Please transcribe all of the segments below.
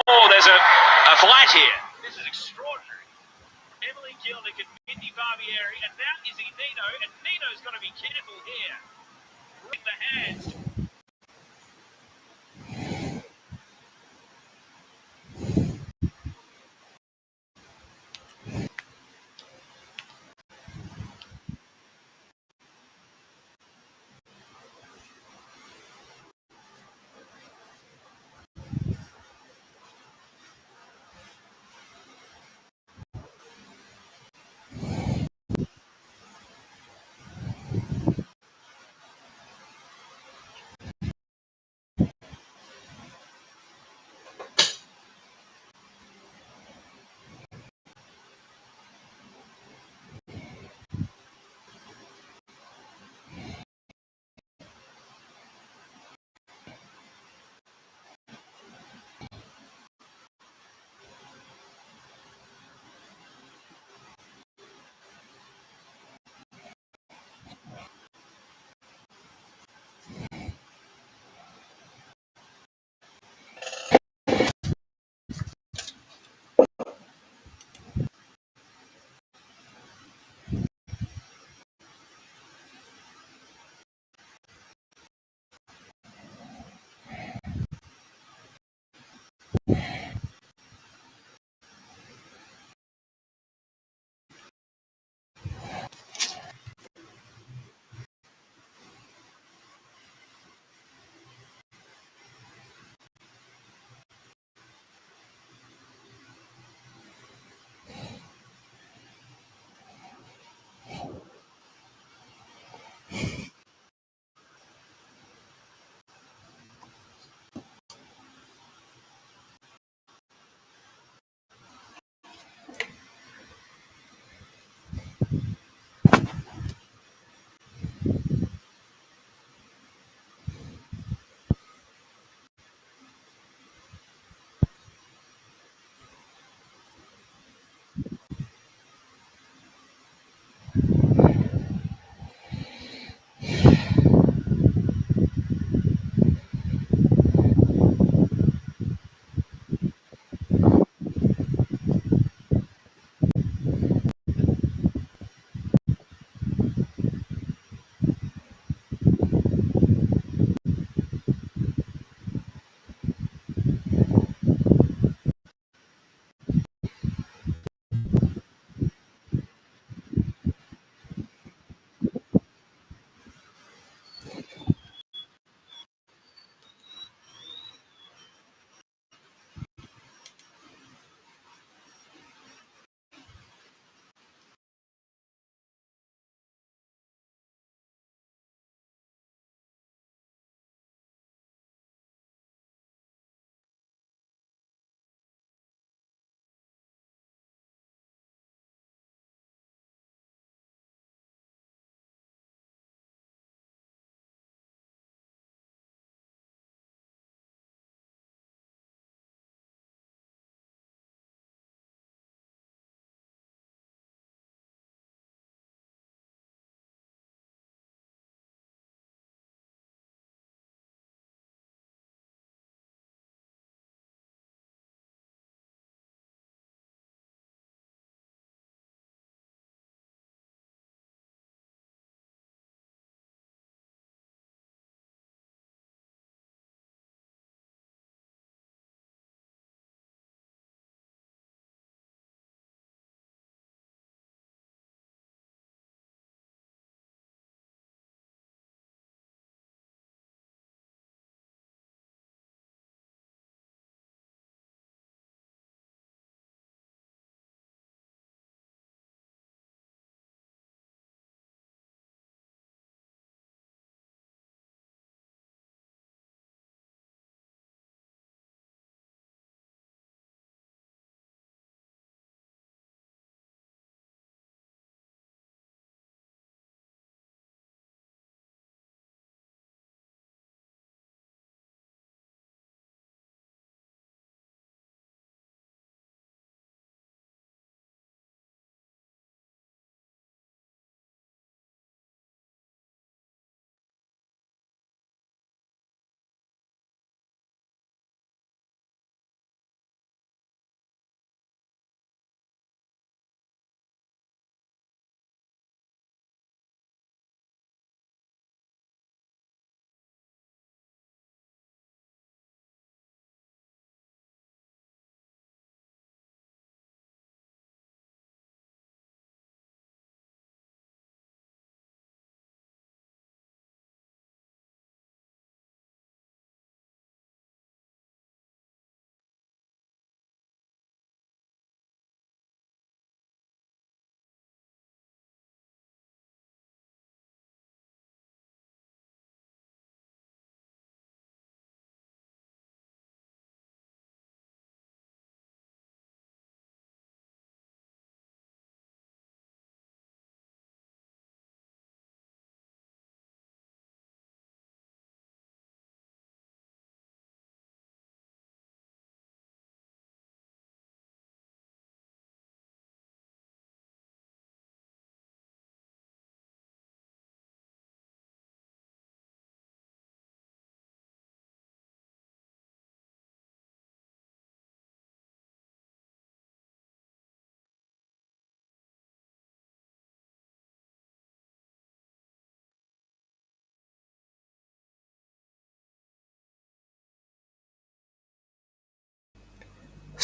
Oh, there's a flight here. This is extraordinary. Emily Gilnick and Mindy Barbieri, and now Izzy Nino, and Nino's got to be careful here. Bring the hands.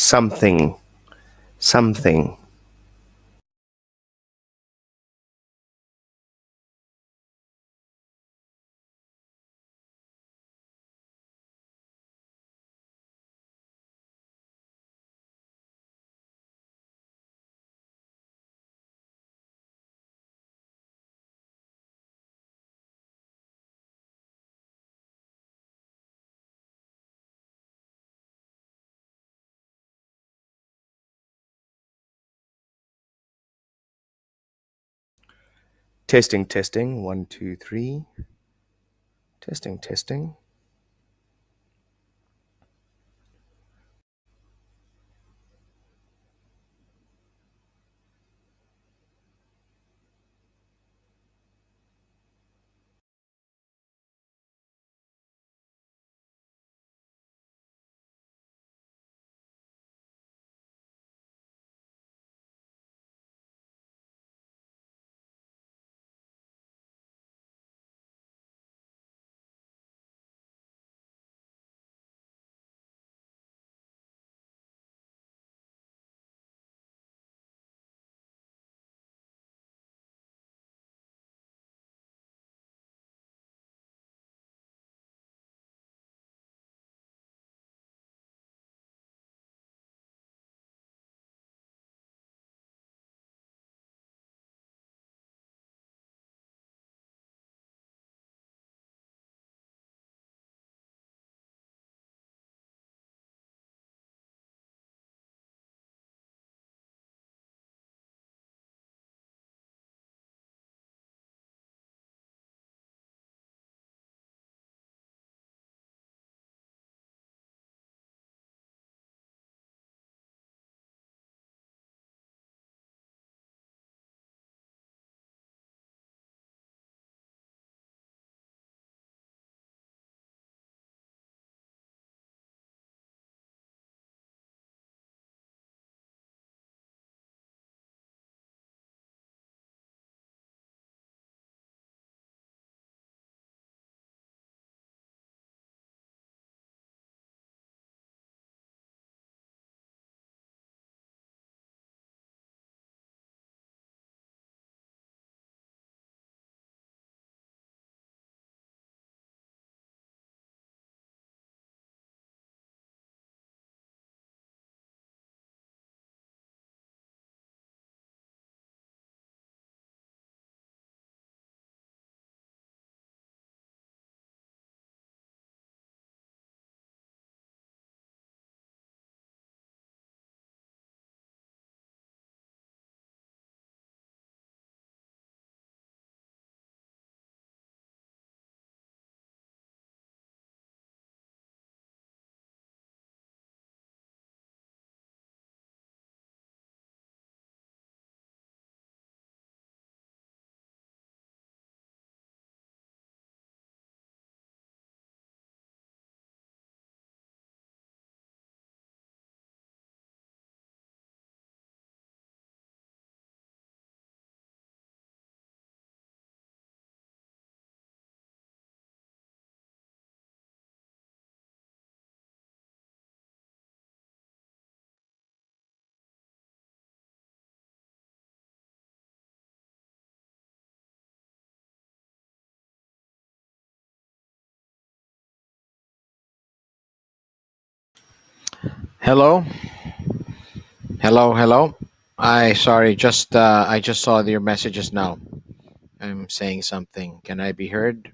something, something. Testing, testing. 1, 2, 3. Testing, testing. Hello, hello. I sorry, just I just saw your messages now. I'm saying something. Can I be heard?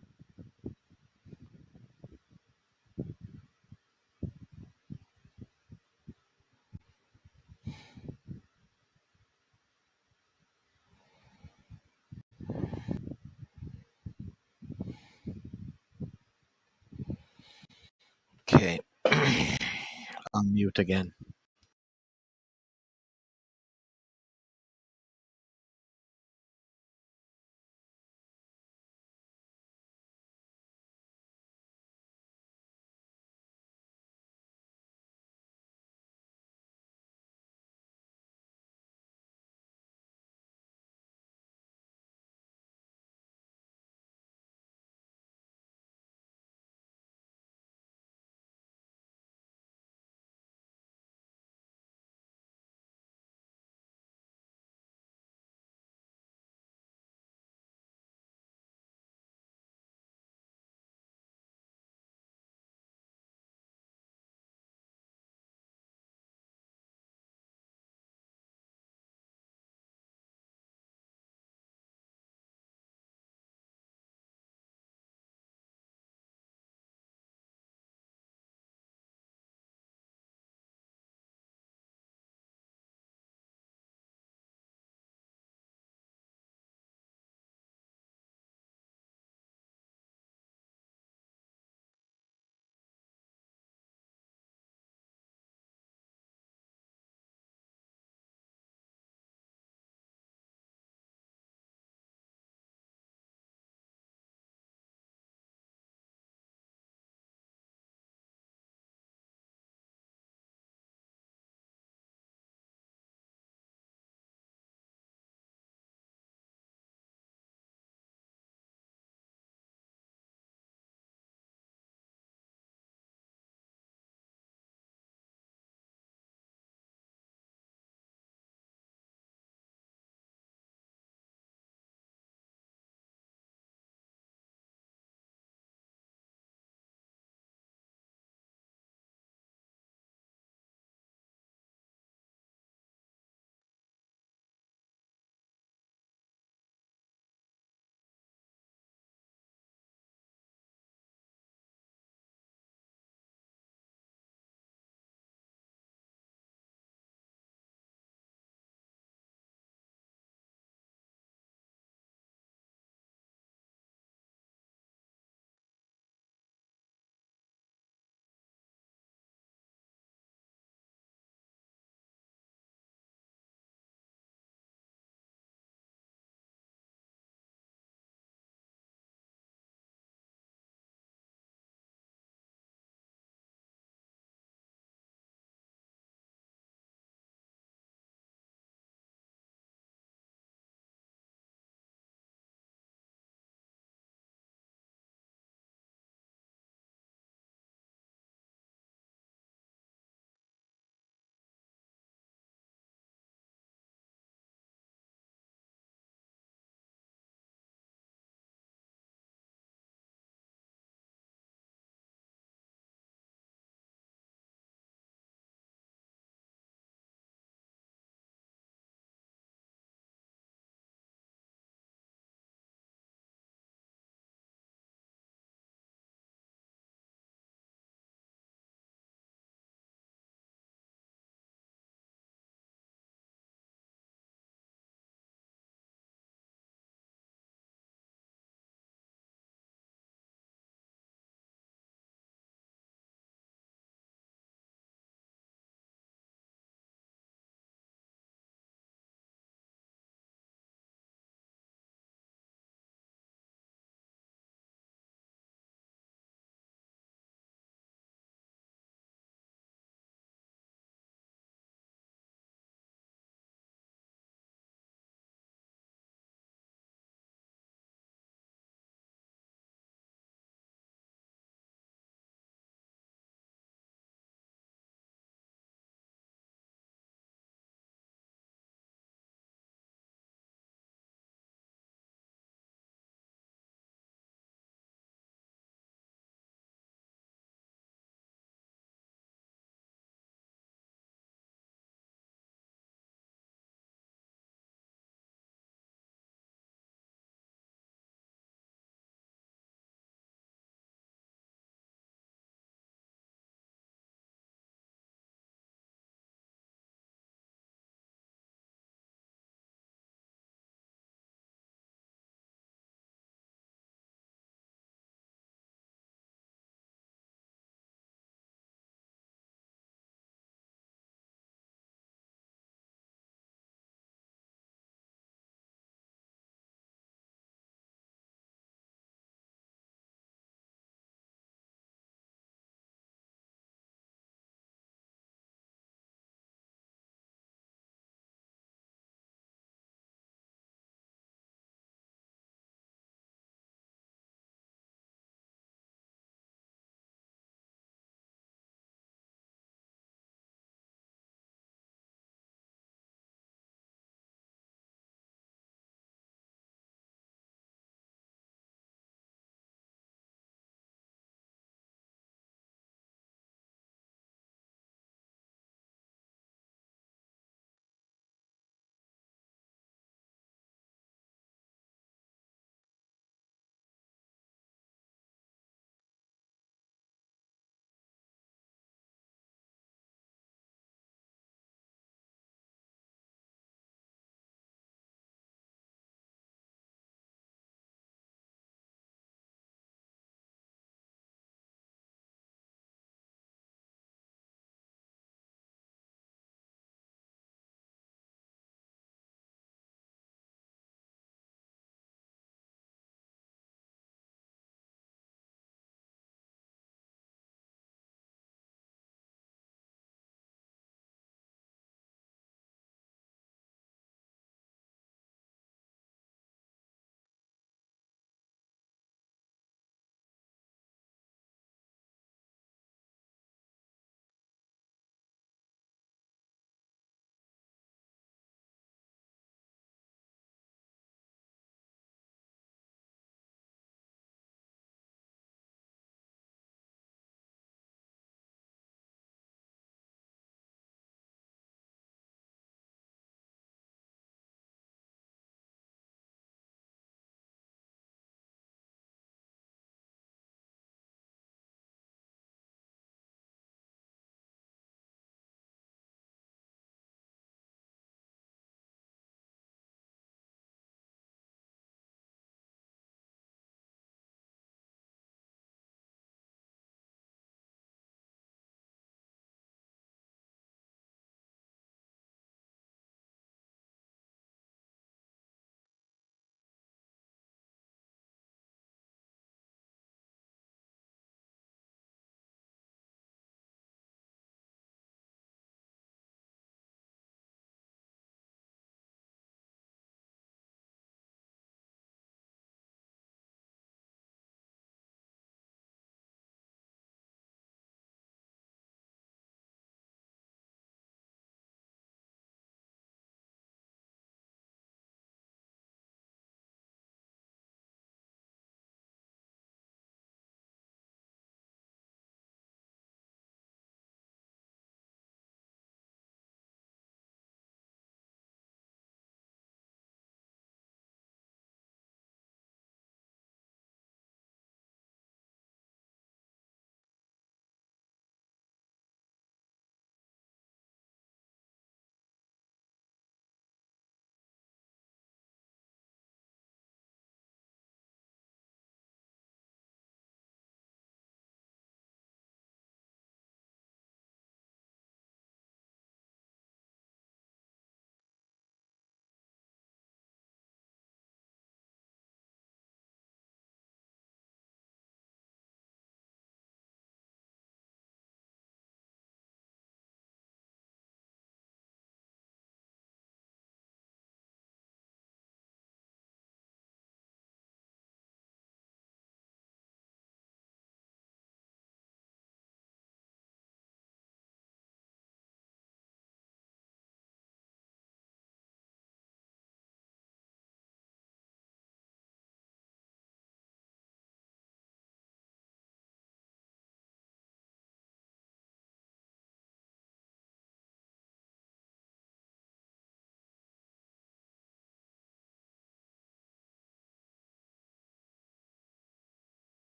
Okay, I'll mute again.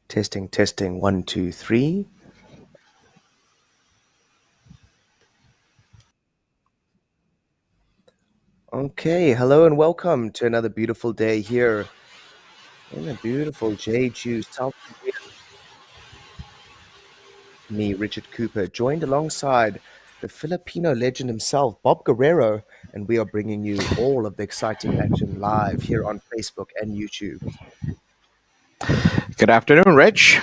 Testing, testing. 1, 2, 3. Okay, hello and welcome to another beautiful day here in the beautiful Jeju, South Korea. Me, Richard Cooper, joined alongside the Filipino legend himself, Bob Guerrero, and we are bringing you all of the exciting action live here on Facebook and YouTube. Good afternoon, Rich.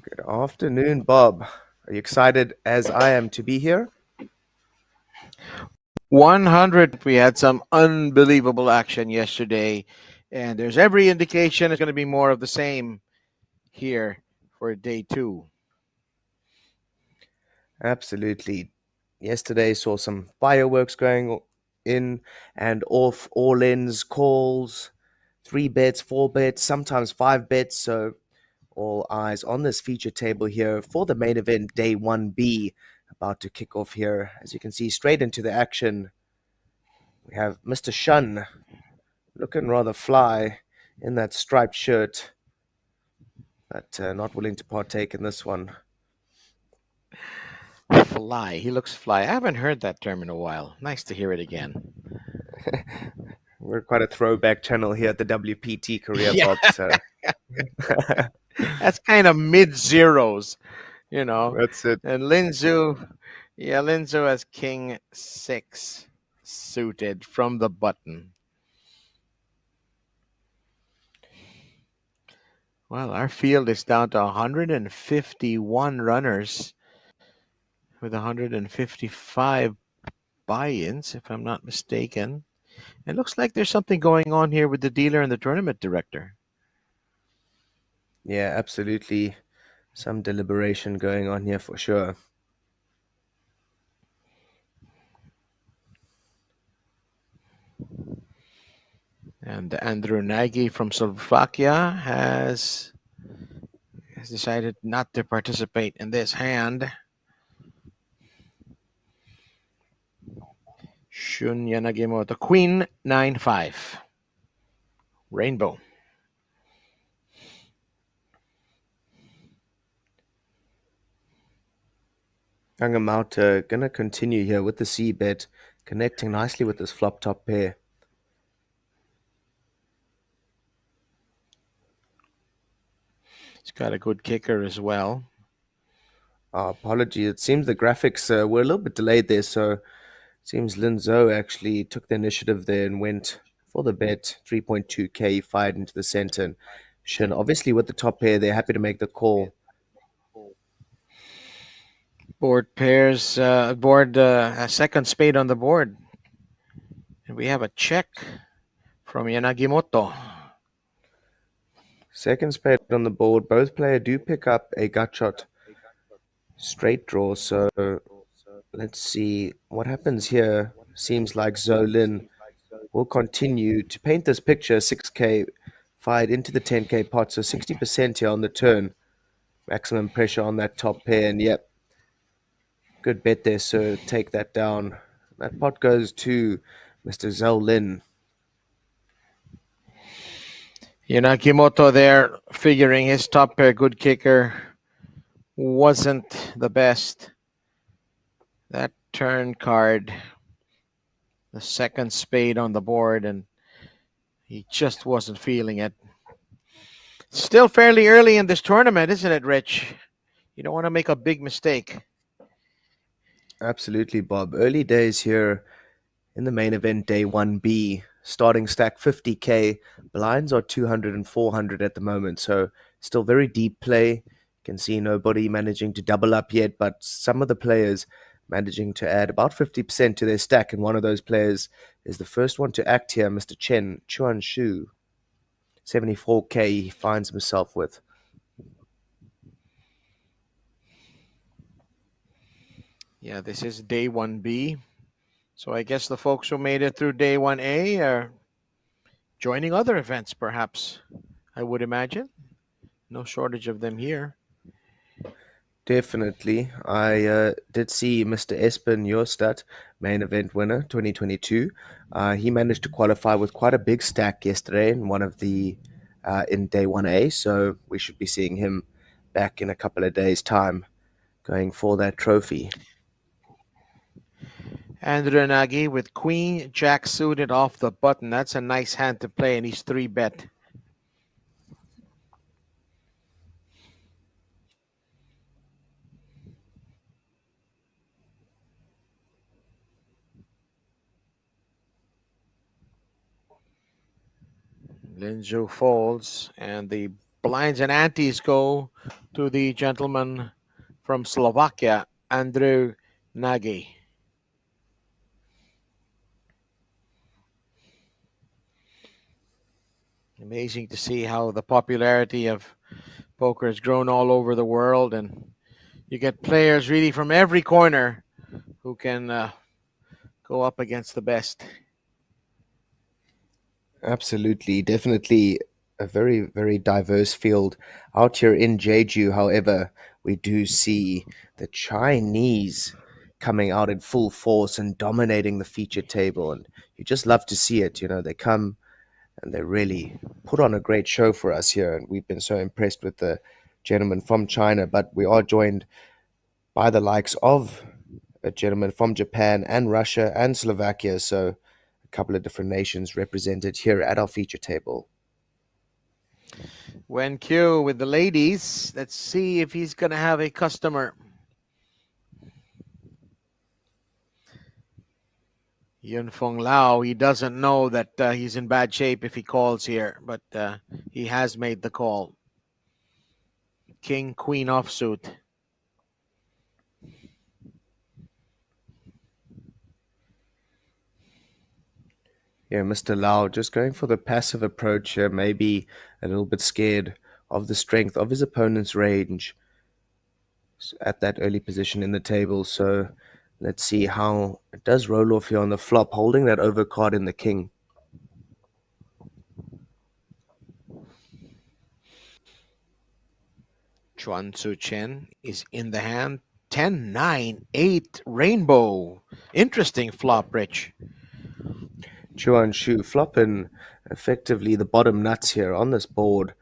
Good afternoon, Bob. Are you excited as I am to be here? 100. We had some unbelievable action yesterday, and there's every indication it's going to be more of the same here for day two. Absolutely. Yesterday saw some fireworks going in and off, all ins, calls, 3 bets, 4 bets, sometimes 5 bets. So all eyes on this feature table here for the main event, day 1B, about to kick off here. As you can see, straight into the action, we have Mr. Shun looking rather fly in that striped shirt, but not willing to partake in this one. Fly. He looks fly. I haven't heard that term in a while. Nice to hear it again. We're quite a throwback channel here at the WPT Korea, Yeah. Bob. So That's kind of mid zeros, you know. that's it. And Linzu, yeah, Linzu has King 6 suited from the button. Well, our field is down to 151 runners with 155 buy-ins, if I'm not mistaken. It looks like there's something going on here with the dealer and the tournament director. Yeah, absolutely. Some deliberation going on here for sure. And Andrew Nagy from Slovakia has decided not to participate in this hand. Shunya Nagimoto, Queen 9-5. Rainbow. Angamauta gonna continue here with the C bet, connecting nicely with this flop top pair. He's got a good kicker as well. Apology. It seems the graphics were a little bit delayed there, so it seems Lin Zhou actually took the initiative there and went for the bet. 3.2k fired into the center. And Shin, obviously with the top pair, they're happy to make the call. Board pairs, a second spade on the board. And we have a check from Yanagimoto. Second spade on the board. Both players do pick up a gut shot straight draw. So let's see what happens here. Seems like Zolin will continue to paint this picture. 6k fired into the 10k pot. So 60% here on the turn. Maximum pressure on that top pair. And yep, good bet there, sir. Take that down. That pot goes to Mr. Zolin. Yanagimoto there, figuring his top pair good kicker wasn't the best. That turn card, the second spade on the board, and he just wasn't feeling it. Still fairly early in this tournament, isn't it, Rich? You don't want to make a big mistake. Absolutely, Bob. Early days here in the main event, day 1B. Starting stack 50k. Blinds are 200 and 400 at the moment, so still very deep play. You can see nobody managing to double up yet, but some of the players managing to add about 50% to their stack, and one of those players is the first one to act here, Mr. Chen Chuan Shu. 74k he finds himself with. Yeah, this is day 1B. So I guess the folks who made it through day 1A are joining other events, perhaps, I would imagine. No shortage of them here. Definitely. I did see Mr. Espen Jostad, main event winner 2022. He managed to qualify with quite a big stack yesterday in one of the in day 1A, so we should be seeing him back in a couple of days' time going for that trophy. Andrew Nagy with Queen Jack suited off the button. That's a nice hand to play, and he's 3-bet. Linzhou folds, and the blinds and antes go to the gentleman from Slovakia, Andrew Nagy. Amazing to see how the popularity of poker has grown all over the world, and you get players really from every corner who can go up against the best. Absolutely, definitely a very, very diverse field out here in Jeju. However, we do see the Chinese coming out in full force and dominating the feature table, and you just love to see it. They come and they really put on a great show for us here, and we've been so impressed with the gentleman from China. But we are joined by the likes of a gentleman from Japan and Russia and Slovakia, so a couple of different nations represented here at our feature table. Wen Q with the ladies. Let's see if he's going to have a customer. Yun Feng Lao, he doesn't know that he's in bad shape if he calls here, but he has made the call. King, Queen offsuit. Yeah, Mr. Lau just going for the passive approach here, maybe a little bit scared of the strength of his opponent's range at that early position in the table. So let's see how it does roll off here on the flop, holding that overcard in the king. Chuan Tzu Chen is in the hand. 10, 9, 8, rainbow. Interesting flop, Rich. Chuan Shu flopping effectively the bottom nuts here on this board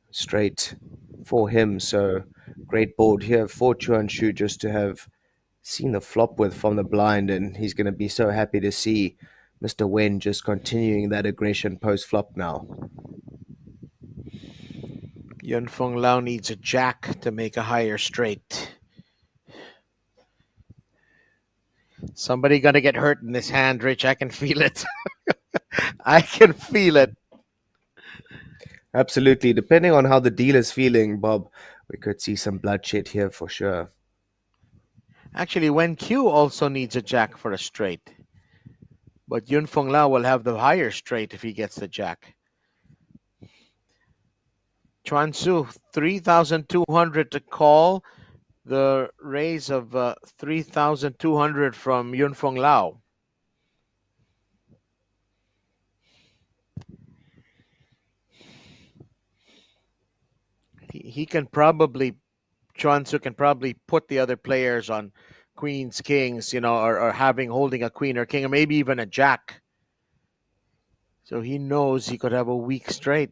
straight for him. So great board here for Chuan Shu just to have seen the flop with from the blind, and he's going to be so happy to see Mr. Wen just continuing that aggression post flop now. Yun Feng Lao needs a jack to make a higher straight. Somebody gonna get hurt in this hand, Rich. I can feel it. I can feel it. Absolutely. Depending on how the dealer's feeling, Bob, we could see some bloodshed here for sure. Actually, Wen Q also needs a jack for a straight. But Yun Feng Lao will have the higher straight if he gets the jack. Chuan Tzu, 3,200 to call. The raise of 3,200 from Yun Feng Lao. He can probably, Chuan Tzu can probably put the other players on queens, kings, or holding a queen or king, or maybe even a jack. So he knows he could have a weak straight.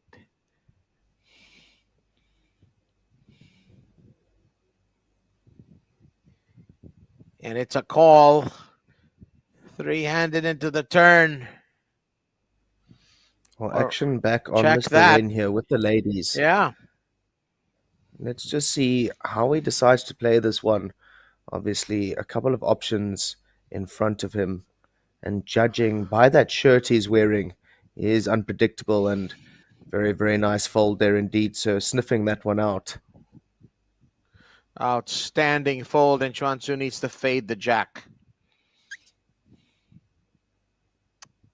And it's a call. Three-handed into the turn. Well, action back on check Mr. that. Wen here with the ladies. Yeah. Let's just see how he decides to play this one. Obviously, a couple of options in front of him. And judging by that shirt he's wearing, he is unpredictable, and very, very nice fold there indeed. So sniffing that one out. Outstanding fold, and Chuan Tzu needs to fade the jack.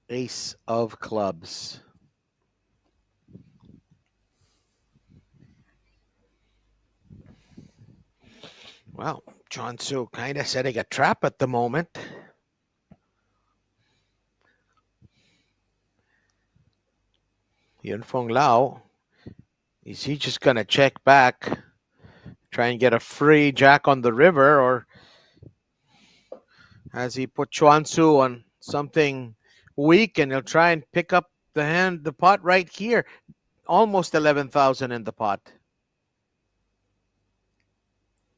Ace of clubs. Well, Chuan Tzu kind of setting a trap at the moment. Yun Feng Lao, is he just going to check back, try and get a free jack on the river, or has he put Chuan Tzu on something weak and he'll try and pick up the pot right here? almost 11,000 in the pot.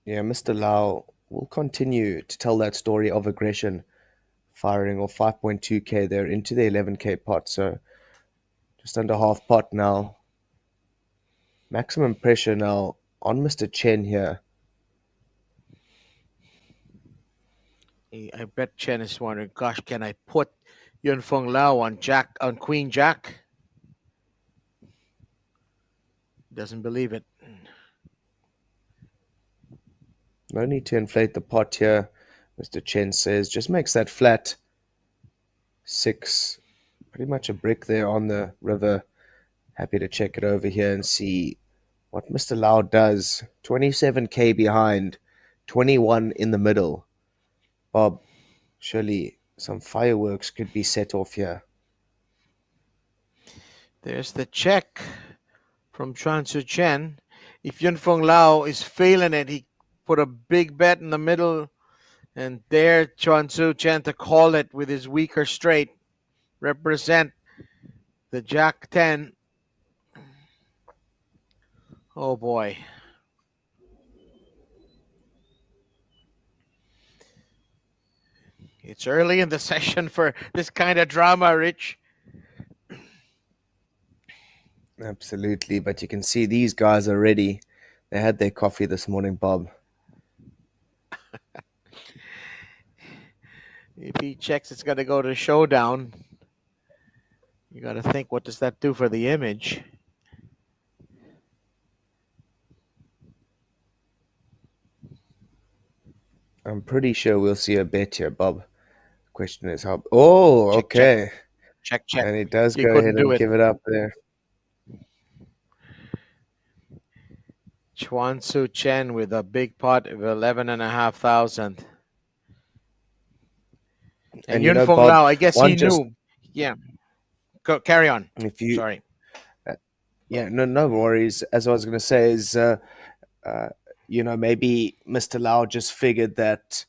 Yeah, Mr. Lau will continue to tell that story of aggression, firing off 5.2k there into the 11k pot. So just under half pot now. Maximum pressure now on Mr. Chen here. I bet Chen is wondering, gosh, can I put Yun Feng Lao on Queen Jack? Doesn't believe it. No need to inflate the pot here, Mr. Chen says. Just makes that flat 6. Pretty much a brick there on the river. Happy to check it over here and see what Mr. Lau does. 27k behind, 21 in the middle. Bob, surely some fireworks could be set off here. There's the check from Chuan Tzu Chen. If Yun Feng Lao is failing it, he put a big bet in the middle and dare Chuan Tzu Chen to call it with his weaker straight. Represent the Jack 10. Oh boy. It's early in the session for this kind of drama, Rich. Absolutely, but you can see these guys are ready. They had their coffee this morning, Bob. If he checks, it's going to go to showdown. You got to think, what does that do for the image? I'm pretty sure we'll see a bet here, Bob. Question is how. Oh, Check, okay. Check. And he does You go couldn't ahead do and it. give it up there. Chuan Tzu Chen with a big pot of 11,500. And you Yun know, Feng Bob, Lao, I guess he just knew. Yeah. Go, carry on. if you Sorry. yeah, no worries. As I was going to say is, maybe Mr. Lau just figured that,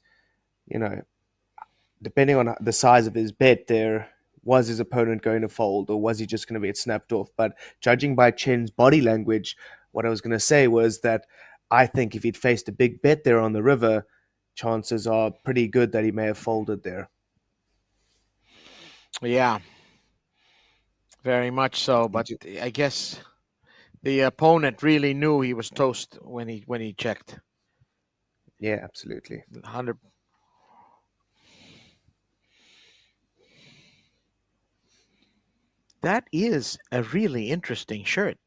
depending on the size of his bet there, was his opponent going to fold or was he just going to get snapped off? But judging by Chen's body language, what I was going to say was that I think if he'd faced a big bet there on the river, chances are pretty good that he may have folded there. Yeah. Very much so, but I guess the opponent really knew he was toast when he checked. Yeah, absolutely. 100. That is a really interesting shirt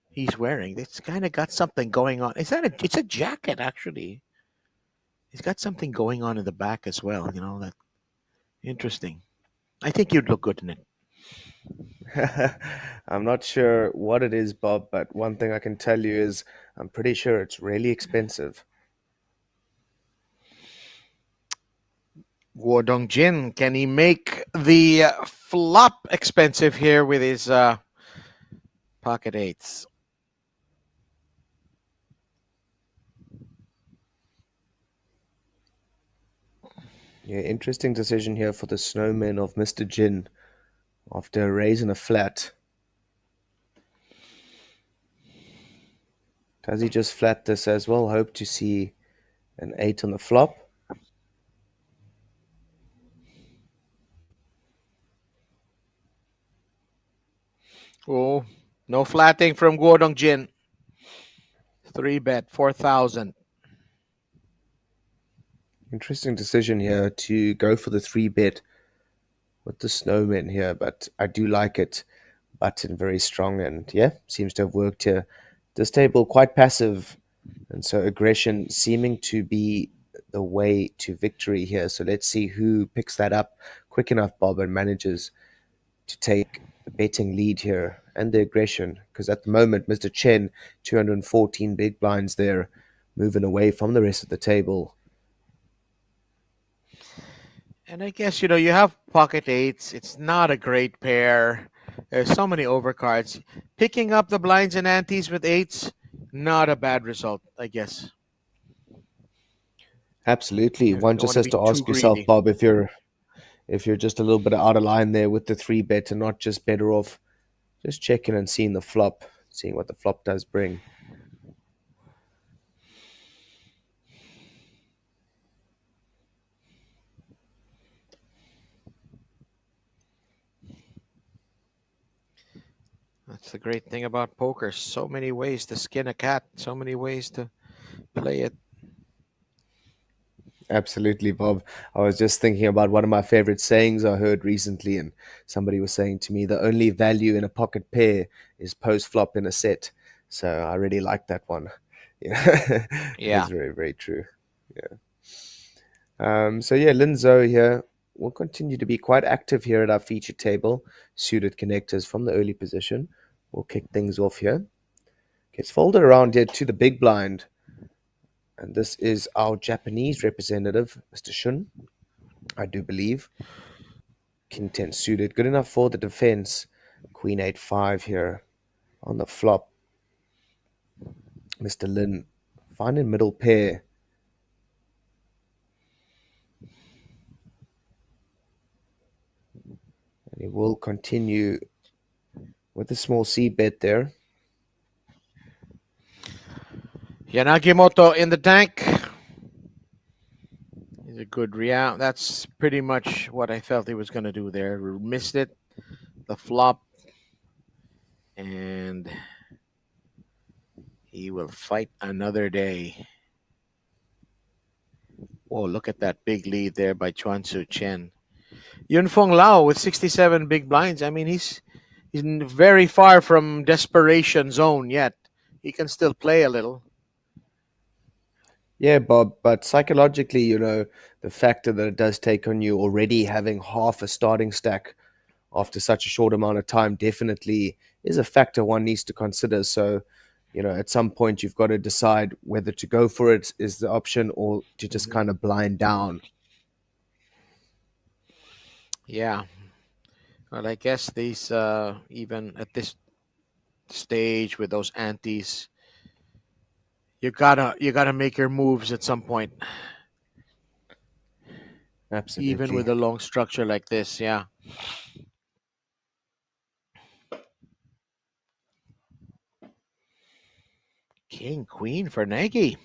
he's wearing. It's kind of got something going on. It's a jacket actually. He's got something going on in the back as well. That interesting. I think you'd look good in it. I'm not sure what it is, Bob, but one thing I can tell you is I'm pretty sure it's really expensive. Guo Dongjin, can he make the flop expensive here with his pocket eights? Yeah, interesting decision here for the snowman of Mr. Jin after a raise and a flat. Does he just flat this as well? Hope to see an 8 on the flop. Oh, no flatting from Guo Dongjin. 3-bet, 4,000. Interesting decision here to go for the 3-bet with the snowman here, but I do like it. Button very strong and yeah, seems to have worked here. This table quite passive, and so aggression seeming to be the way to victory here. So let's see who picks that up quick enough, Bob, and manages to take the betting lead here and the aggression. Because at the moment, Mr. Chen, 214 big blinds there, moving away from the rest of the table. And I guess, you have pocket eights. It's not a great pair. There's so many overcards. Picking up the blinds and antes with eights, not a bad result, I guess. Absolutely. One just has to ask yourself, Bob, if you're just a little bit out of line there with the 3-bet and not just better off just checking and seeing the flop. seeing what the flop does bring. That's the great thing about poker. So many ways to skin a cat, so many ways to play it. Absolutely, Bob. I was just thinking about one of my favorite sayings I heard recently, and somebody was saying to me, the only value in a pocket pair is post flop in a set. So I really like that one. Yeah, it Yeah. is very, very true. Yeah. So yeah, Linzo here will continue to be quite active here at our feature table. Suited connectors from the early position. We'll kick things off here. Gets folded around here to the big blind. And this is our Japanese representative, Mr. Shun, I do believe. King 10 suited. Good enough for the defense. Queen 8-5 here on the flop. Mr. Lin finding middle pair. And he will continue with a small C bet there. Yanagimoto in the tank. He's a good real. That's pretty much what I felt he was going to do there. Missed it, the flop, and he will fight another day. Oh, look at that big lead there by Chuan Su Chen. Yunfeng Lao with 67 big blinds. I mean, he's very far from desperation zone yet. He can still play a little. Yeah, Bob, but psychologically, the factor that it does take on you already having half a starting stack after such a short amount of time definitely is a factor one needs to consider. So, at some point you've got to decide whether to go for it is the option or to just kind of blind down. Yeah. Well, I guess these even at this stage with those antes, you gotta make your moves at some point. Absolutely. Even with a long structure like this, yeah. King, queen for Nagy.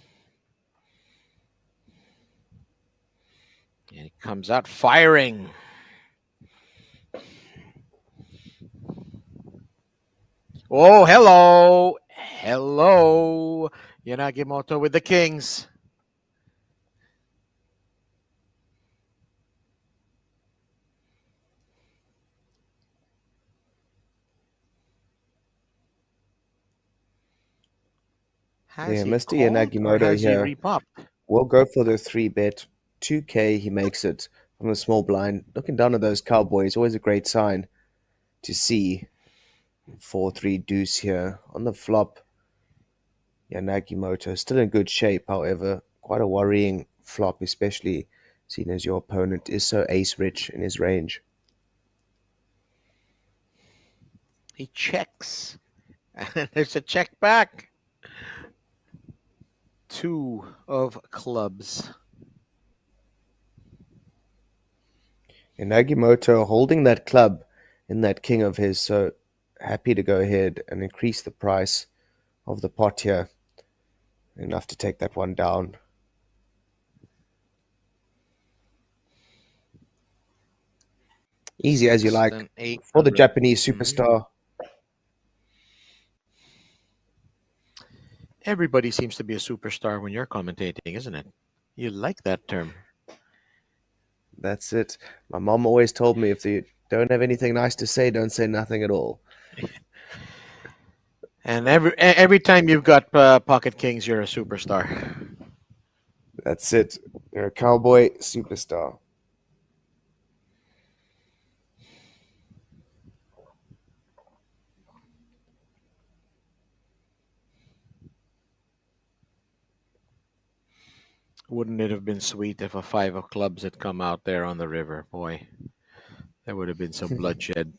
And he comes out firing. Oh, hello. Hello. Yanagimoto with the kings. Has he Mr. called or Yanagimoto has he here repopped? will go for the 3-bet. 2K, he makes it from the small blind. Looking down at those Cowboys, always a great sign to see. 4-3 deuce here on the flop. Yanagimoto still in good shape, however, quite a worrying flop, especially seeing as your opponent is so ace rich in his range. He checks. And there's a check back. 2 of clubs. Yanagimoto holding that club in that king of his, so happy to go ahead and increase the price of the pot here. Enough to take that one down. Easy as you like for the Japanese superstar. Everybody seems to be a superstar when you're commentating, isn't it? You like that term. That's it. My mom always told me if you don't have anything nice to say, don't say nothing at all. And every time you've got pocket kings, you're a superstar. That's it. You're a cowboy superstar. Wouldn't it have been sweet if a 5 of clubs had come out there on the river? Boy, there would have been some bloodshed.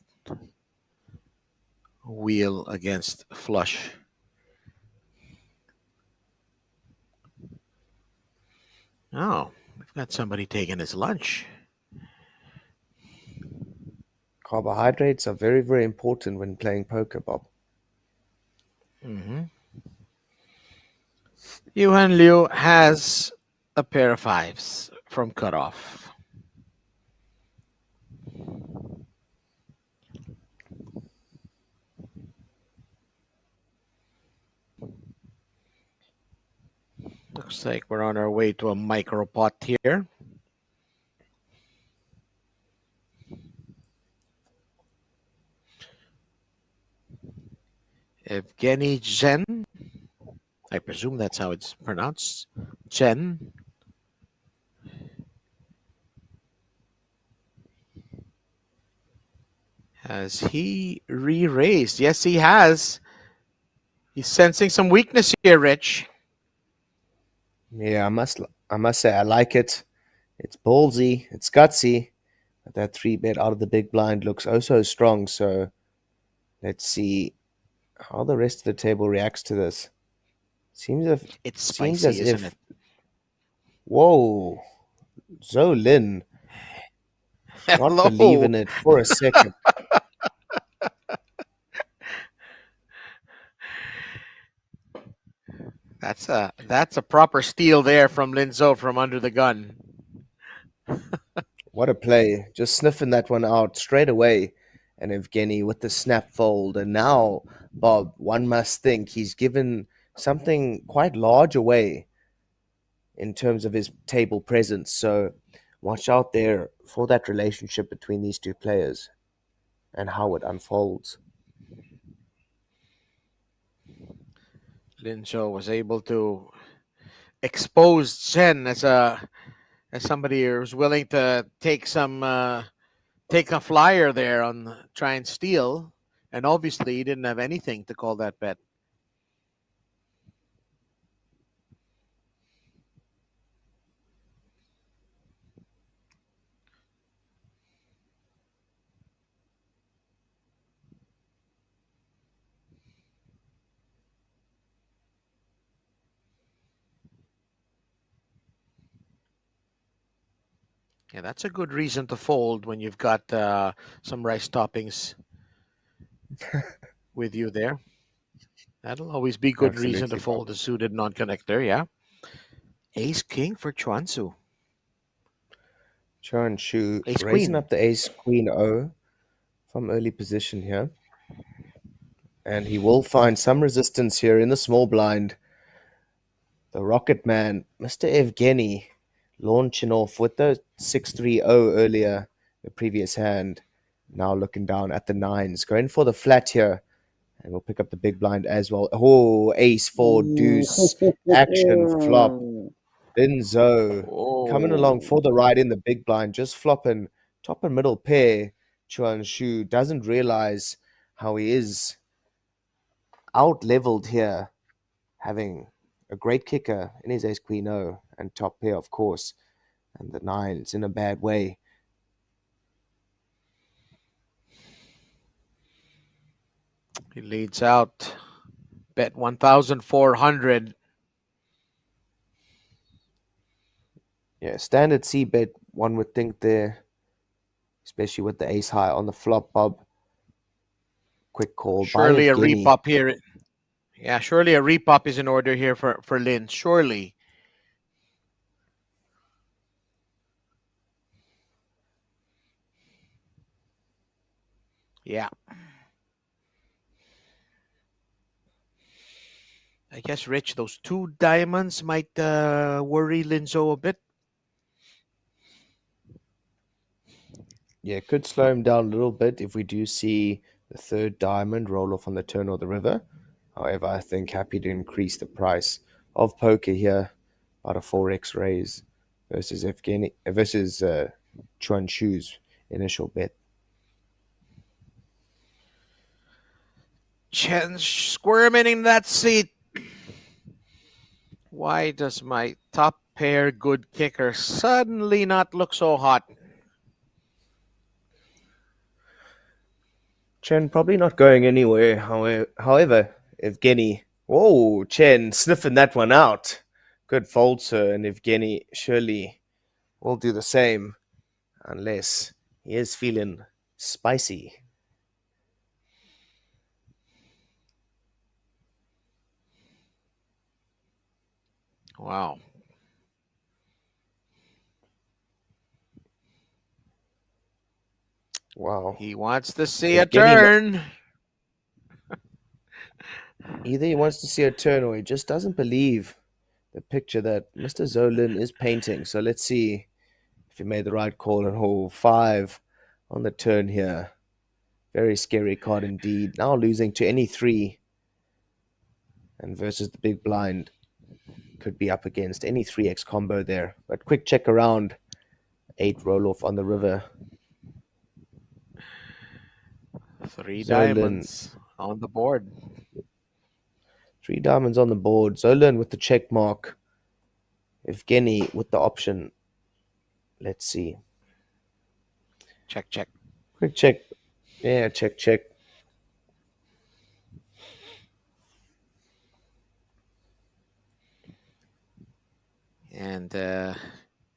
Wheel against flush. Oh, we've got somebody taking his lunch. Carbohydrates are very, very important when playing poker, Bob. Mm-hmm. Yuhan Liu has a pair of fives from cutoff. Looks like we're on our way to a micro pot here. Evgeny Chen, I presume that's how it's pronounced. Chen. Has he re-raised? Yes, he has. He's sensing some weakness here, Rich. Yeah, I must say I like it. It's ballsy, it's gutsy, but that 3-bet out of the big blind looks oh so strong. So let's see how the rest of the table reacts to this. It's Seems spicy, as isn't if it? whoa, Zolin not Hello. believing it for a second. That's a proper steal there from Linzo from under the gun. What a play. Just sniffing that one out straight away. And Evgeny with the snap fold. And now, Bob, one must think he's given something quite large away in terms of his table presence. So watch out there for that relationship between these two players and how it unfolds. Linzo was able to expose Chen as somebody who's willing to take a flyer there on try and steal, and obviously he didn't have anything to call that bet. Yeah, that's a good reason to fold when you've got some rice toppings with you there. That'll always be good reason to Absolutely, Bob. fold a suited non-connector. Yeah, ace king for Chuanzu. Chuan Shu Ace raising queen. up the ace queen O from early position here. And he will find some resistance here in the small blind. The Rocket Man, Mr. Evgeny, launching off with the 6-3-0 earlier, the previous hand. Now looking down at the nines, going for the flat here, and we'll pick up the big blind as well. Oh, ace four deuce action flop. Linzo coming along Oh, for the ride in the big blind, just flopping top and middle pair. Chuan Shu doesn't realize how he is out leveled here, having a great kicker in his ace queen O and top pair, of course, and the nines in a bad way. he leads out. Bet 1,400. Yeah, standard C bet, one would think there, especially with the ace high on the flop, Bob. Quick call by Surely a Evgeny. repop here. Yeah, surely a repop is in order here for Lin. Surely. Yeah. I guess, Rich, those two diamonds might worry Linzo a bit. Yeah, could slow him down a little bit if we do see the third diamond roll off on the turn or the river. However, I think happy to increase the price of poker here, about a 4x raise versus Evgeny versus Chuan Shu's initial bet. Chen squirming in that seat. Why does my top pair good kicker suddenly not look so hot? Chen probably not going anywhere. However, Evgeny, whoa, Chen sniffing that one out. Good fold, sir, and Evgeny surely will do the same unless he is feeling spicy. Wow. Wow. He wants to see a Evgeny, turn. either he wants to see a turn or he just doesn't believe the picture that Mr. Zolan is painting. So let's see if he made the right call on hole 5 on the turn here. Very scary card indeed. Now losing to any 3 and versus the big blind could be up against any 3x combo there. But quick check around. 8 roll off on the river. 3 Zolan, diamonds on the board. 3 diamonds on the board. Zolan with the check mark. Evgeny with the option. Let's see. Check, check. Quick check. Yeah, check, check. And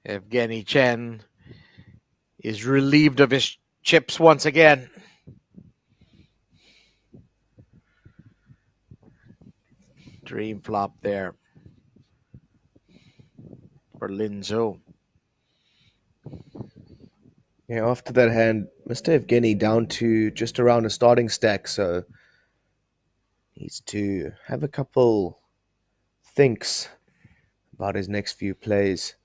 Evgeny Chen is relieved of his chips once again. Dream flop there for Lin Zhou. Yeah, after that hand, Mr. Evgeny down to just around a starting stack, so needs to have a couple thinks about his next few plays.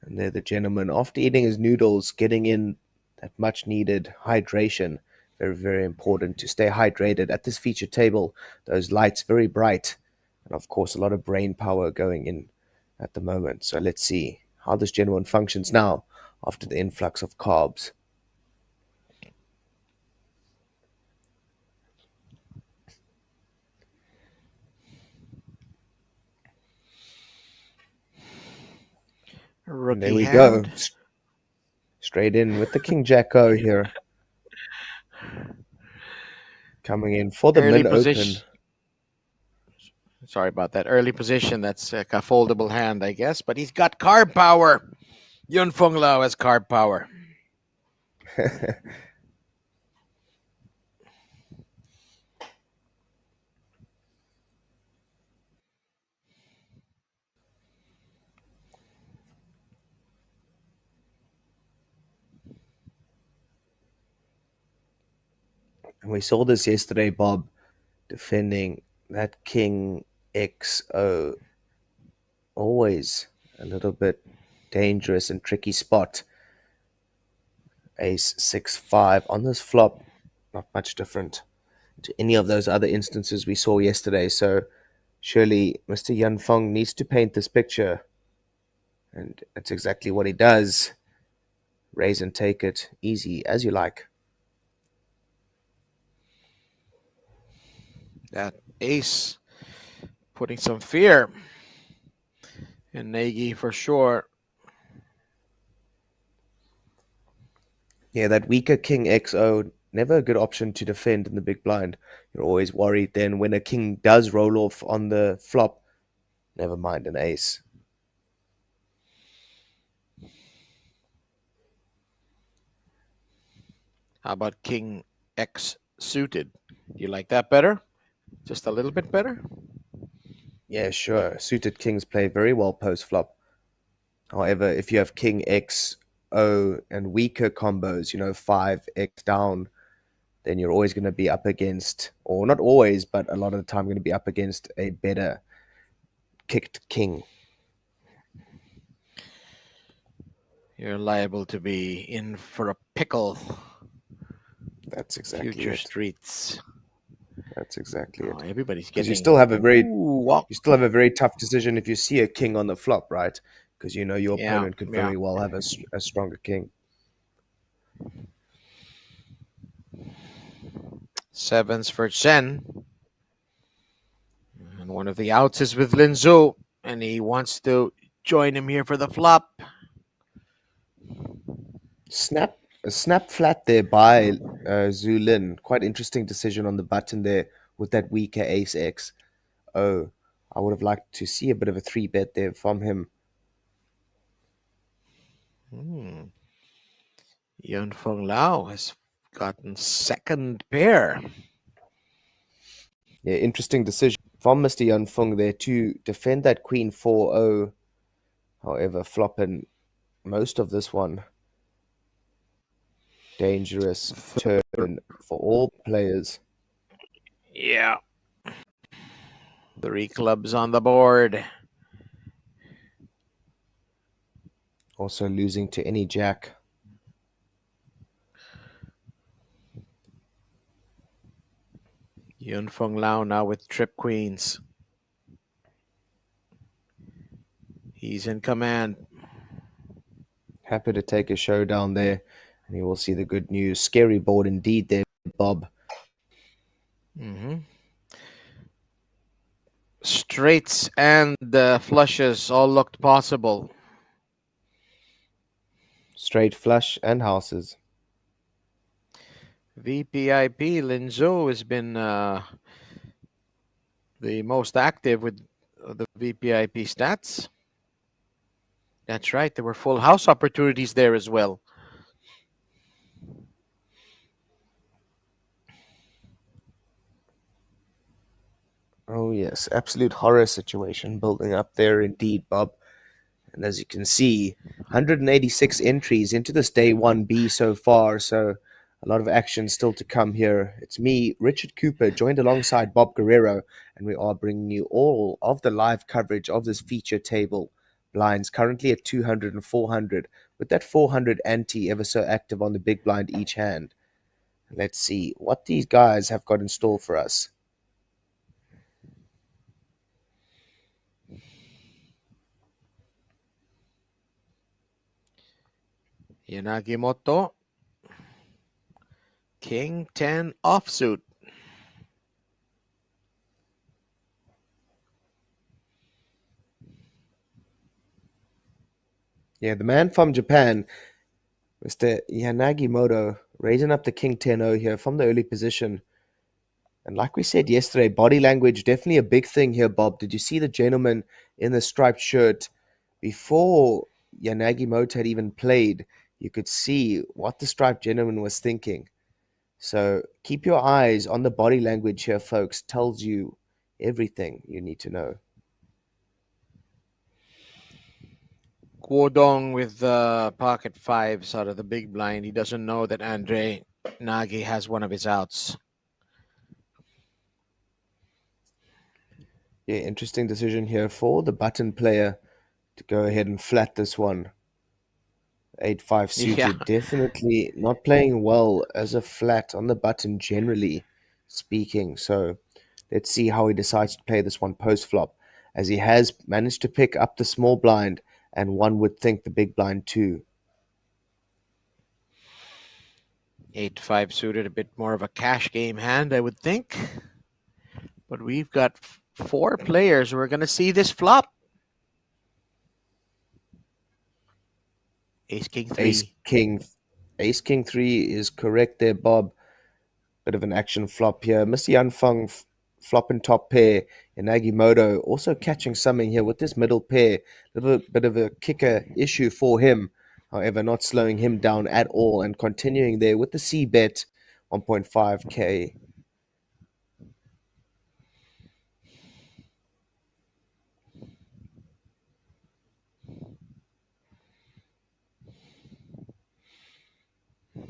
And there the gentleman, after eating his noodles, getting in that much needed hydration. Very, very important to stay hydrated at this feature table. Those lights very bright. And of course, a lot of brain power going in at the moment. So let's see how this gentleman functions now after the influx of carbs. And there Rookie we hand. go. Straight in with the King Jack O here. Coming in for the Early min position. open. Sorry about that. Early position. That's a foldable hand, I guess. But he's got card power. Yun Feng Lao has card power. And we saw this yesterday, Bob, defending that King XO. Always a little bit dangerous and tricky spot. Ace 6-5 on this flop. Not much different to any of those other instances we saw yesterday. So surely Mr. Yun Feng needs to paint this picture. And that's exactly what he does. Raise and take it easy as you like. That ace putting some fear in Nagy for sure. Yeah, that weaker King XO, never a good option to defend in the big blind. You're always worried then when a king does roll off on the flop, never mind an ace. How about King X suited? Do you like that better? Just a little bit better? Yeah, sure. Suited kings play very well post flop. However, if you have King X, O, and weaker combos, 5X down, then you're always going to be up against, or not always, but a lot of the time going to be up against a better kicked king. You're liable to be in for a pickle. That's exactly Future it. streets. That's exactly it. Everybody's Because getting. you still have a very Ooh, you still have a very tough decision if you see a king on the flop, right? Because your Yeah, opponent could yeah. very well have a stronger king. Sevens for Chen. And one of the outs is with Lin Zhou, and he wants to join him here for the flop. A snap flat there by Zulin. Quite interesting decision on the button there with that weaker ace X. Oh, I would have liked to see a bit of a 3-bet there from him. Yun Feng Lao has gotten second pair. Yeah, interesting decision from Mr. Yunfeng there to defend that queen 4-0. However, flopping most of this one. Dangerous turn for all players. Yeah. 3 clubs on the board. Also losing to any jack. Yunfeng Lao now with trip queens. He's in command. Happy to take a showdown there. And you will see the good news. Scary board indeed there, Bob. Straights and flushes all looked possible. Straight flush and houses. VPIP Lin Zhou has been the most active with the VPIP stats. That's right. There were full house opportunities there as well. Oh, yes. Absolute horror situation building up there indeed, Bob. And as you can see, 186 entries into this day 1B so far. So a lot of action still to come here. It's me, Richard Cooper, joined alongside Bob Guerrero, and we are bringing you all of the live coverage of this feature table. Blinds currently at 200 and 400, with that 400 ante ever so active on the big blind each hand. Let's see what these guys have got in store for us. Yanagimoto, King 10 offsuit. Yeah, the man from Japan, Mr. Yanagimoto, raising up the King 10-0 here from the early position. And like we said yesterday, body language definitely a big thing here, Bob. Did you see the gentleman in the striped shirt? Before Yanagimoto had even played, you could see what the striped gentleman was thinking. So keep your eyes on the body language here, folks. Tells you everything you need to know. Guodong with pocket fives out of the big blind. He doesn't know that Andre Nagy has one of his outs. Yeah, interesting decision here for the button player to go ahead and flat this one. 8-5 suited. Yeah. Definitely not playing well as a flat on the button, generally speaking. So let's see how he decides to play this one post flop, as he has managed to pick up the small blind, and one would think the big blind too. 8-5 suited, a bit more of a cash game hand, I would think. But we've got 4 players. We're going to see this flop. Ace King 3. Ace King 3 is correct there, Bob. Bit of an action flop here. Mr. Yanfeng flopping top pair. And Nagimoto also catching something here with this middle pair. A little bit of a kicker issue for him. However, not slowing him down at all and continuing there with the C bet 1.5k.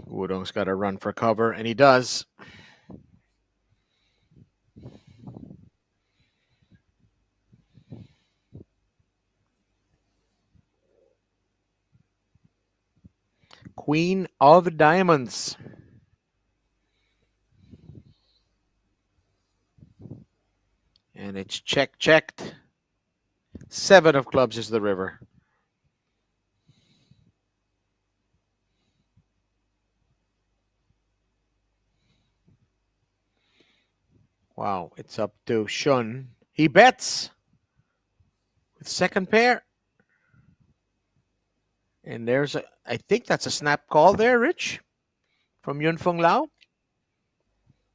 Wudong's got to run for cover, and he does. Queen of Diamonds. And it's checked. 7 of clubs is the river. Wow, it's up to Shun. He bets with second pair. And I think that's a snap call there, Rich, from Yunfeng Lao.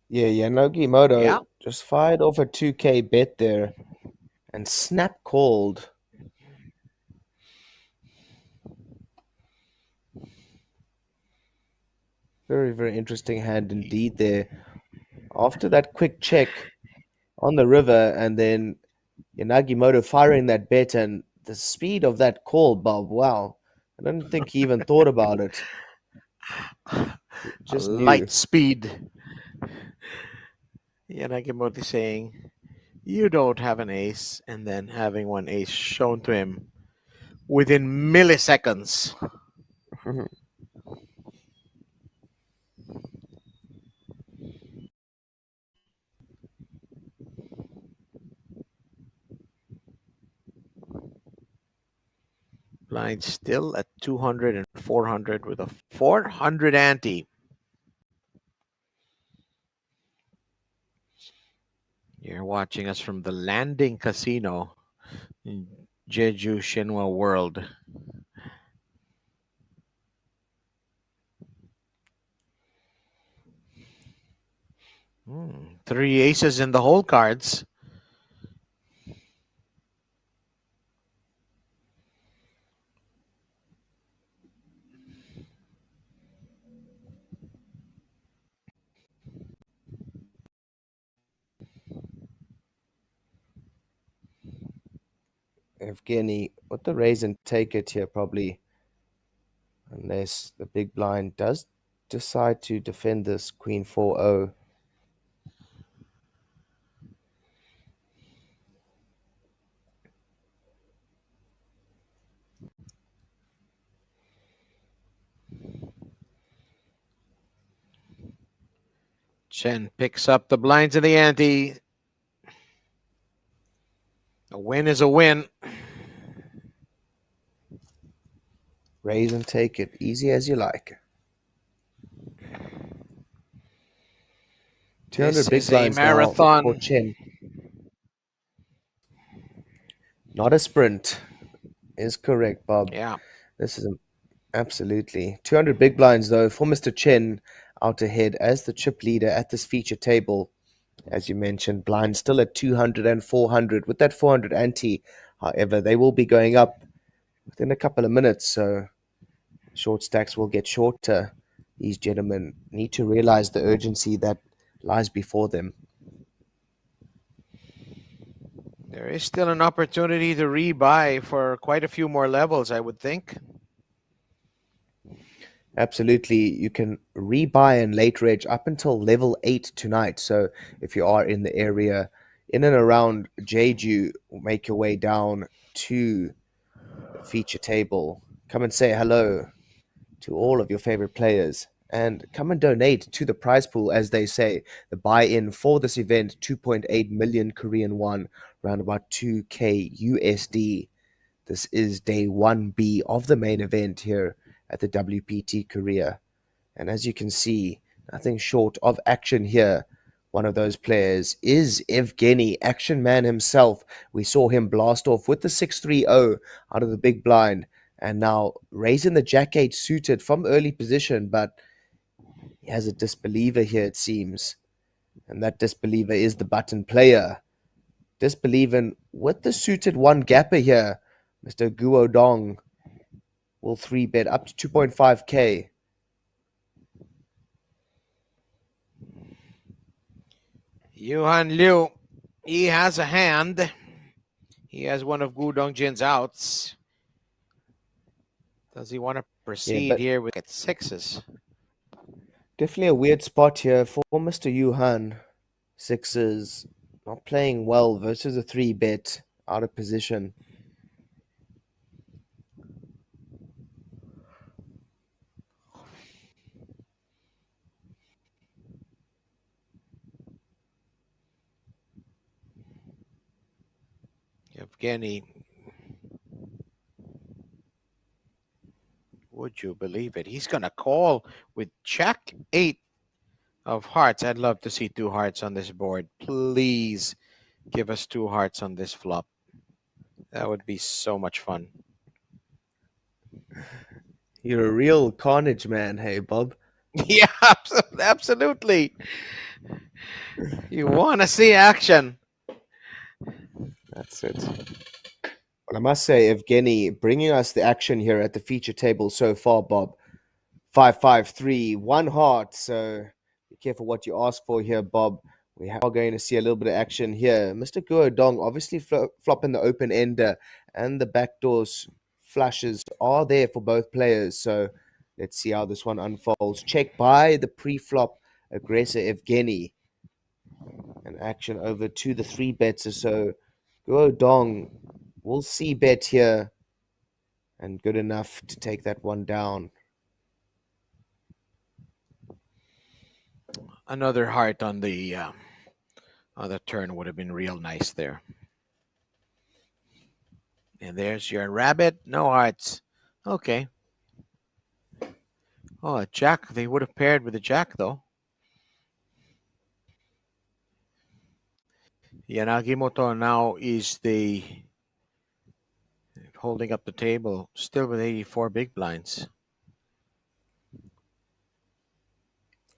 Yeah, Yanagimoto Yeah. just fired off a 2k bet there and snap called. Very, very interesting hand indeed there. After that quick check on the river, and then Yanagimoto firing that bet, and the speed of that call, Bob. Wow, I don't think he even thought about it. He just knew. Light speed. Yanagimoto saying, "You don't have an ace," and then having one ace shown to him within milliseconds. Blind still at 200 and 400 with a 400 ante. You're watching us from the Landing Casino in Jeju Shinhwa World. Three aces in the hole cards. Evgeny with the raise and take it here, probably, unless the big blind does decide to defend this Queen 4-0. Chen picks up the blinds in the ante. A win is a win. Raise and take it, easy as you like. 200 This big is a blinds now marathon. for Chen. Not a sprint is correct, Bob. Yeah. This is absolutely 200 big blinds though for Mr. Chen, out ahead as the chip leader at this feature table. As you mentioned, blind still at 200 and 400 with that 400 ante. However, they will be going up within a couple of minutes, so short stacks will get shorter. These gentlemen need to realize the urgency that lies before them. There is still an opportunity to rebuy for quite a few more levels, I would think. Absolutely. You can rebuy and late reg up until level 8 tonight. So if you are in the area, in and around Jeju, make your way down to the feature table. Come and say hello to all of your favorite players. And come and donate to the prize pool, as they say. The buy-in for this event, 2.8 million Korean won, around about 2K USD. This is day 1B of the main event here at the WPT Korea. And as you can see, nothing short of action here. One of those players is Evgeny, action man himself. We saw him blast off with the 6-3-0 out of the big blind. And now raising the Jack-8 suited from early position, but he has a disbeliever here, it seems. And that disbeliever is the button player. Disbelieving with the suited one gapper here. Mr. Guo Dong will 3-bet up to 2.5K. Yuhan Liu, he has a hand. He has one of Gu Dongjin's outs. Does he want to proceed here with sixes? Definitely a weird spot here for Mr. Yuhan. Sixes, not playing well versus a 3-bet, out of position. Evgeny, would you believe it? He's going to call with Jack 8 of hearts. I'd love to see 2 hearts on this board. Please give us 2 hearts on this flop. That would be so much fun. You're a real carnage man, hey, Bob. Yeah, absolutely. You want to see action. That's it. Well, I must say, Evgeny bringing us the action here at the feature table so far, Bob. 5-5-3, 1 heart. So be careful what you ask for here, Bob. We are going to see a little bit of action here. Mr. Guodong obviously flopping the open ender, and the backdoors flushes are there for both players. So let's see how this one unfolds. Check by the pre-flop aggressor Evgeny. And action over to the 3-better. So Guodong will see bet here, and good enough to take that one down. Another heart on the turn would have been real nice there. And there's your rabbit. No hearts. Okay. Oh, a jack. They would have paired with a jack, though. Yanagimoto now is the holding up the table, still with 84 big blinds.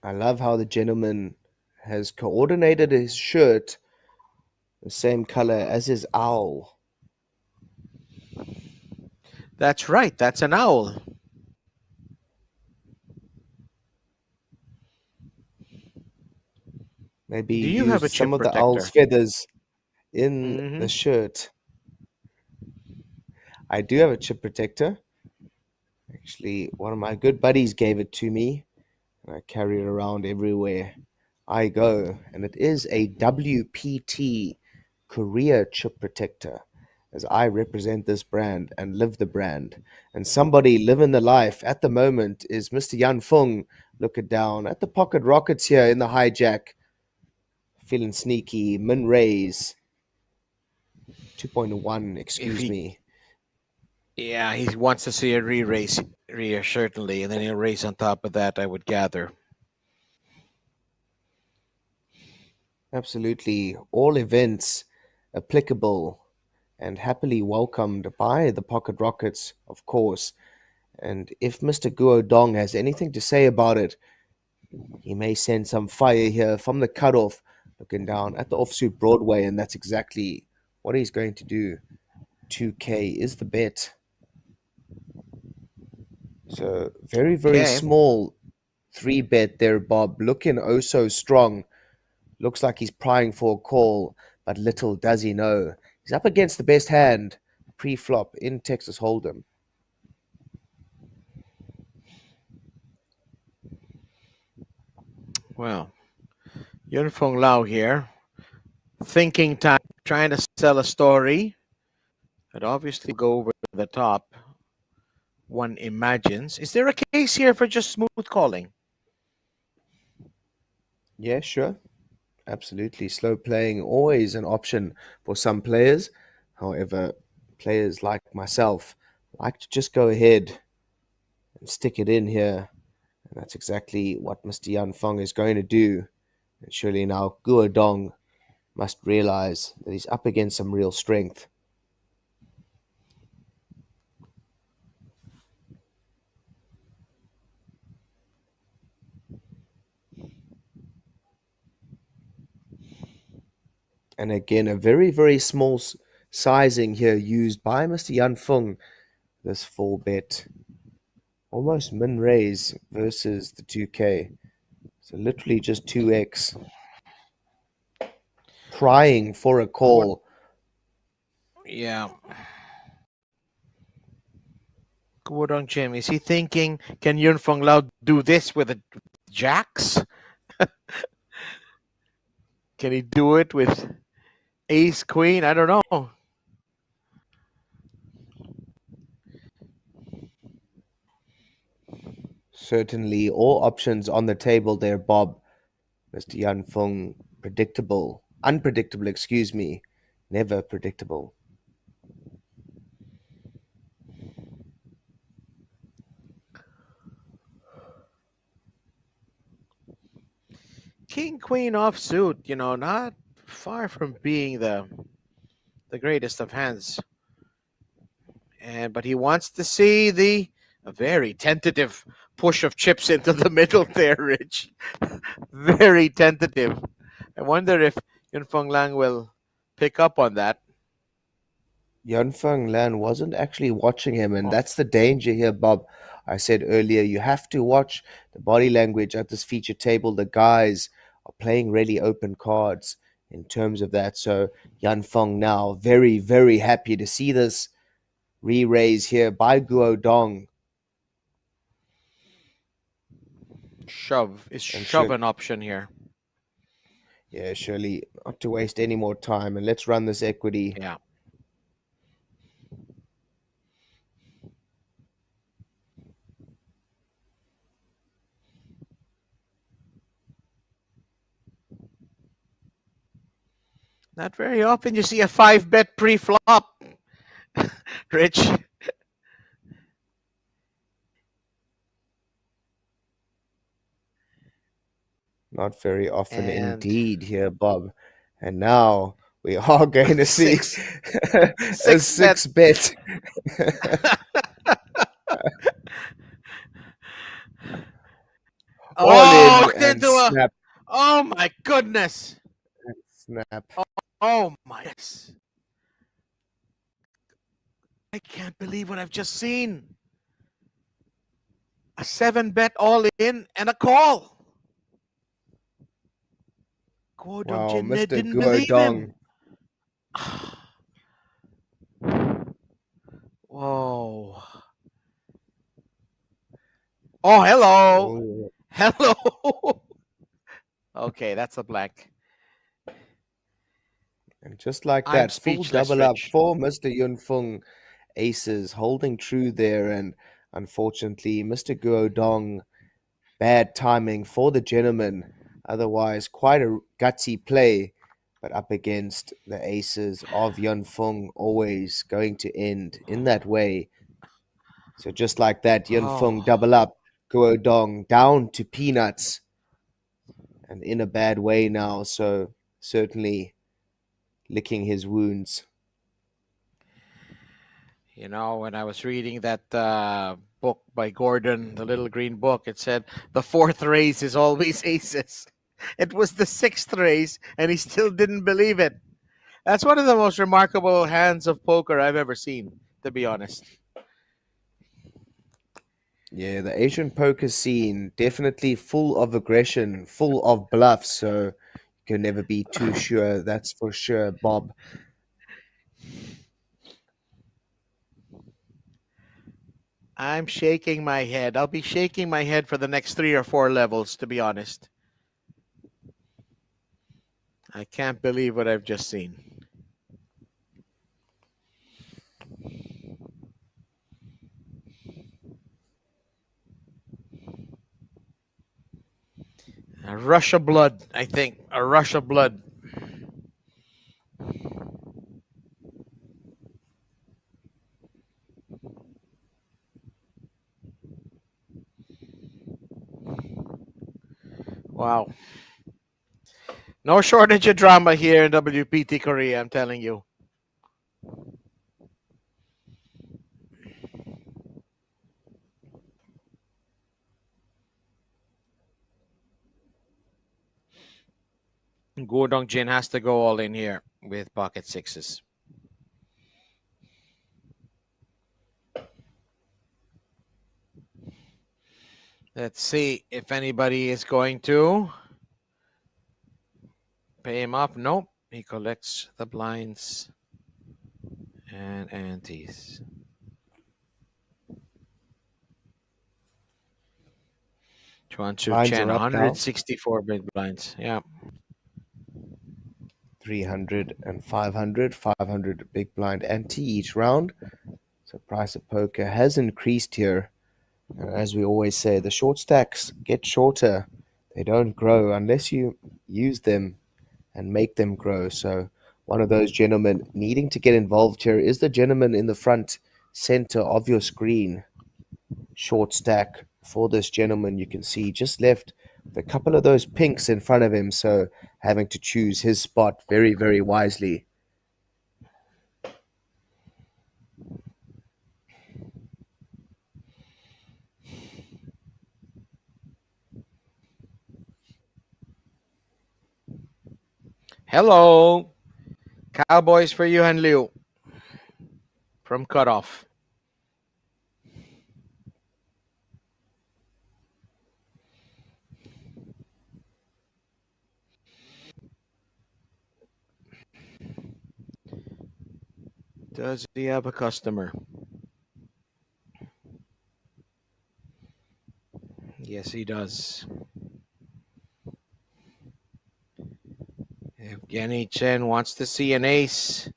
I love how the gentleman has coordinated his shirt the same color as his owl. That's right. That's an owl. Maybe Do you have a use some chip of the protector? owl's feathers in the shirt. I do have a chip protector. Actually, one of my good buddies gave it to me, and I carry it around everywhere I go. And it is a WPT Korea chip protector, as I represent this brand and live the brand. And somebody living the life at the moment is Mr. Yan Fung, looking down at the pocket rockets here in the hijack. Feeling sneaky, min raise. 2.1, excuse me. Yeah, he wants to see a re-raise here, certainly, and then he'll raise on top of that, I would gather. Absolutely. All events applicable and happily welcomed by the Pocket Rockets, of course. And if Mr. Guodong has anything to say about it, he may send some fire here from the cutoff, looking down at the offsuit Broadway, and that's exactly what he's going to do. 2K is the bet. So very, very small 3-bet there, Bob. Looking oh so strong. Looks like he's prying for a call, but little does he know. He's up against the best hand pre-flop in Texas Hold'em. Well, Yun Fong Lao here, thinking time, trying to sell a story that obviously go over the top, one imagines. Is there a case here for just smooth calling? Yeah, sure. Absolutely. Slow playing, always an option for some players. However, players like myself like to just go ahead and stick it in here. And that's exactly what Mr. Yan Fong is going to do. And surely now Guodong must realize that he's up against some real strength. And again, a very, very small sizing here used by Mr. Yan Fung. This 4-bet. Almost min raise versus the 2K. So literally just 2x. Prying for a call. Yeah. Guodong Jim, is he thinking, can Yun Fong Lao do this with the jacks? Can he do it with ace queen? I don't know. Certainly all options on the table there, Bob. Mr. Yan Fung, predictable. Unpredictable, excuse me. Never predictable. King Queen offsuit, not far from being the greatest of hands. But he wants to see a very tentative push of chips into the middle there, Rich. Very tentative. I wonder if Yun Fong Lang will pick up on that. Yan Feng Lan wasn't actually watching him, and that's the danger here, Bob. I said earlier, you have to watch the body language at this feature table. The guys are playing really open cards in terms of that. So Yan Feng now very, very happy to see this re-raise here by Guo Dong. Shove is And shove an option here. Yeah, surely not to waste any more time, and let's run this equity. Yeah. Not very often you see a 5-bet pre-flop, Rich. Not very often And indeed here, Bob. And now we are going to see six, a 6-bet. 6-bet. All Oh, in walked and into a. snap, Oh my goodness. snap. Oh my goodness. I can't believe what I've just seen. A 7-bet all in and a call. Guo Wow, Dongjin Mr. didn't Guo believe him. Dong. Whoa. Oh, hello. Oh, Hello. Okay, that's a blank. and just like I'm that, full speechless, double up Rich. for Mr. Yun Feng. Aces holding true there, and unfortunately, Mr. Guo Dong, bad timing for the gentleman. Otherwise, quite a gutsy play, but up against the aces of Yun Feng, always going to end in that way. So just like that, Yun Feng Oh, double up, Guo Dong down to peanuts, and in a bad way now. So certainly licking his wounds. you know, when I was reading that book by Gordon, the little green book, it said the 4th raise is always aces. It was the 6th raise, and he still didn't believe it. That's one of the most remarkable hands of poker I've ever seen, to be honest. Yeah, the Asian poker scene definitely full of aggression, full of bluff. So you can never be too sure. That's for sure, Bob. I'm shaking my head. I'll be shaking my head for the next 3 or 4 levels, to be honest. I can't believe what I've just seen. A rush of blood, I think. A rush of blood. Wow. No shortage of drama here in WPT Korea, I'm telling you. Guo Dongjin has to go all in here with pocket sixes. Let's see if anybody is going to pay him up. Nope. He collects the blinds and antes. Chuan Chu Lines Chen, are up now. 164 big blinds. Yeah. 300 and 500, 500 big blind ante each round. So price of poker has increased here. And as we always say, the short stacks get shorter. They don't grow unless you use them and make them grow. So one of those gentlemen needing to get involved here is the gentleman in the front center of your screen. Short stack for this gentleman, you can see just left with a couple of those pinks in front of him. So having to choose his spot very, very wisely. Hello. Cowboys for Yuhan Liu from cutoff. Does he have a customer? Yes, he does. Evgeny Chen wants to see an ace.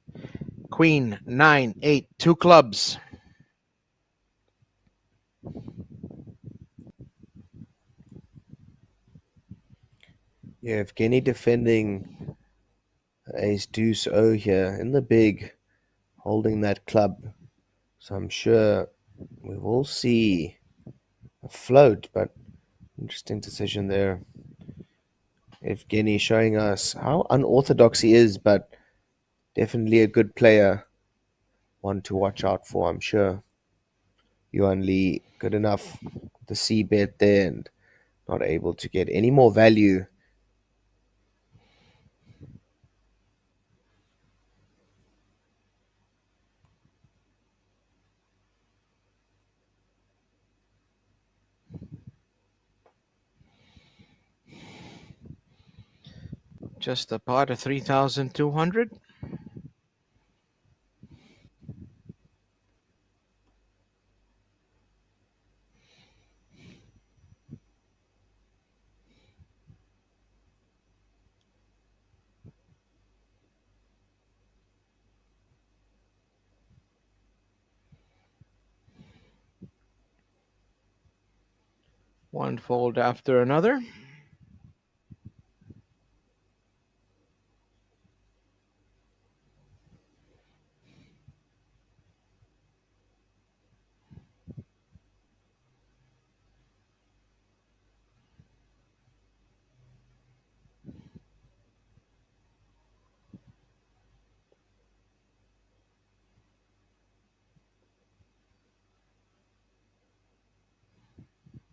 Queen, 9, 8, 2 clubs. Yeah, Evgeny defending ace deuce O here in the big, holding that club. So I'm sure we will see a float, but interesting decision there. Evgeny showing us how unorthodox he is, but definitely a good player. One to watch out for, I'm sure. Yuan Lee, good enough. The C bet there and not able to get any more value. Just a pot of 3,200. One fold after another.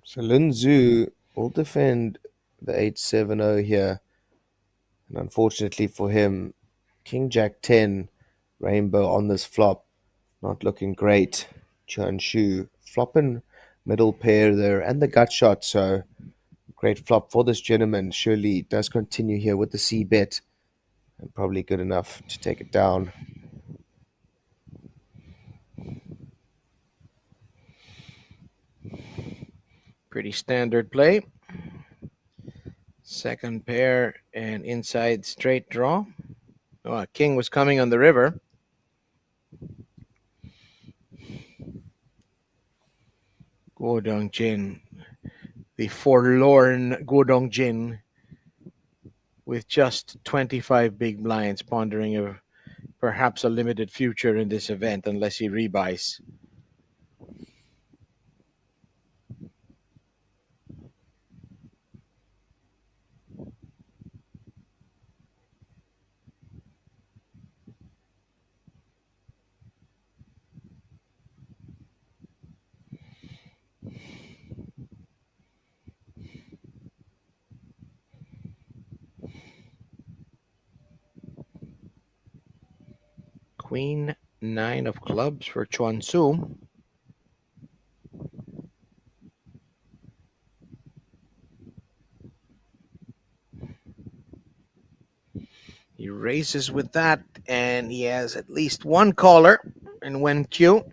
So Lin Zhu will defend the 870 here. And unfortunately for him, King Jack 10 rainbow on this flop. Not looking great. Chuan Shu flopping middle pair there and the gut shot. So great flop for this gentleman. Surely does continue here with the C bet and probably good enough to take it down. Pretty standard play. Second pair and inside straight draw. Oh, king was coming on the river. Guodong Jin, the forlorn Guodong Jin, with just 25 big blinds, pondering perhaps a limited future in this event unless he rebuys. Queen, 9 of clubs for Chuan Su. He raises with that, and he has at least one caller in Wen Q.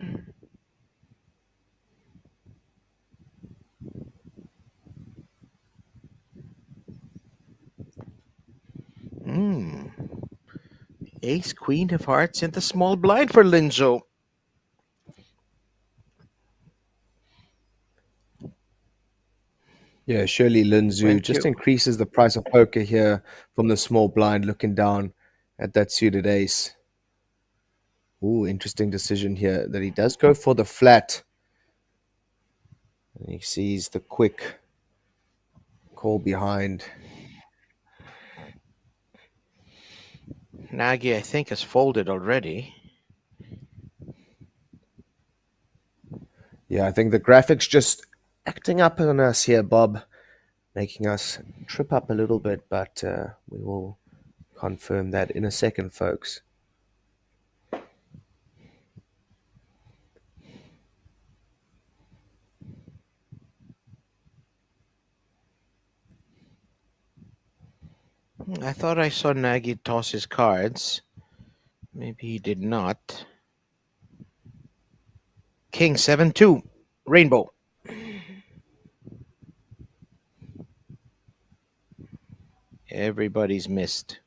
Ace, queen of hearts, and the small blind for Lin Zhu. Yeah, surely Lin Zhu just increases the price of poker here from the small blind looking down at that suited ace. Ooh, interesting decision here that he does go for the flat. And he sees the quick call behind. Nagy, I think, has folded already. Yeah, I think the graphics just acting up on us here, Bob, making us trip up a little bit, but we will confirm that in a second, folks. I thought I saw Nagy toss his cards. Maybe he did not. king 7-2. Rainbow. Everybody's missed.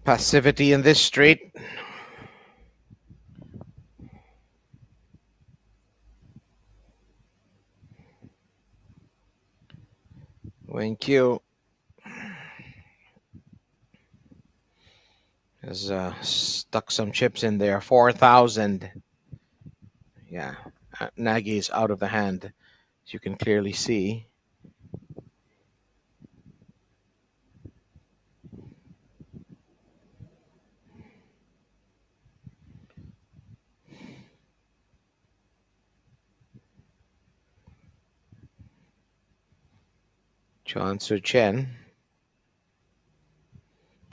Passivity in this straight. Wing Q has stuck some chips in there. 4,000. Yeah, Nagy is out of the hand, as you can clearly see. John Su Chen.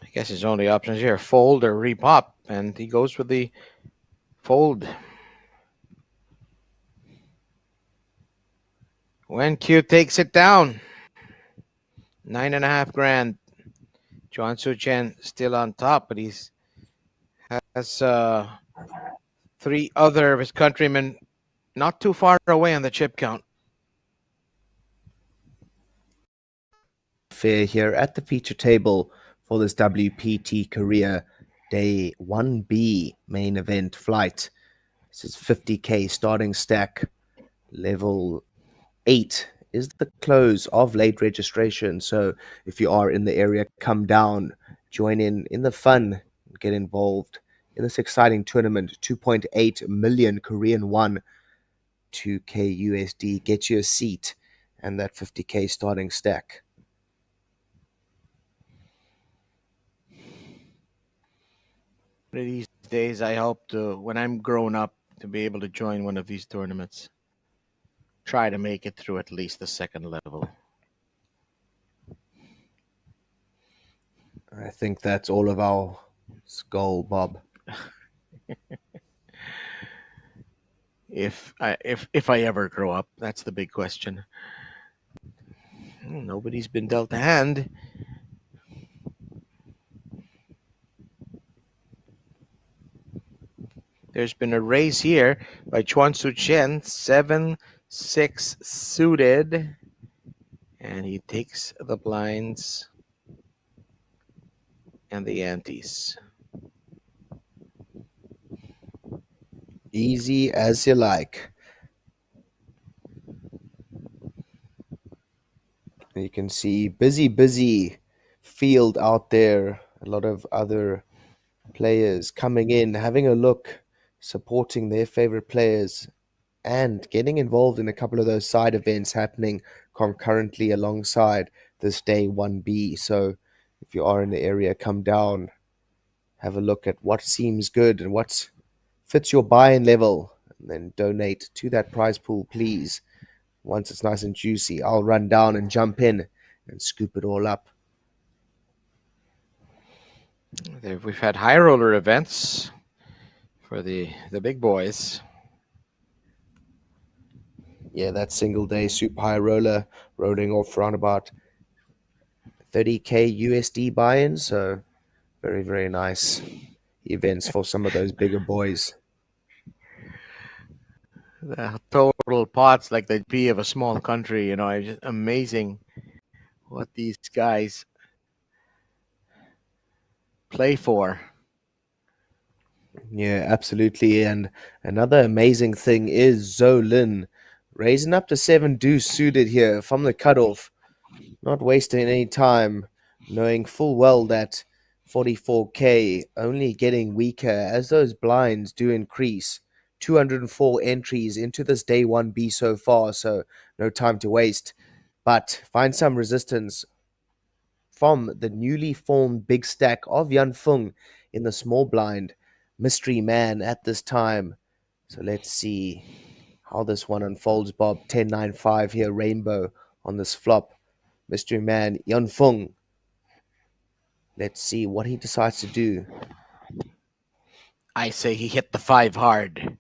I guess his only options here, fold or repop, and he goes with the fold. When Q takes it down, 9.5 grand. John Su Chen still on top, but he's has 3 other of his countrymen not too far away on the chip count. Fair here at the feature table for this WPT Korea Day 1B main event flight. This is 50k starting stack. Level 8 is the close of late registration. So if you are in the area, come down, join in the fun, get involved in this exciting tournament. 2.8 million Korean won, 2k USD. Get you a seat and that 50k starting stack. One of these days, I hope to, when I'm grown up, to be able to join one of these tournaments. Try to make it through at least the second level. I think that's all of our goal, Bob. If I ever grow up, that's the big question. Nobody's been dealt a hand. There's been a raise here by Chuan Su Chen, 7-6 suited, and he takes the blinds and the antes. Easy as you like. You can see busy field out there. A lot of other players coming in, having a look, supporting their favorite players, and getting involved in a couple of those side events happening concurrently alongside this day 1B. So if you are in the area, come down, have a look at what seems good and what fits your buy-in level, and then donate to that prize pool, please. Once it's nice and juicy, I'll run down and jump in and scoop it all up. We've had high roller events for the big boys. Yeah, that single day super high roller rolling off around about 30k USD buy-in. So very nice events for some of those bigger boys. The total pots like the P of a small country, it's just amazing what these guys play for. Yeah, absolutely. And another amazing thing is Zolin raising up to 7 deuce suited here from the cutoff, not wasting any time, knowing full well that 44k only getting weaker as those blinds do increase. 204 entries into this day 1B so far, so no time to waste. But find some resistance from the newly formed big stack of Yan Feng in the small blind. Mystery man at this time. So let's see how this one unfolds, Bob. 10-9-5 here, rainbow on this flop. Mystery man, Yan Feng. Let's see what he decides to do. I say he hit the 5 hard.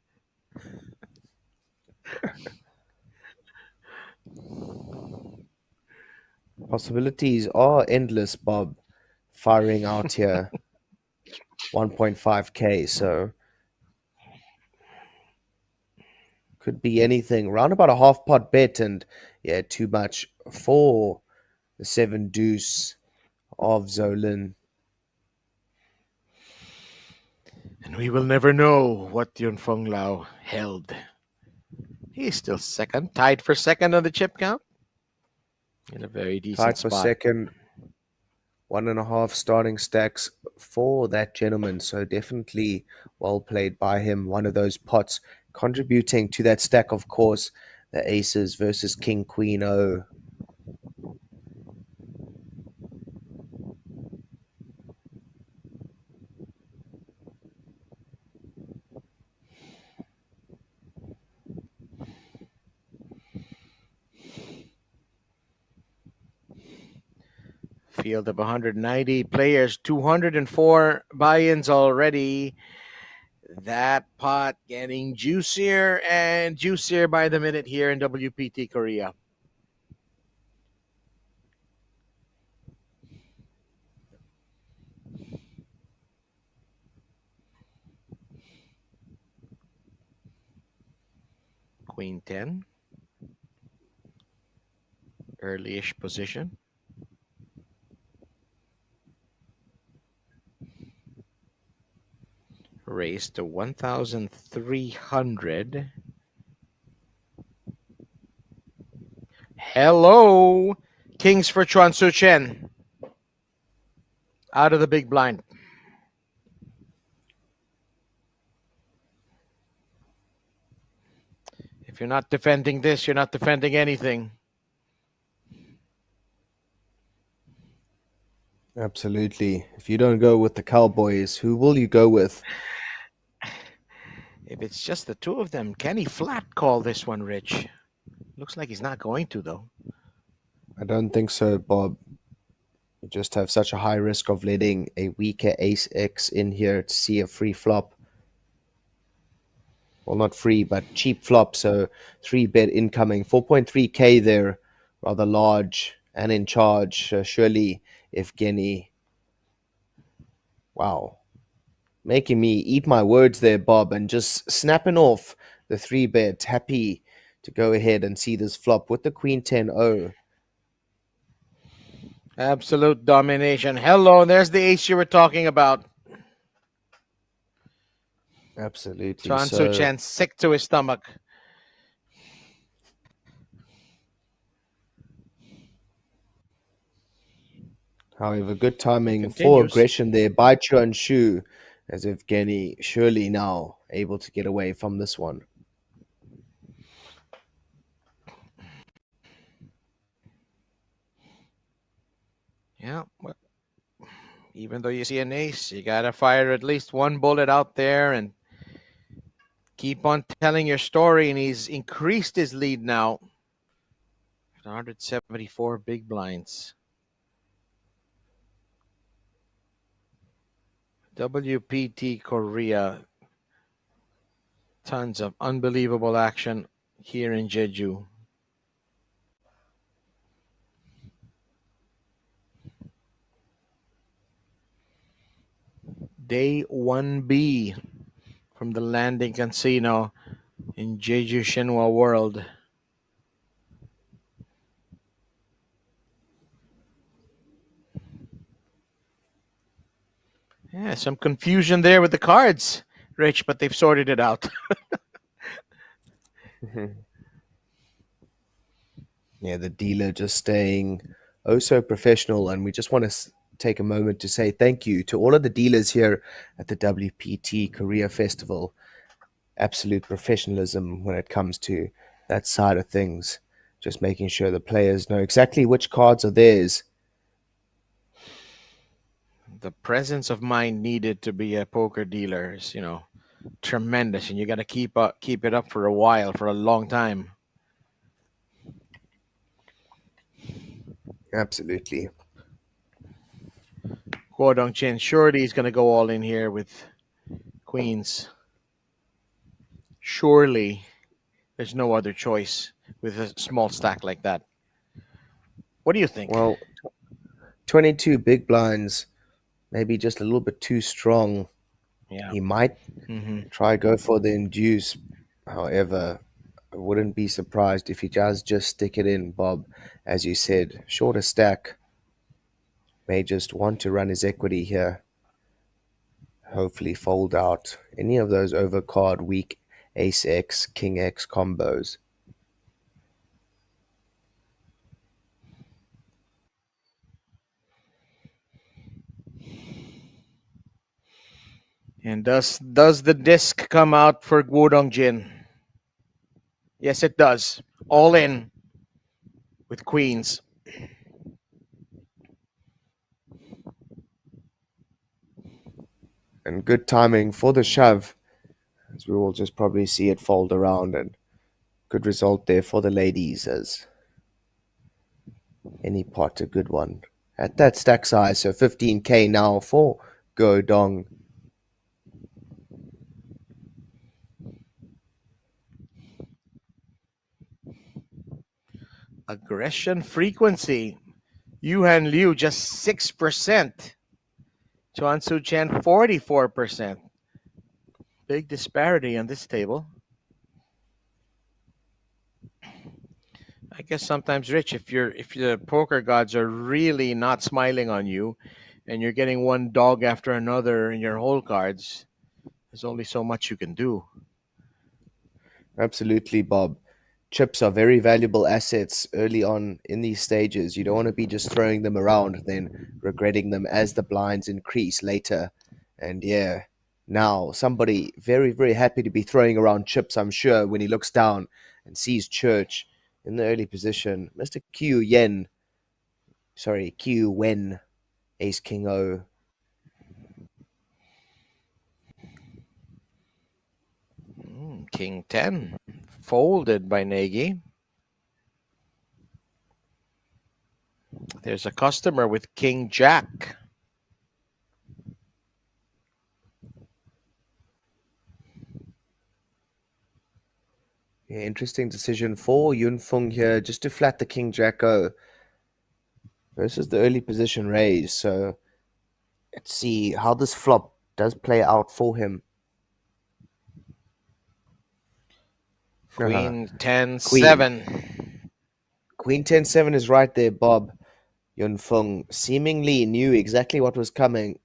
Possibilities are endless, Bob. firing out here. 1.5k, so could be anything. Round about a half pot bet, and yeah, too much for the 7 deuce of Zolin. And we will never know what Yun Feng Lao held. He's still second, tied for second on the chip count. In a very decent Tied for spot. second. 1.5 starting stacks for that gentleman. So definitely well played by him. One of those pots contributing to that stack, of course, the aces versus King, Queen, O. Field of 190 players, 204 buy-ins already. That pot getting juicier and juicier by the minute here in WPT Korea. Queen 10. Early-ish position. Raised to 1,300. Hello, Kings for Chuan Su Chen. Out of the big blind. If you're not defending this, you're not defending anything. Absolutely. If you don't go with the Cowboys, who will you go with? If it's just the two of them, can he flat call this one, Rich? Looks like he's not going to, though. I don't think so, Bob. You just have such a high risk of letting a weaker ace X in here to see a free flop. Well, not free, but cheap flop. So 3-bet incoming. 4.3k there. Rather large and in charge. Surely, Evgeny. Wow. Making me eat my words there, Bob, and just snapping off the 3-bet. Happy to go ahead and see this flop with the Queen 10-0. Absolute domination. Hello, there's the ace you were talking about. Absolutely. Chuan Su Chen sick to his stomach. However, good timing for Continues. aggression there by Chuan Shu, as Evgeny surely now able to get away from this one. Yeah, well, even though you see an ace, you gotta fire at least one bullet out there and keep on telling your story. And he's increased his lead now. 174 big blinds. WPT Korea. Tons of unbelievable action here in Jeju. Day 1B from the landing casino in Jeju Shinhwa World. Yeah, some confusion there with the cards, Rich, but they've sorted it out. Yeah, the dealer just staying oh so professional, and we just want to take a moment to say thank you to all of the dealers here at the WPT Korea Festival. Absolute professionalism when it comes to that side of things. Just making sure the players know exactly which cards are theirs. The presence of mind needed to be a poker dealer is, tremendous, and you got to keep it up for a while, for a long time. Absolutely. Guo Dongchen surely he's going to go all in here with queens. Surely there's no other choice with a small stack like that. What do you think? Well, 22 big blinds maybe just a little bit too strong. Yeah. He might try go for the induce. However, I wouldn't be surprised if he does just stick it in, Bob. As you said, shorter stack. May just want to run his equity here. Hopefully fold out any of those overcard weak ace x, king x combos. And does the disc come out for Wudong Jin? Yes, it does. All in with queens. And good timing for the shove, as we will just probably see it fold around, and good result there for the ladies, as any pot a good one. At that stack size, so 15k now for Go Dong. Aggression frequency. Yuhan Liu just 6%. Chuan Su Chen 44%. Big disparity on this table. I guess sometimes, Rich, if the poker gods are really not smiling on you, and you're getting one dog after another in your hole cards, there's only so much you can do. Absolutely, Bob. Chips are very valuable assets early on in these stages. You don't want to be just throwing them around, then regretting them as the blinds increase later. And yeah, now somebody very, very happy to be throwing around chips, I'm sure, when he looks down and sees Church in the early position. Mr. Q Wen, Ace King O. King 10 folded by Nagy. There's a customer with King Jack. Yeah, interesting decision for Yun Feng here, just to flat the King Jack O versus the early position raise. So let's see how this flop does play out for him. Queen 10-7. Queen 10-7 is right there, Bob. Yun Feng seemingly knew exactly what was coming.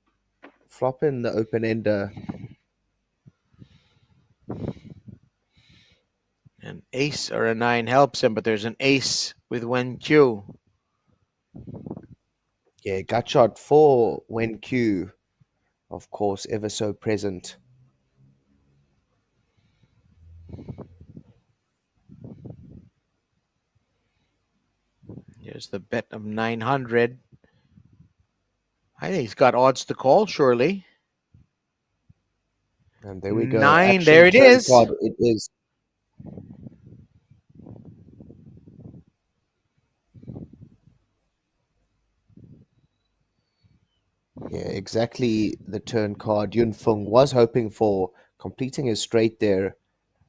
Flop in the open ender. An ace or a 9 helps him, but there's an ace with Wen Q. Yeah, gut shot for Wen Q. Of course, ever so present. Here's the bet of 900. I think he's got odds to call, surely. And there we go. 9, Action there it turn is. card. It is. Yeah, exactly the turn card Yun Feng was hoping for, completing his straight there,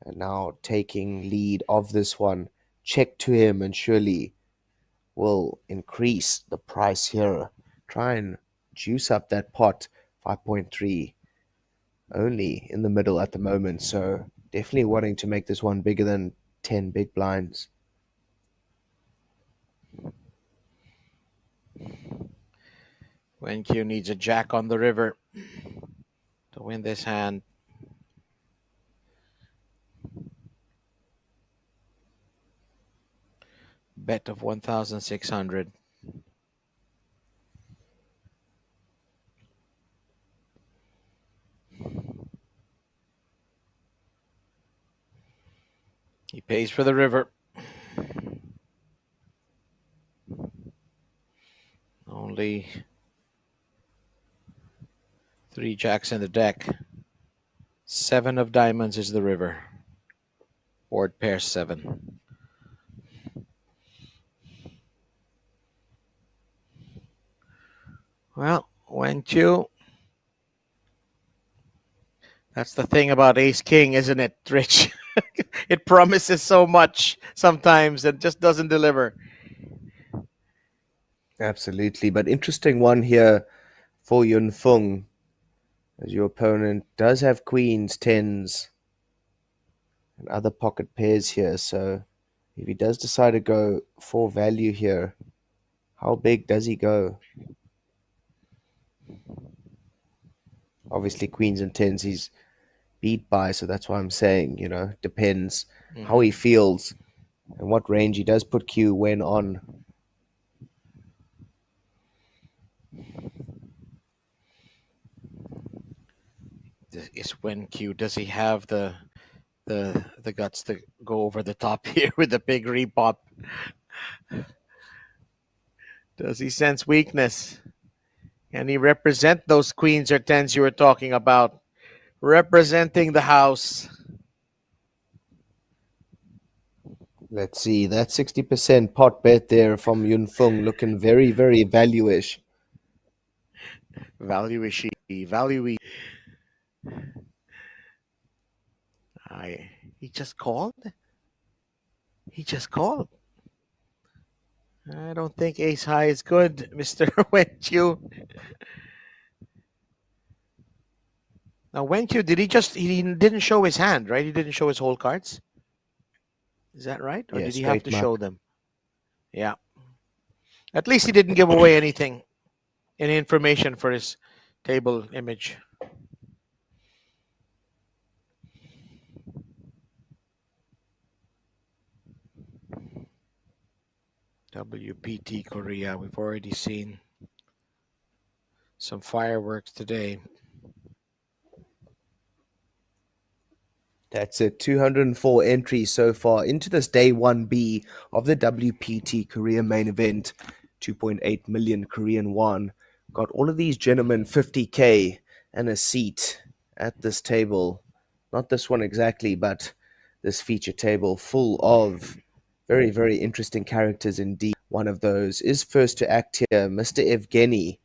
and now taking lead of this one. Check to him, and surely will increase the price here. Try and juice up that pot. 5.3 only in the middle at the moment, so definitely wanting to make this one bigger than 10 big blinds. Wen Q needs a jack on the river to win this hand. Bet of 1,600. He pays for the river. Only 3 jacks in the deck. 7 of diamonds is the river. Board pair 7. Well, Wen Q. That's the thing about Ace King, isn't it, Rich? It promises so much sometimes and just doesn't deliver. Absolutely, but interesting one here for Yun Fung, as your opponent does have queens, tens, and other pocket pairs here. So if he does decide to go for value here, how big does he go? Obviously, queens and tens he's beat by, so that's why I'm saying, depends how he feels and what range he does put Q when on. Is when Q, does he have the guts to go over the top here with the big repop? Does he sense weakness? Can he represent those queens or tens you were talking about? Representing the house. Let's see, that 60% pot bet there from Yun Fung looking very, very value-ish. Value-ish. Value-y. He just called? He just called. I don't think ace high is good, Mr. Wenchu. Now, Wenchu, he didn't show his hand, right? He didn't show his whole cards. Is that right? Or Yeah, did he have straight to muck. show them? Yeah. At least he didn't give away anything, any information for his table image. WPT Korea, we've already seen some fireworks today. That's it, 204 entries so far into this day 1B of the WPT Korea main event. 2.8 million Korean won. Got all of these gentlemen 50K and a seat at this table. Not this one exactly, but this feature table full of very, very interesting characters indeed. One of those is first to act here, Mr. Evgeny.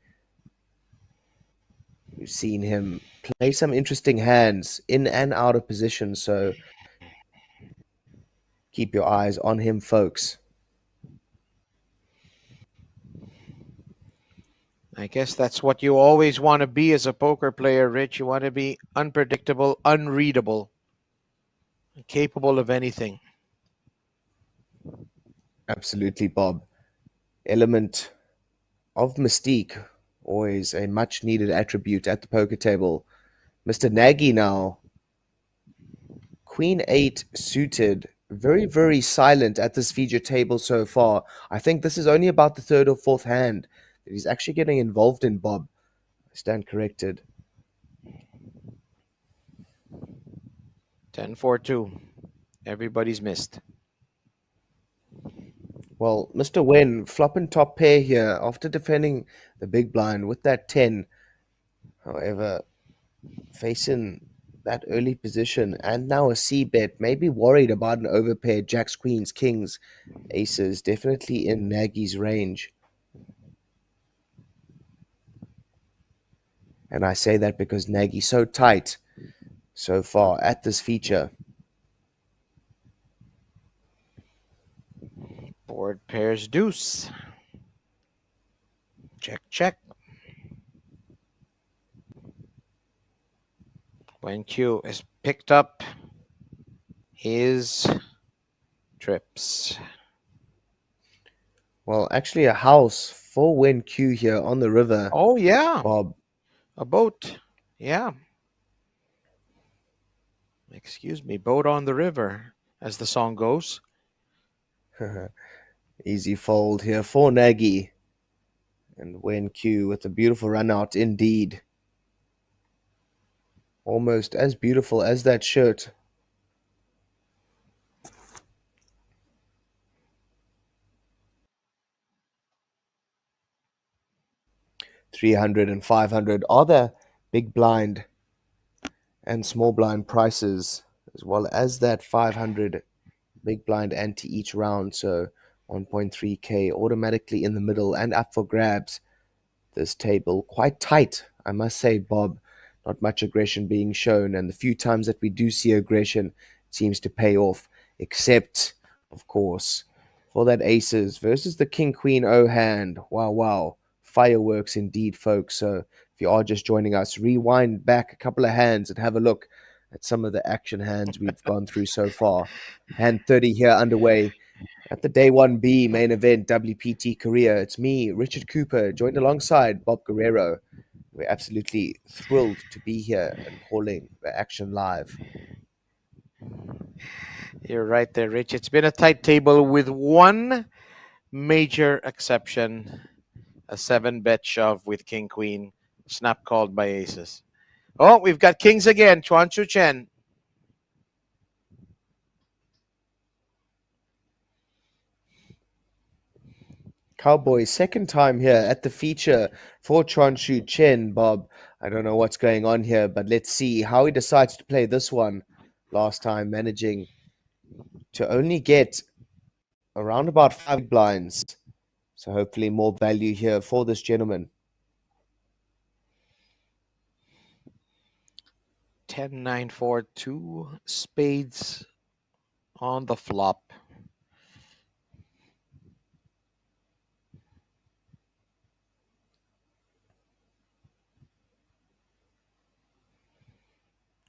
We've seen him play some interesting hands in and out of position, so keep your eyes on him, folks. I guess that's what you always want to be as a poker player, Rich. You want to be unpredictable, unreadable, capable of anything. Absolutely, Bob. Element of mystique, always a much needed attribute at the poker table. Mr. Nagy now. Queen 8 suited. Very, very silent at this feature table so far. I think this is only about the third or fourth hand that he's actually getting involved in, Bob. I stand corrected. 10-4-2. Everybody's missed. Well, Mr. Wen, flopping top pair here after defending the big blind with that 10. However, facing that early position and now a C bet, maybe worried about an overpair, jacks, queens, kings, aces, definitely in Nagy's range. And I say that because Nagy's so tight so far at this feature. Board pairs deuce. Check, check. When Q is picked up his trips. Well, actually a house for Wen Q here on the river. Oh, yeah. Bob. A boat. Yeah. Excuse me, boat on the river, as the song goes. Easy fold here for Nagy. And Wen Q with a beautiful run out indeed. Almost as beautiful as that shirt. $300 and $500 are the big blind and small blind prices, as well as that 500 big blind ante each round. So 1.3K automatically in the middle and up for grabs. This table quite tight, I must say, Bob. Not much aggression being shown, and the few times that we do see aggression, it seems to pay off, except, of course, for that aces versus the king queen O hand. Wow, wow. Fireworks indeed, folks. So if you are just joining us, rewind back a couple of hands and have a look at some of the action hands we've gone through so far. Hand 30 here underway at the Day 1B main event, WPT Korea. It's me, Richard Cooper, joined alongside Bob Guerrero. We're absolutely thrilled to be here and calling the action live. You're right there, Rich. It's been a tight table with one major exception, a 7-bet shove with King Queen, snap called by aces. Oh, we've got kings again, Chuan Chu Chen. Cowboys, second time here at the feature for Chuan Shu Chen, Bob. I don't know what's going on here, but let's see how he decides to play this one. Last time managing to only get around about 5 blinds. So hopefully more value here for this gentleman. 10, 9, 4, 2 spades on the flop.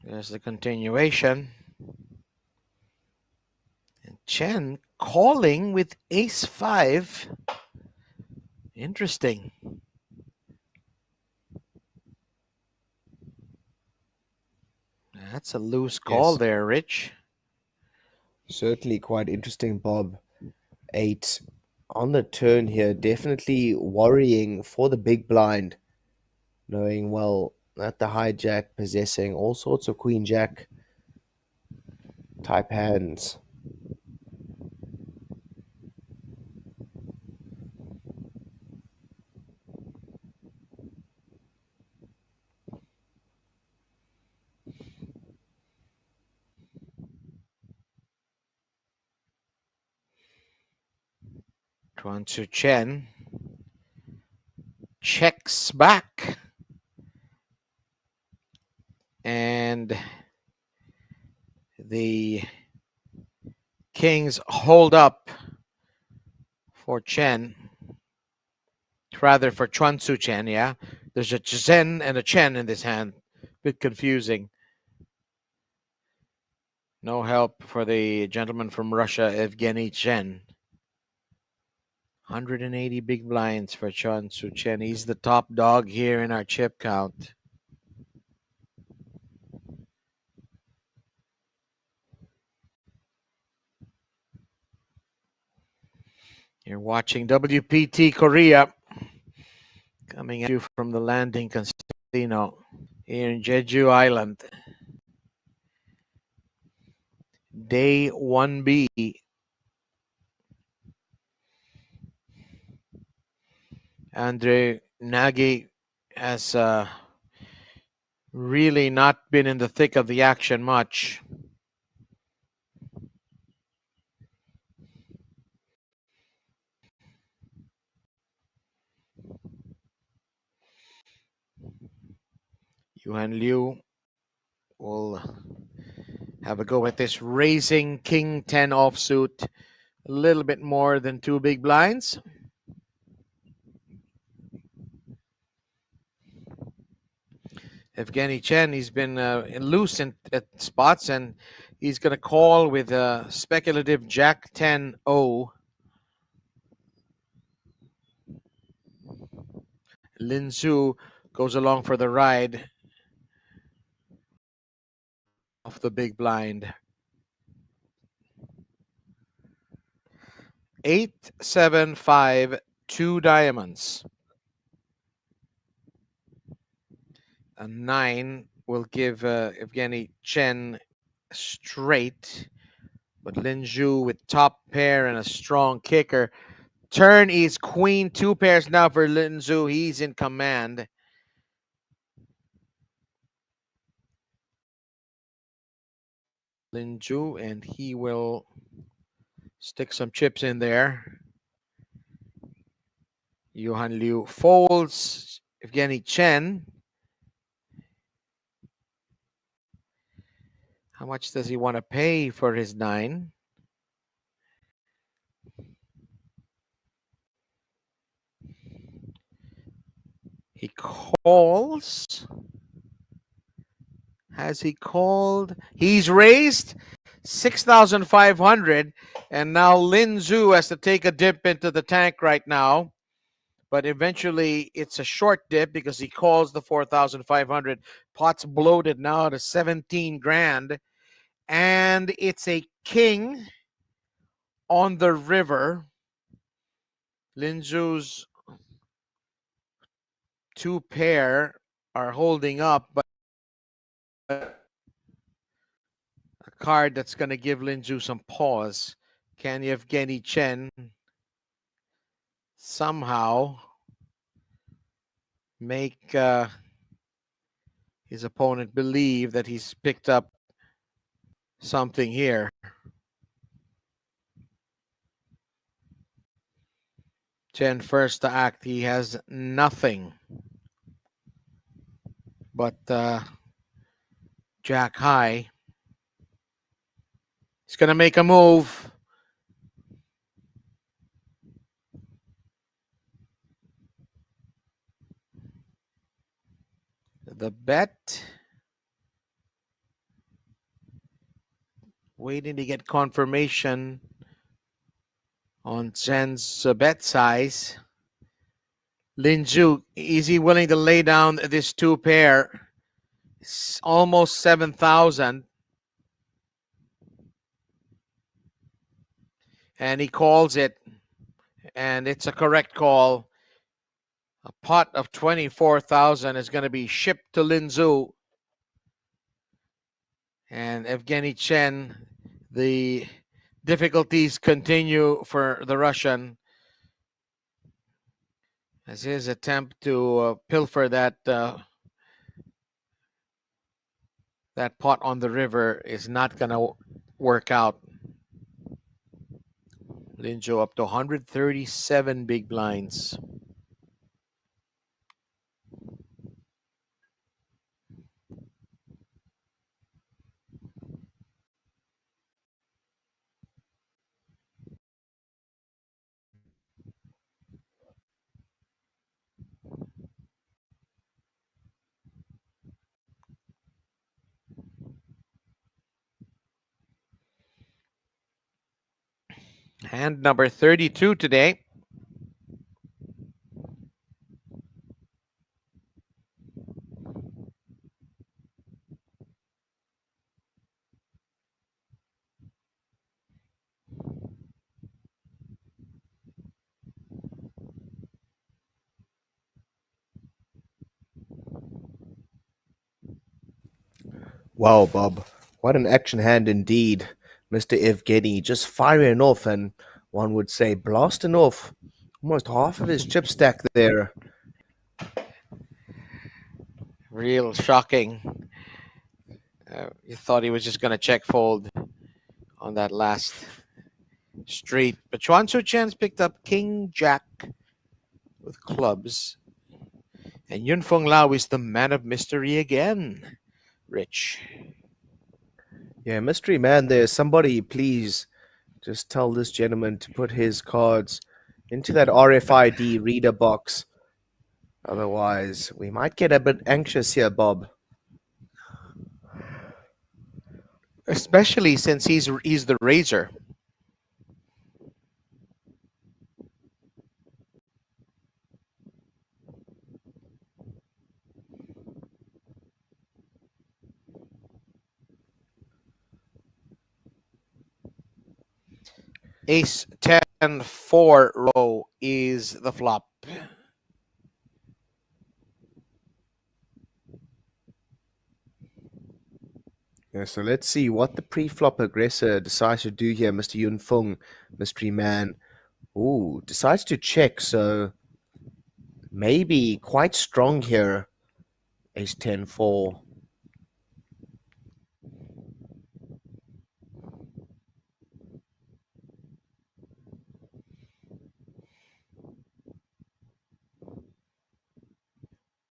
There's the continuation. And Chen calling with ace 5. Interesting. That's a loose call there, Rich. Certainly quite interesting, Bob. 8 on the turn here, definitely worrying for the big blind, knowing well that the hijack possessing all sorts of queen jack type hands. Chuan Tzu Chen checks back. And the kings hold up for Chen. Rather for Chuan Tzu Chen, yeah. There's a Chen and a Chen in this hand. Bit confusing. No help for the gentleman from Russia, Evgeny Chen. 180 big blinds for Chuan Tzu Chen. He's the top dog here in our chip count. You're watching WPT Korea coming at you from the landing casino here in Jeju Island. Day 1B. Andre Nagy has really not been in the thick of the action much. Yuan Liu will have a go at this raising King 10 offsuit. A little bit more than 2 big blinds. Evgeny Chen, he's been loose at spots, and he's going to call with a speculative Jack 10-0. Lin Zhu goes along for the ride off the big blind. 8, 7, 5, 2 diamonds. A 9 will give Evgeny Chen straight, but Lin Zhu with top pair and a strong kicker. Turn is queen, 2 pairs now for Lin Zhu. He's in command. Lin Zhu, and he will stick some chips in there. Yuan Liu folds. Evgeny Chen. How much does he want to pay for his 9? He calls. Has he called? He's raised 6,500, and now Lin Zhu has to take a dip into the tank right now. But eventually, it's a short dip because he calls the 4,500. Pot's bloated now to 17 grand, and it's a king on the river. Lin Zhu's two pair are holding up, but a card that's going to give Lin Zhu some pause. Can Yevgeny Chen somehow make his opponent believe that he's picked up something here? Chen first to act, he has nothing but Jack high. He's going to make a move. The bet. Waiting to get confirmation on Chen's bet size. Lin Zhu, is he willing to lay down this two pair? It's almost 7,000. And he calls it. And it's a correct call. A pot of 24,000 is going to be shipped to Lin Zhu. And Evgeny Chen, the difficulties continue for the Russian as his attempt to pilfer that pot on the river is not going to work out. Lin Zhu up to 137 big blinds. Hand number 32 today. Wow, Bob, what an action hand indeed. Mr. Evgeny just firing off, and one would say blasting off almost half of his chip stack there. Real shocking. You thought he was just going to check fold on that last street. But Chuan Tzu Chen's picked up King Jack with clubs. And Yun Feng Lao is the man of mystery again. Rich. Yeah, mystery man there. Somebody please just tell this gentleman to put his cards into that RFID reader box. Otherwise, we might get a bit anxious here, Bob. Especially since he's the raiser. Ace 10 4 row is the flop. Yeah, so let's see what the pre-flop aggressor decides to do here, Mr. Yun Feng, mystery man. Ooh, decides to check, so maybe quite strong here. Ace 10-4.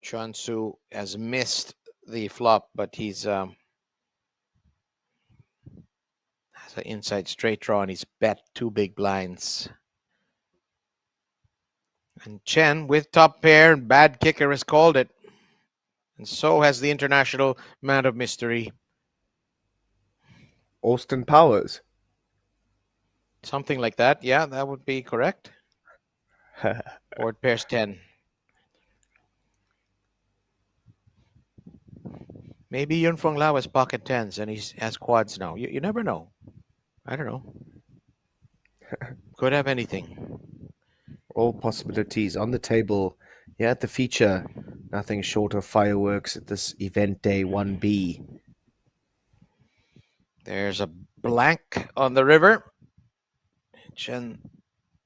Chuan Tzu has missed the flop, but he's has an inside straight draw, and he's bet two big blinds. And Chen with top pair, bad kicker has called it. And so has the international man of mystery. Austin Powers. Something like that. Yeah, that would be correct. Board pairs 10. Maybe Yun Fong Lao has pocket tens and he has quads now. You never know. I don't know. Could have anything. All possibilities on the table. Yeah, at the feature, nothing short of fireworks at this event day 1B. There's a blank on the river. Chen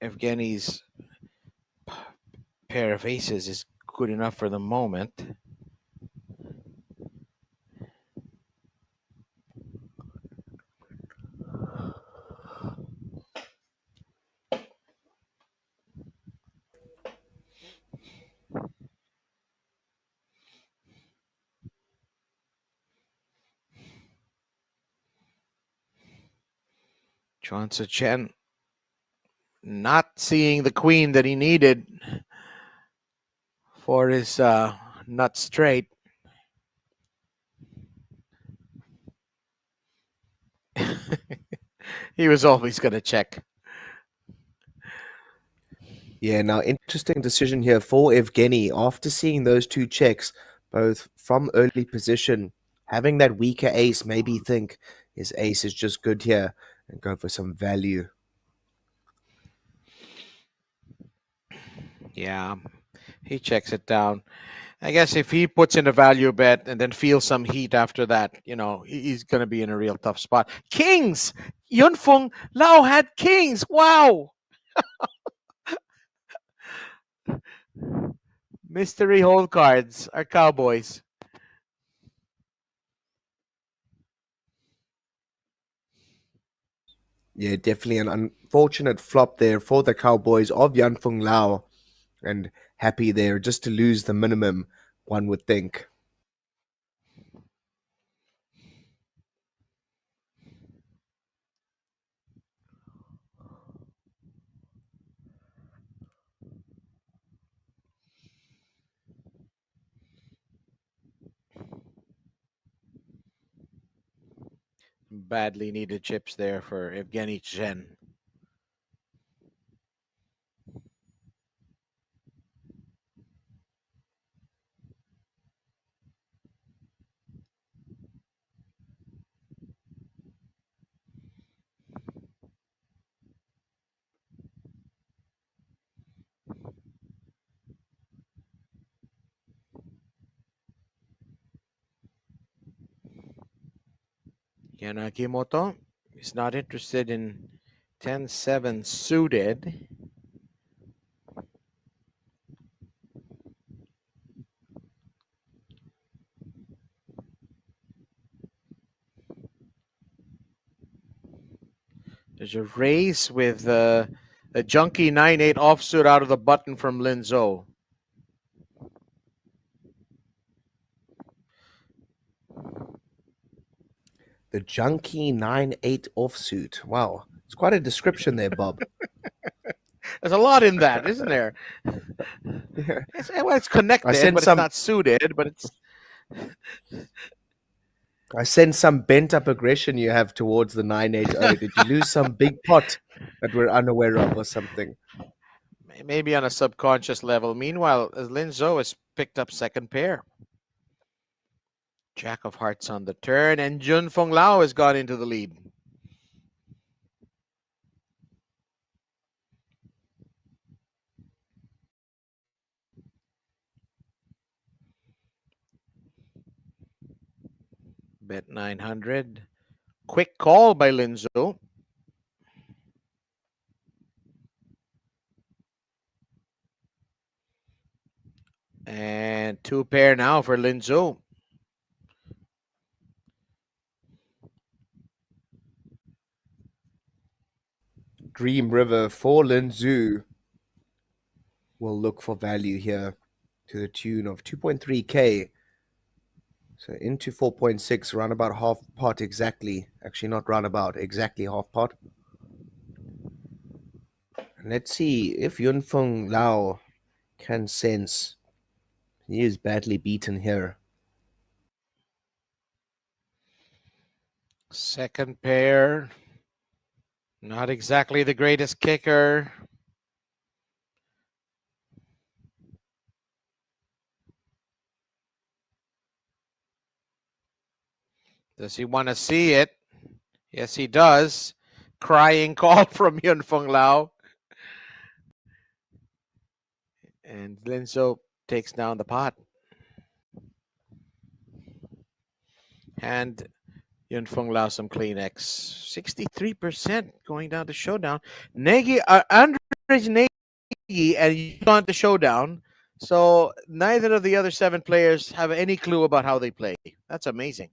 Evgeny's pair of aces is good enough for the moment. Chuan Tzu Chen not seeing the queen that he needed for his nut straight. He was always going to check. Yeah, now interesting decision here for Evgeny after seeing those two checks, both from early position, having that weaker ace, maybe think his ace is just good here and go for some value. Yeah, he checks it down. I guess if he puts in a value bet and then feels some heat after that, he's going to be in a real tough spot. Kings! Yun Fong Lao had kings. Wow! Mystery hole cards are cowboys. Yeah, definitely an unfortunate flop there for the Cowboys of Yanfeng Lao, and happy there just to lose the minimum, one would think. Badly needed chips there for Evgeny Chen. Yanagimoto is not interested in 10-7 suited. There's a race with a junky 9-8 offsuit out of the button from Lin Zhou. The Junkie 9-8 offsuit. Wow, it's quite a description there, Bob. There's a lot in that, isn't there? Yeah. It's connected, but it's not suited, but it's... I sense some bent up aggression you have towards the 980. Did you lose some big pot that we're unaware of or something? Maybe on a subconscious level. Meanwhile, Lin Zhou has picked up second pair. Jack of hearts on the turn, and Jun Fong Lao has gone into the lead. Bet 900. Quick call by Lin Zhou. And two pair now for Lin Zhou. Dream River for Lin Zhu will look for value here to the tune of 2.3k. So into 4.6, round about half pot exactly. Actually, not round about, exactly half pot. And let's see if Yunfeng Lao can sense. He is badly beaten here. Second pair. Not exactly the greatest kicker. Does he want to see it? Yes, he does. Crying call from Yun Feng Lao. And Linzo takes down the pot. And Yun Feng Lao some Kleenex. 63% going down to showdown. Andres Nagy and you on to showdown. So neither of the other 7 players have any clue about how they play. That's amazing.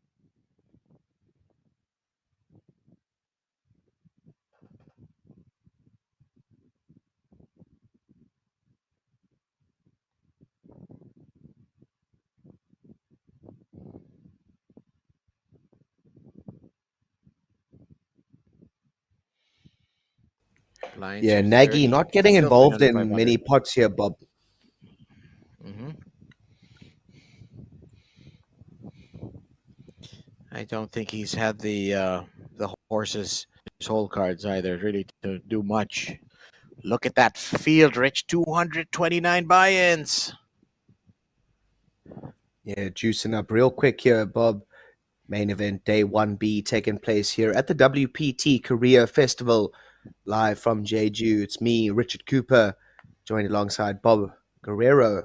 Blinds Yeah, are Nagy 30. not getting Still involved 300, in 500. many pots here, Bob. I don't think he's had the horses, his hole cards either, really to do much. Look at that field, Rich. 229 buy-ins. Yeah, juicing up real quick here, Bob. Main event day 1B taking place here at the WPT Korea Festival, live from Jeju. It's me, Richard Cooper, joined alongside Bob Guerrero,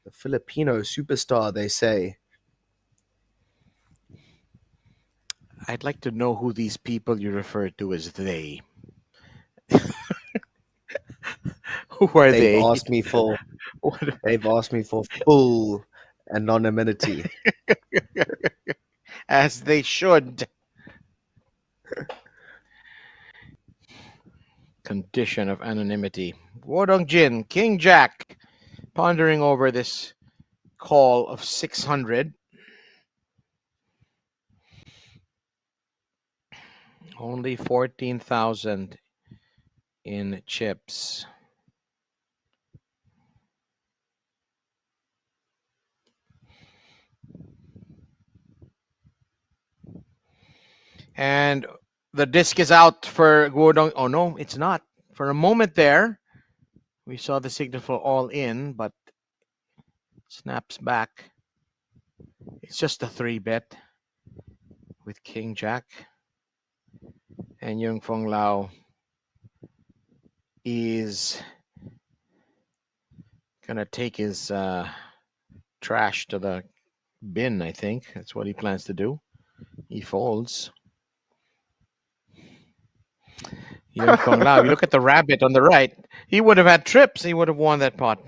the Filipino superstar, they say. I'd like to know who these people you refer to as they. Who are They've they? asked me for What- they've asked me for full anonymity. As they should. Condition of anonymity. Wodong Jin, King Jack, pondering over this call of 600. Only 14,000 in chips. And the disc is out for Guodong. Oh, no, it's not. For a moment there, we saw the signal for all in, but snaps back. It's just a 3-bet with King Jack. And Yung Feng Lao is going to take his trash to the bin, I think. That's what he plans to do. He folds. Yung Feng Lao, you look at the rabbit on the right. He would have had trips. He would have won that pot.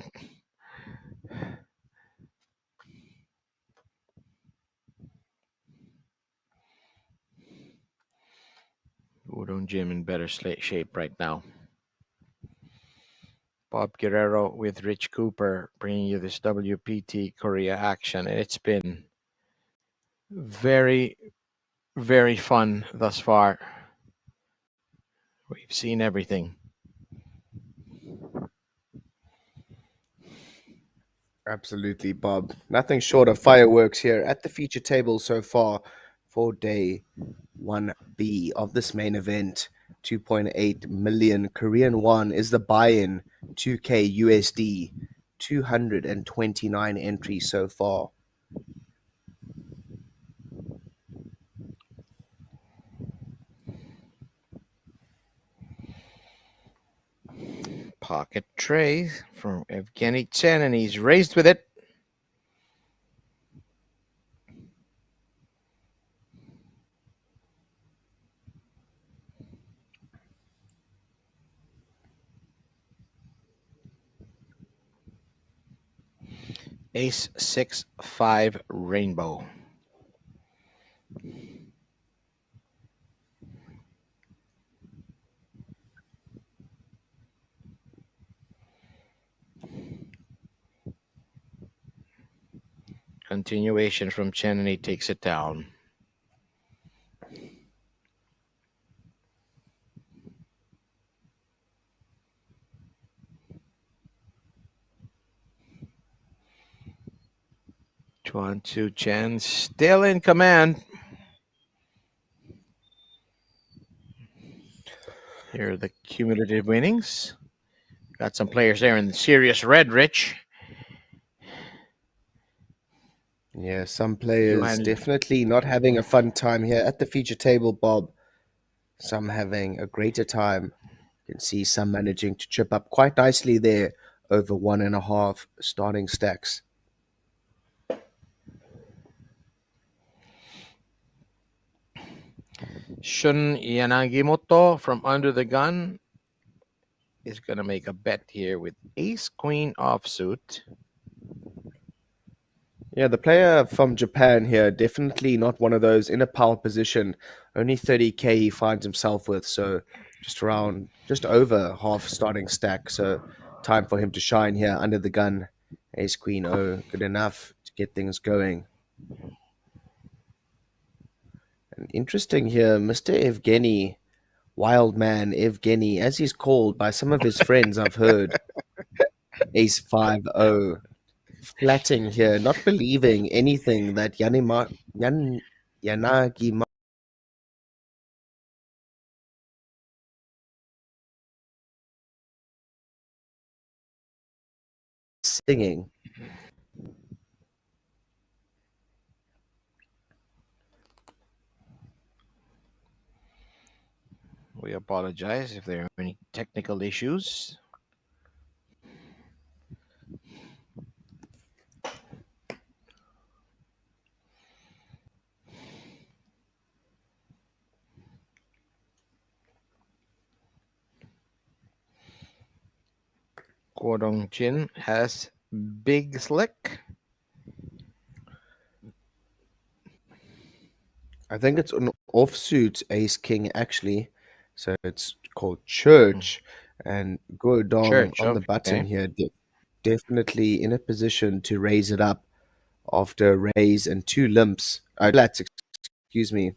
Udon Jim in better shape right now. Bob Guerrero with Rich Cooper bringing you this WPT Korea action. And it's been very, very fun thus far. We've seen everything. Absolutely, Bob. Nothing short of fireworks here at the feature table so far for day 1B of this main event. 2.8 million Korean won is the buy-in, 2K USD, 229 entries so far. Pocket tray from Evgeny Chen, and he's raised with it. Ace 6-5 rainbow. Continuation from Chen, and he takes it down. Chuan Chu Chen still in command. Here are the cumulative winnings. Got some players there in the serious red, Rich. Yeah, some players Johan, definitely not having a fun time here at the feature table, Bob. Some having a greater time. You can see some managing to chip up quite nicely there over 1.5 starting stacks. Shun Yanagimoto from under the gun is going to make a bet here with ace queen offsuit. Yeah, the player from Japan here, definitely not one of those in a power position. Only 30k he finds himself with, so just over half starting stack. So time for him to shine here under the gun. Ace Queen O, good enough to get things going. And interesting here, Mr. Evgeny, Wild Man Evgeny, as he's called by some of his friends, I've heard. Ace 5-0. Flatting here, not believing anything that Yanagi singing. We apologize if there are any technical issues. Guodong Jin has big slick. I think it's an offsuit ace king actually. So it's called church. And Guodong Church, on the button okay. here, definitely in a position to raise it up after a raise and two limps. Flats, excuse me.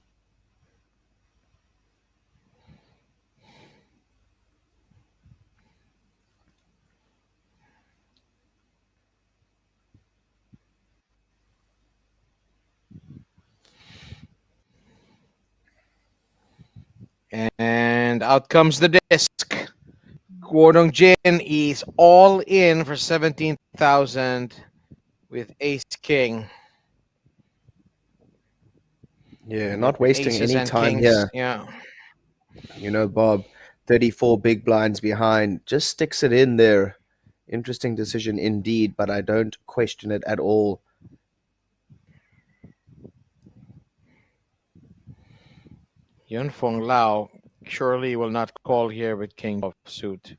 And out comes the disc. Guodong Jin is all in for 17,000 with ace king. Yeah, There not have been wasting aces any and time kings. here. Yeah. Bob, 34 big blinds behind, just sticks it in there. Interesting decision indeed, but I don't question it at all. Yun Fong Lao surely will not call here with king offsuit.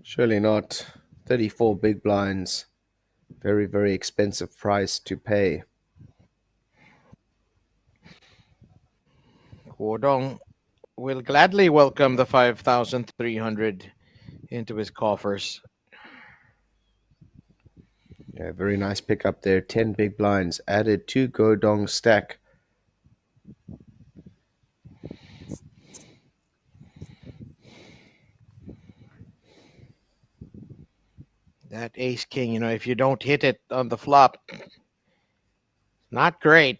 Surely not. 34 big blinds. Very, very expensive price to pay. Guodong will gladly welcome the 5,300 into his coffers. Yeah, very nice pickup there. 10 big blinds added to Godong's stack. That ace king, if you don't hit it on the flop, not great.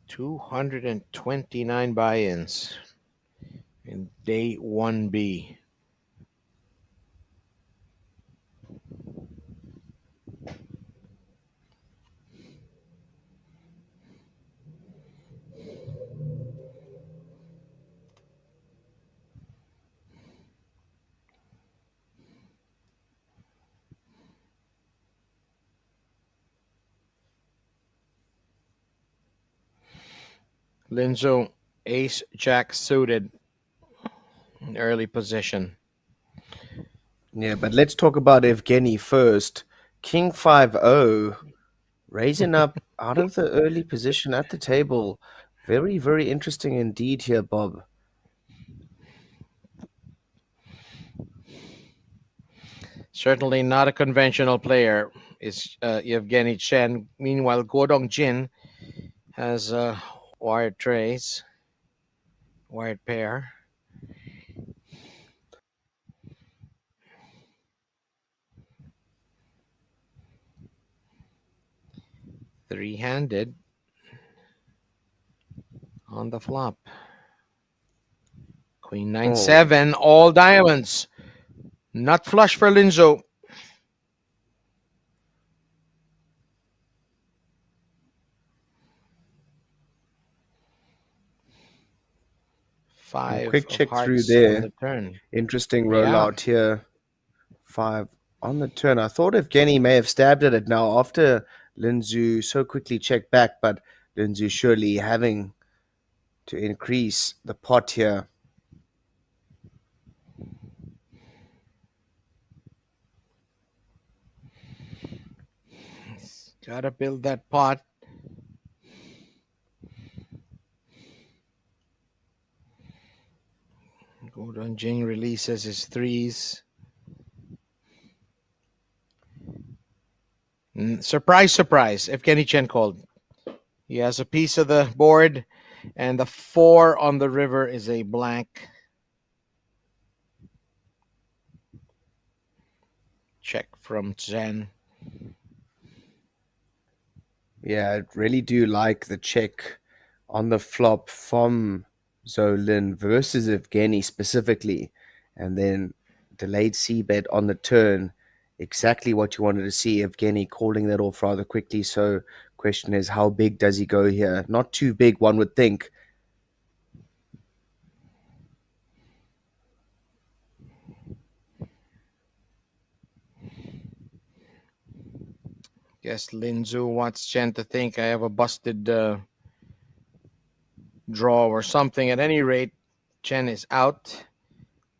$229 buy-ins in day 1B. Linzo, ace jack suited in early position. Yeah, but let's talk about Evgeny first. King 5-0, raising up out of the early position at the table. Very, very interesting indeed here, Bob. Certainly not a conventional player is Yevgeny Chen. Meanwhile, Godong Jin has wired trays, wired pair. Three-handed on the flop. Queen 9-7, all diamonds. Nut flush for Linzo. Five Quick of check through hearts on there. the turn. Interesting Yeah. rollout here. 5 on the turn. I thought Evgeny may have stabbed at it now after Linzu so quickly checked back, but Linzu surely having to increase the pot here. Gotta build that pot. Gordon Jing releases his threes. Surprise, surprise. Evgeny Chen called. He has a piece of the board, and the 4 on the river is a blank. Check from Chen. Yeah, I really do like the check on the flop from Zolin versus Evgeny specifically, and then delayed C bet on the turn. Exactly what you wanted to see. Evgeny calling that off rather quickly. So, question is, how big does he go here? Not too big, one would think. Guess Linzu wants Chen to think I have a busted draw or something. At any rate, Chen is out.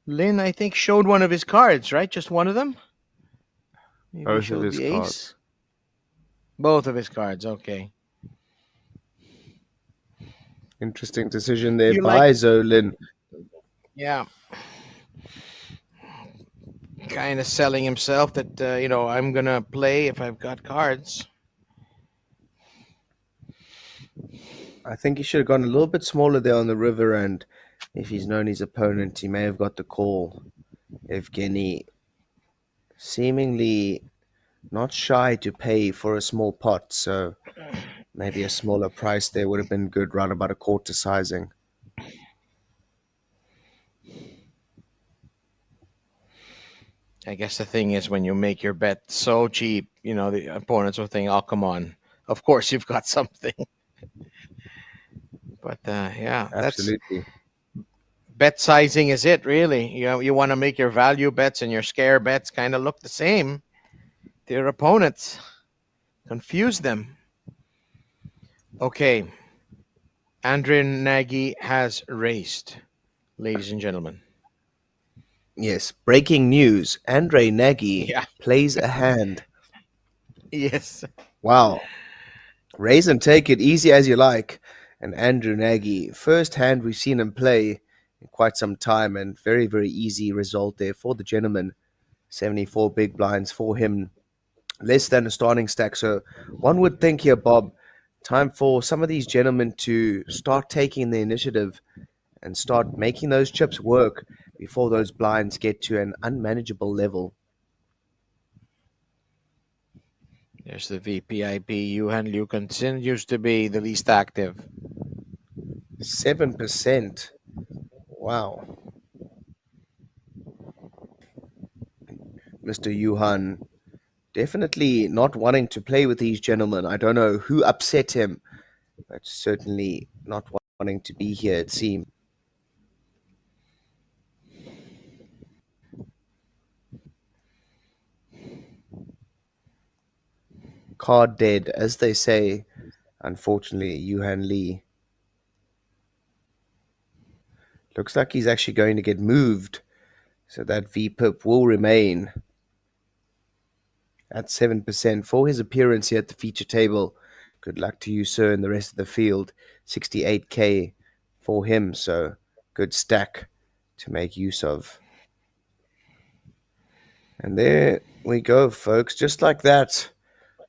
Lin, I think, showed one of his cards, right? Just one of them? Maybe he Both of showed his the ace. cards. Both of his cards, okay. Interesting decision there You like, by Zolin. yeah, kind of selling himself that, I'm going to play if I've got cards. I think he should have gone a little bit smaller there on the river, and if he's known his opponent, he may have got the call. Evgeny seemingly not shy to pay for a small pot, so maybe a smaller price there would have been good, round about a quarter sizing. I guess the thing is when you make your bet so cheap, the opponents will think, oh, come on. Of course you've got something. But yeah, that's Absolutely. bet sizing is it really. You want to make your value bets and your scare bets kind of look the same to your opponents. Confuse them. Okay. Andre Nagy has raced, ladies and gentlemen. Yes, breaking news. Andre Nagy Yeah. plays a hand. Yes. Wow. Raise and take it easy as you like. And Andrew Nagy, first hand we've seen him play in quite some time, and very, very easy result there for the gentleman. 74 big blinds for him, less than a starting stack. So one would think here, Bob, time for some of these gentlemen to start taking the initiative and start making those chips work before those blinds get to an unmanageable level. There's the VPIP. Johan Liu continues to be the least active. 7%. Wow. Mr. Yuhan definitely not wanting to play with these gentlemen. I don't know who upset him, but certainly not wanting to be here, it seems. Card dead, as they say, unfortunately, Yuhan Lee. Looks like he's actually going to get moved, so that VPIP will remain at 7% for his appearance here at the feature table. Good luck to you, sir, and the rest of the field. 68K for him, so good stack to make use of. And there we go, folks. Just like that.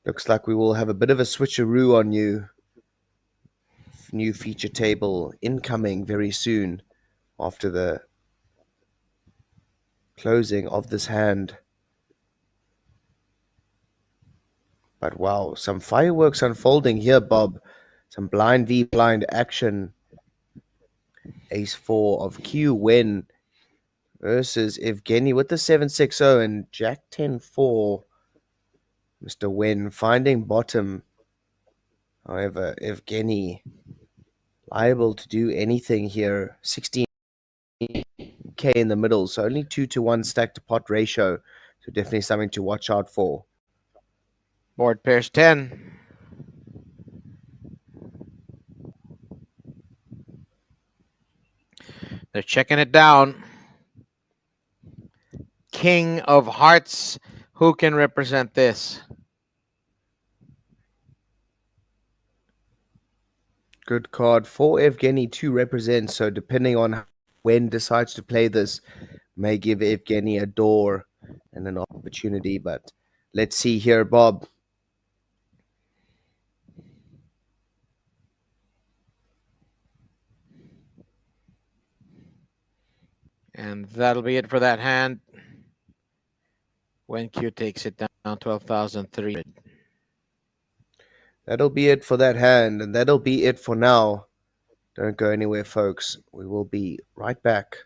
Looks like we will have a bit of a switcheroo on you. New feature table incoming very soon after the closing of this hand. But wow, some fireworks unfolding here, Bob. Some blind v blind action. Ace 4 of Q win versus Evgeny with the 7-6-0 and Jack 10-4. Mr. Wen finding bottom. However, Evgeny liable to do anything here. 16K in the middle, so only 2-to-1 stack to pot ratio. So definitely something to watch out for. Board pairs 10. They're checking it down. King of Hearts. Who can represent this? Good card for Evgeny to represent. So depending on when decides to play this, may give Evgeny a door and an opportunity. But let's see here, Bob. And that'll be it for that hand. When Q takes it down 12,300. That'll be it for that hand, and that'll be it for now. Don't go anywhere, folks. We will be right back.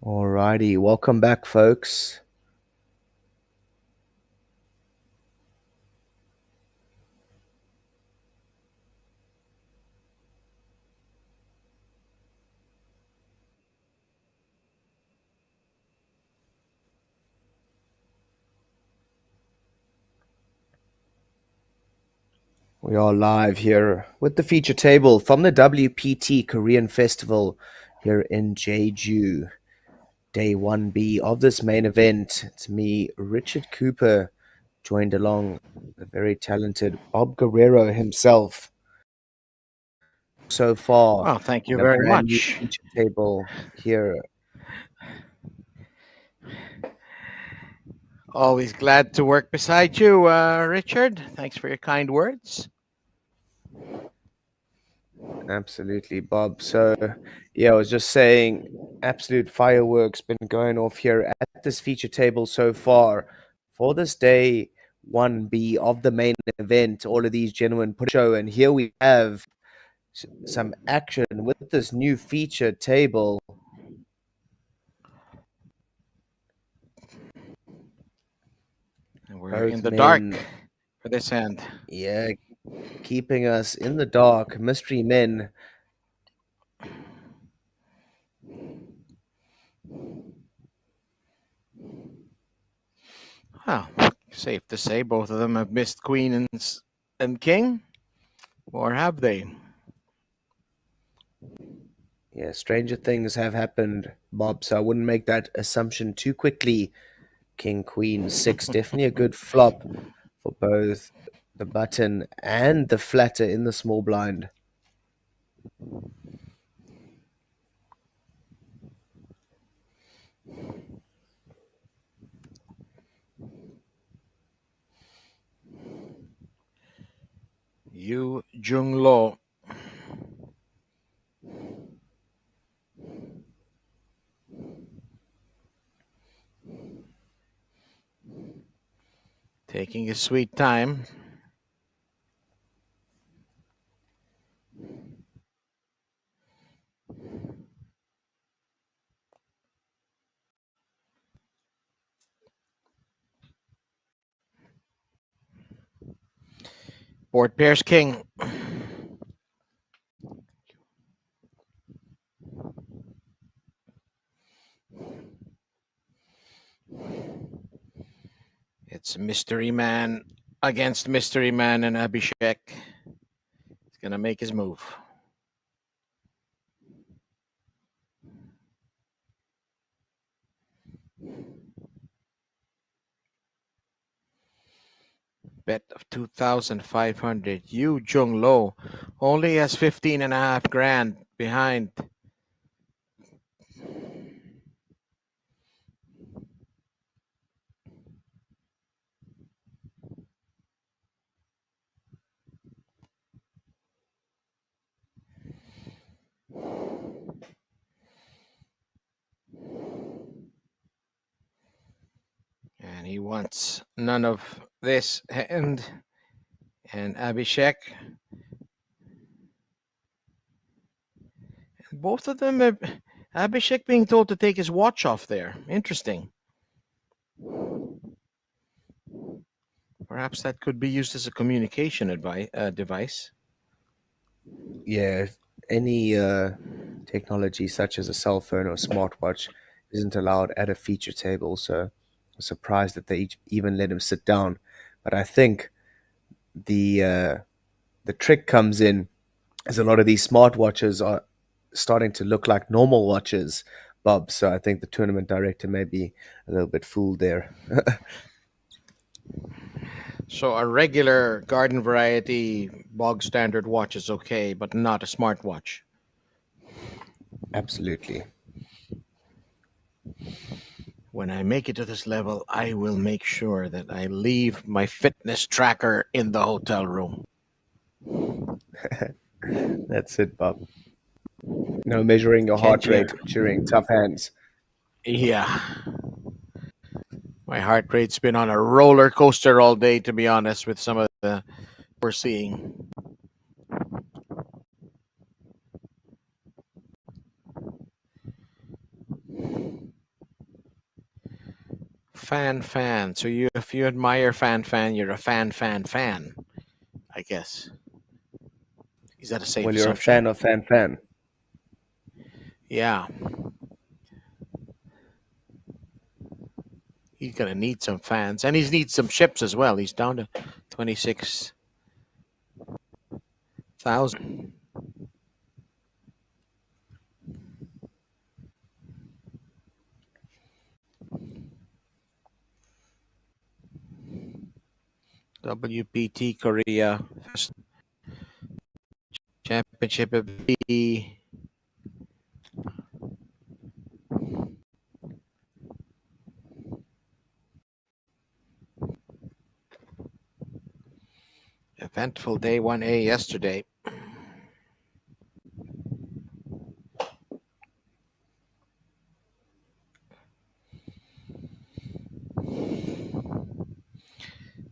Alrighty, welcome back, folks. We are live here with the feature table from the WPT Korean Festival here in Jeju. Day 1B of this main event. It's me, Richard Cooper, joined along the very talented Bob Guerrero himself. So far, Well, thank you in a very brand new much. feature table here. Always glad to work beside you, Richard. Thanks for your kind words. Absolutely, Bob. So, yeah, I was just saying, absolute fireworks been going off here at this feature table so far for this day 1B of the main event. All of these gentlemen put a show, and here we have some action with this new feature table. And we're Both in the dark men, for this hand. yeah, keeping us in the dark. Mystery men. Well, safe to say both of them have missed queen and king, or have they? Yeah, stranger things have happened, Bob, so I wouldn't make that assumption too quickly. King, Queen, 6, definitely a good flop for both the button and the flatter in the small blind. Yu Jung Lo. Taking his sweet time. Board pairs king. It's Mystery Man against Mystery Man, and Abhishek is going to make his move. Bet of 2,500. Yu Jung Lo only has 15.5 grand behind. And he wants none of this hand. And Abhishek. Both of them have Abhishek being told to take his watch off there. Interesting. Perhaps that could be used as a communication device. Yeah, any technology such as a cell phone or smartwatch isn't allowed at a feature table, so I'm surprised that they even let him sit down. But I think the trick comes in as a lot of these smartwatches are starting to look like normal watches, Bob. So I think the tournament director may be a little bit fooled there. So a regular garden variety bog standard watch is okay, but not a smartwatch. Absolutely. When I make it to this level, I will make sure that I leave my fitness tracker in the hotel room. That's it, Bob. No measuring your heart Kenji, rate during tough hands. yeah. My heart rate's been on a roller coaster all day, to be honest, with some of the we're seeing. Fan. So if you admire fan, you're a fan. I guess. Is that a safe Well, you're a assumption? fan of fan. Yeah. He's gonna need some fans, and he needs some ships as well. He's down to 26,000. WPT Korea Championship of the eventful day 1A yesterday.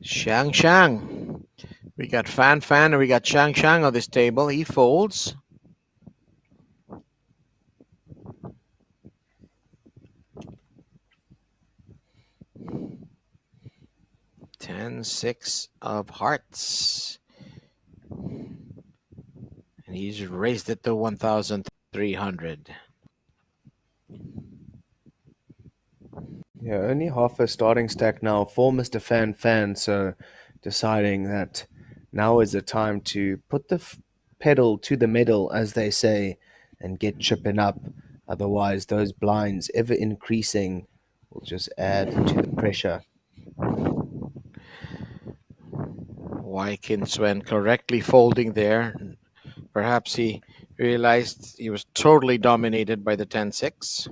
Shang. We got fan, and we got Shang on this table. He folds. Six of hearts. And he's raised it to 1,300. Yeah, only half a starting stack now for Mr. Fan, so deciding that now is the time to put the pedal to the metal, as they say, and get chipping up. Otherwise, those blinds, ever increasing, will just add to the pressure. Wykin Swen correctly folding there. Perhaps he realized he was totally dominated by the 10-6.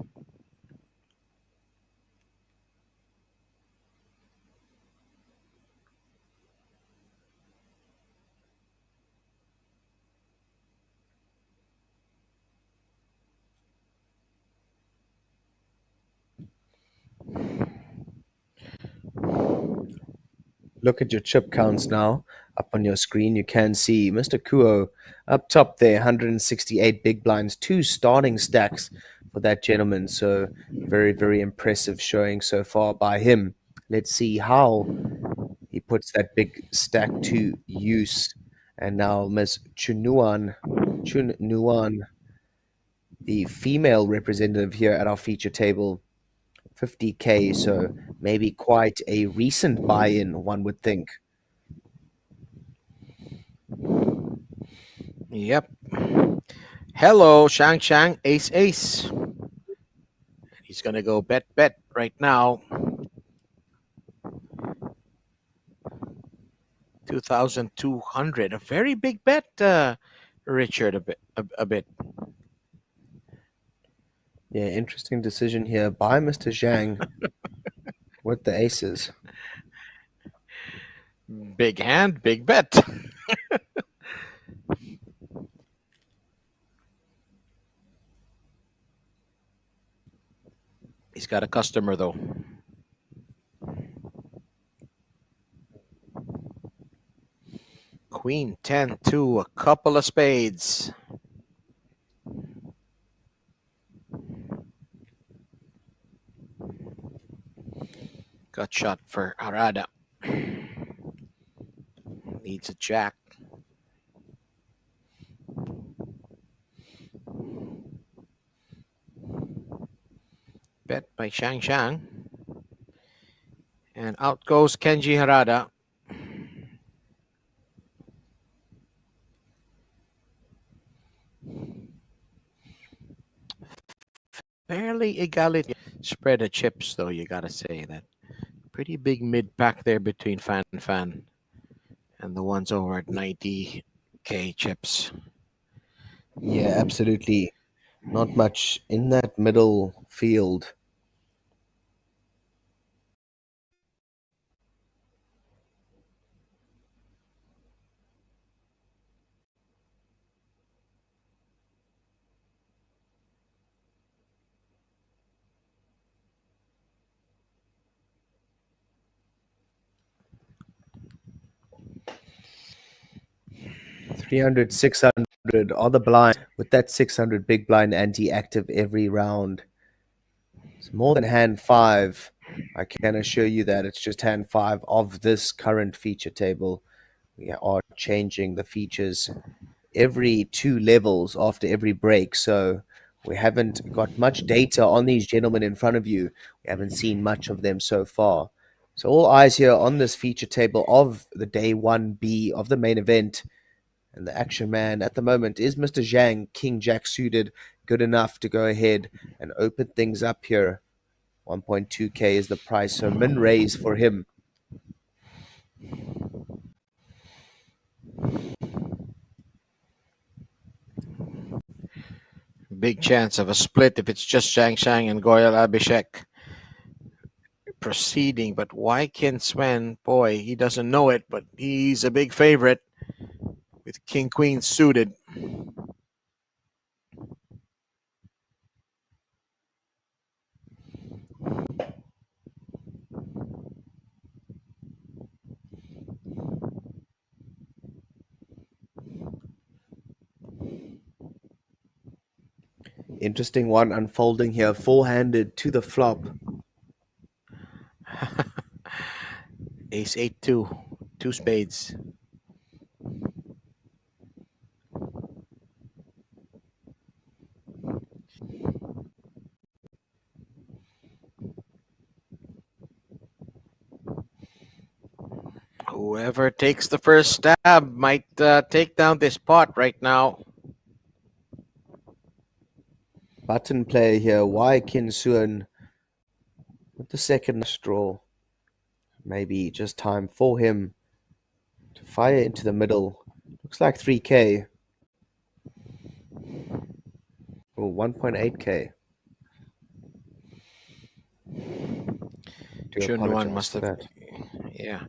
Look at your chip counts now up on your screen. You can see Mr. Kuo up top there, 168 big blinds, 2 starting stacks for that gentleman. So very, very impressive showing so far by him. Let's see how he puts that big stack to use. And now Ms. Chun Nuan, the female representative here at our feature table, 50K, so maybe quite a recent buy-in, one would think. Yep. Hello, Shang, ace. He's going to go bet right now. 2,200. A very big bet, Richard, a bit. Yeah, interesting decision here by Mr. Zhang with the aces. Big hand, big bet. He's got a customer, though. Queen 10-2, a couple of spades. Gut shot for Harada. Needs a jack. Bet by Shang. And out goes Kenji Harada. Fairly egalitarian spread of chips, though, you got to say that. Pretty big mid-pack there between fan and the ones over at 90K chips. Yeah, absolutely. Not much in that middle field. $300, $600 are the blind with that 600 big blind anti-active every round. It's more than hand 5 I can assure you that it's just hand 5 of this current feature table. We are changing the features every 2 levels after every break, so we haven't got much data on these gentlemen in front of you. We haven't seen much of them so far. So all eyes here on this feature table of the day 1B of the main event. And the action man at the moment is Mr. Zhang, King Jack suited, good enough to go ahead and open things up here. 1.2k is the price, so min raise for him. Big chance of a split if it's just Zhang Shang and Goyal Abhishek proceeding. But why can Sven? Boy, he doesn't know it, but he's a big favorite with King Queen suited. Interesting one unfolding here, four-handed to the flop. Ace 8-2, 2 spades. Whoever takes the first stab might take down this pot right now. Button player here, Wai Kin Suan with the second straw. Maybe just time for him to fire into the middle. Looks like 3k. Or 1.8k. Do Chunwan apologize must for have, that. yeah.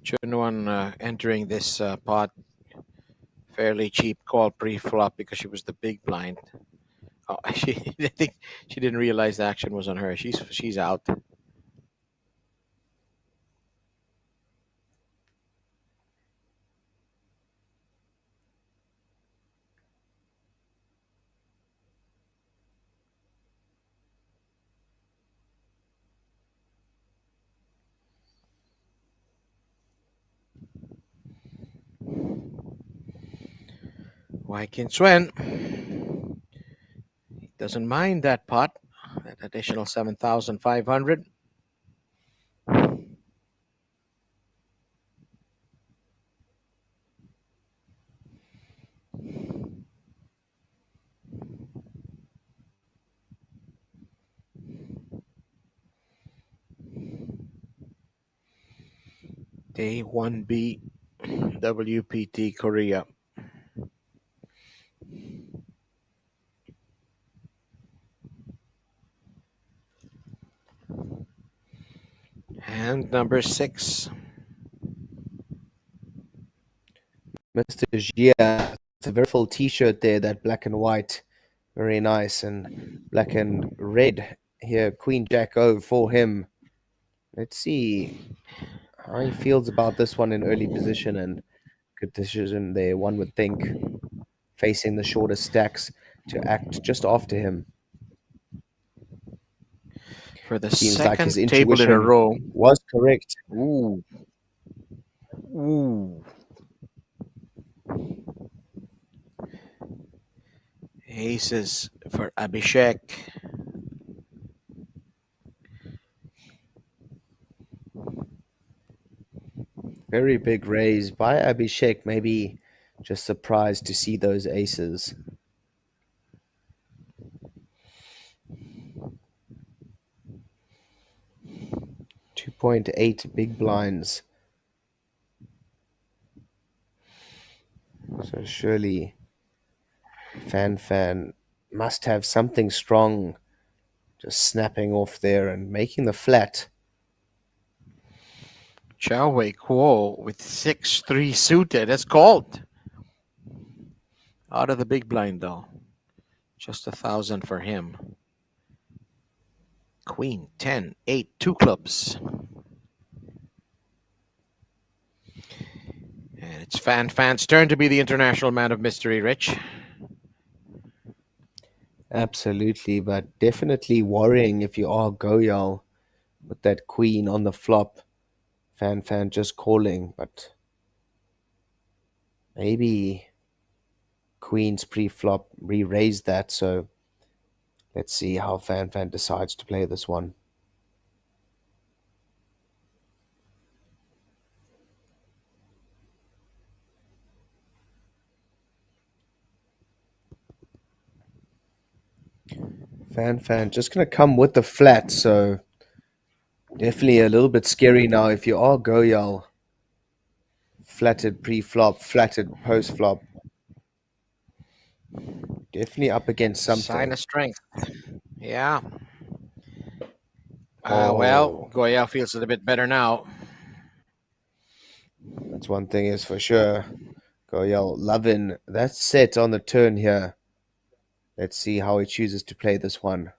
Chunwan entering this pot fairly cheap call pre-flop because she was the big blind. Oh, I think she didn't realize the action was on her. She's out. Why can Swen? He doesn't mind that pot. That additional 7,500. Day 1B, WPT Korea. Hand number 6. Mr. Jia, it's a very full t-shirt there, that black and white. Very nice. And black and red here, Queen Jack O for him. Let's see how he feels about this one in early position, and good decision there, one would think, facing the shorter stacks to act just after him. For the Seems like his second table in a intuition row. was correct. Ooh. Ooh. Aces for Abhishek. Very big raise by Abhishek, maybe just surprised to see those aces. 2.8 big blinds. So surely Fan must have something strong just snapping off there and making the flat. Chow Wei Kuo with 6-3 suited. That's called. Out of the big blind though. Just 1,000 for him. Queen 10-8, 2 clubs. And it's Fan's turn to be the international man of mystery, Rich. Absolutely, but definitely worrying if you are Goyal. with that queen on the flop. Fan just calling, but maybe queen's pre-flop re-raised that, so let's see how Fan decides to play this one. Fan just going to come with the flat, so definitely a little bit scary now if you are Goyal. Flatted pre-flop, flatted post-flop. Definitely up against Sign something. of strength. Yeah. Oh, Well, Goya feels a little bit better now. that's one thing is for sure. Goyal loving that set on the turn here. Let's see how he chooses to play this one.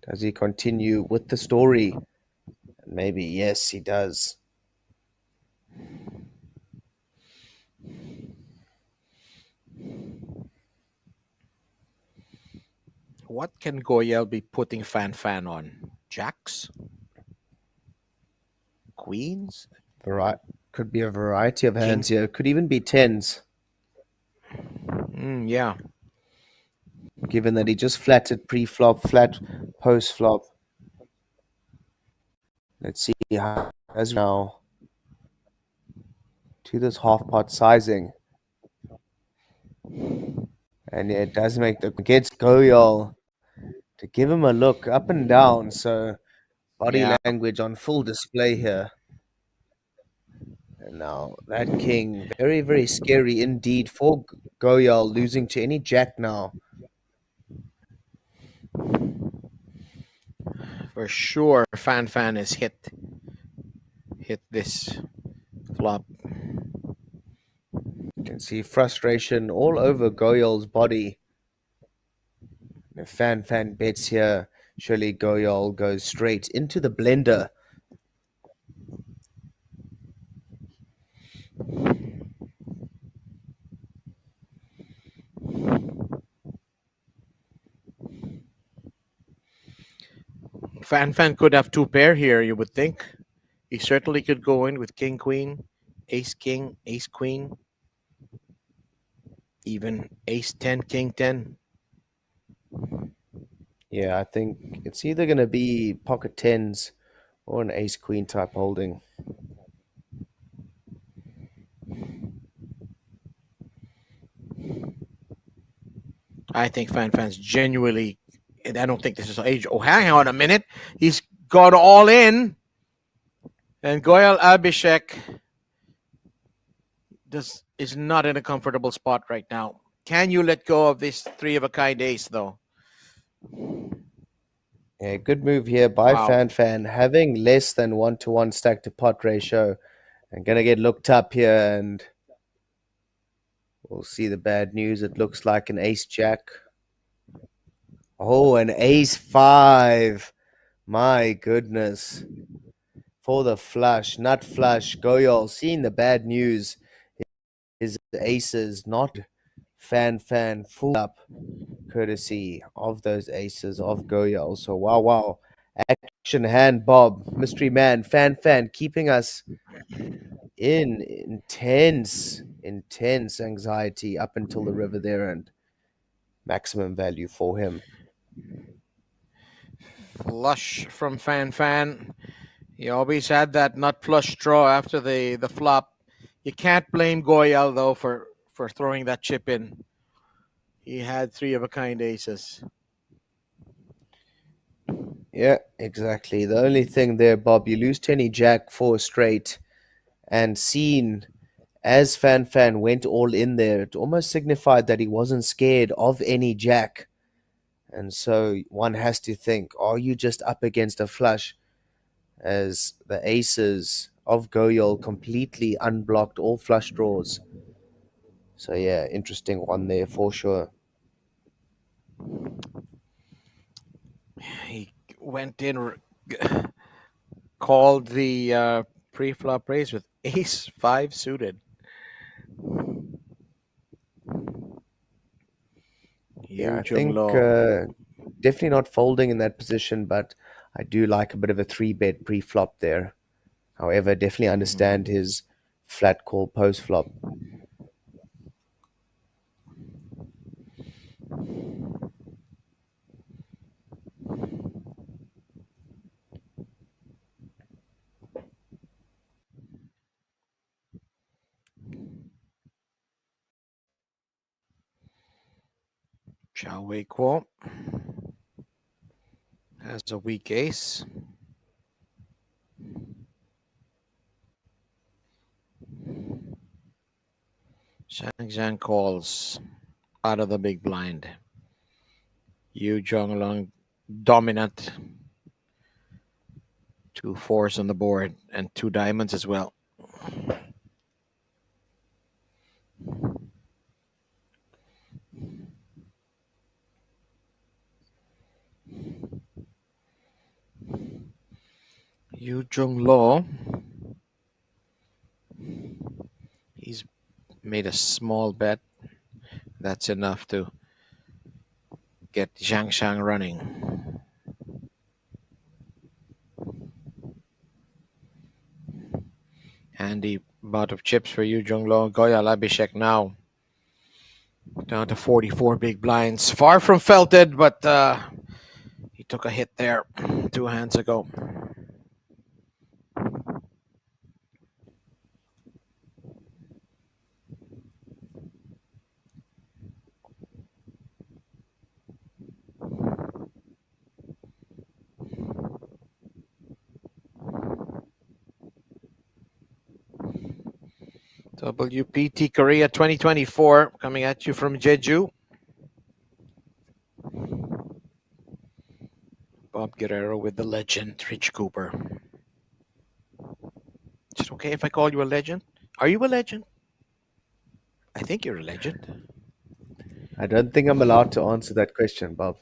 Does he continue with the story? Maybe, yes, he does. What can Goyal be putting Fan on? Jacks? Queens? Could be a variety of King? hands here. Could even be tens, Yeah. given that he just flatted pre-flop, flat post-flop. Let's see how he does now to this half-pot sizing. And it does make the gets Goyal to give him a look up and down. So body Yeah. language on full display here. And now that king, very, very scary indeed for Goyal, losing to any jack now. For sure, Fan is hit this flop. You can see frustration all over Goyal's body. If Fan bets here, surely Goyal goes straight into the blender. Fan could have two pair here, you would think. He certainly could go in with king queen, ace king, ace queen, even ace 10, king 10. Yeah, I think it's either going to be pocket tens or an ace queen type holding. I think Fan's genuinely. I don't think this is age. Oh, hang on a minute. He's got all in. And Goyal Abhishek is not in a comfortable spot right now. Can you let go of this three of a kind ace, though? Yeah, good move here by Wow. Fan, having less than 1-to-1 stack to pot ratio. And going to get looked up here, and we'll see the bad news. It looks like an ace jack. Oh, an ace 5. My goodness. For the flush, nut flush. Goyal seeing the bad news. His aces, not Fan full up, courtesy of those aces of Goyal. So wow. Action hand Bob, mystery man, Fan keeping us in intense anxiety up until the river there, and maximum value for him. Flush from Fan. He always had that nut flush draw after the flop. You can't blame Goyal, though, for throwing that chip in. He had three of a kind aces. Yeah, exactly. The only thing there, Bob, you lose to any jack 4 straight, and seen as Fan went all in there, it almost signified that he wasn't scared of any jack. And so one has to think, are you just up against a flush? As the aces of Goyal completely unblocked all flush draws. So yeah, interesting one there for sure. He went in, called the pre-flop raise with ace 5 suited. Yeah, I Huge think low. definitely not folding in that position, but I do like a bit of a 3-bet pre-flop there. However, definitely understand his flat call post-flop. Chow Wei Kuo has a weak ace. Shang Zhang calls out of the big blind. Yu Zhonglong dominant. 2 4s on the board and 2 diamonds as well. Yu Zhonglo, he's made a small bet. That's enough to get Zhang Shang running. Handy bout of chips for Yu Zhonglo. Goya Abhishek now down to 44 big blinds. Far from felted, but he took a hit there 2 hands ago. WPT Korea 2024 coming at you from Jeju. Bob Guerrero with the legend, Rich Cooper. Is it okay if I call you a legend? Are you a legend? I think you're a legend. I don't think I'm allowed to answer that question, Bob.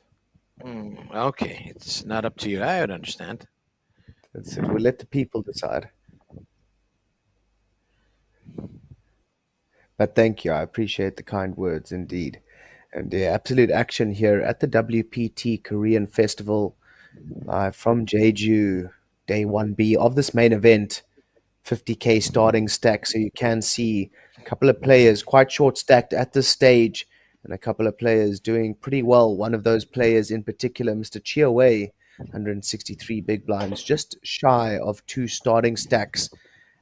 Okay, it's not up to you. I would understand. That's it. We'll let the people decide. But thank you. I appreciate the kind words indeed. And the absolute action here at the WPT Korean Festival, live from Jeju, day 1B of this main event. 50k starting stack, so you can see a couple of players quite short stacked at this stage, and a couple of players doing pretty well. One of those players in particular, Mr. Chia Wei, 163 big blinds, just shy of 2 starting stacks,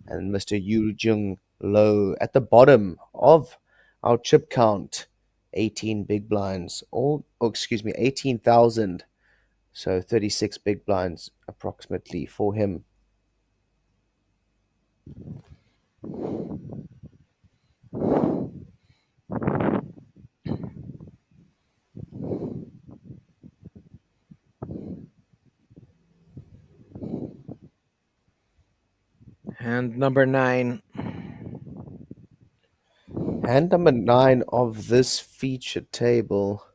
and Mr. Yu Jung Lo at the bottom of our chip count, 18 big blinds, 18,000, so 36 big blinds approximately for him. And number 9. Hand number 9 of this featured table.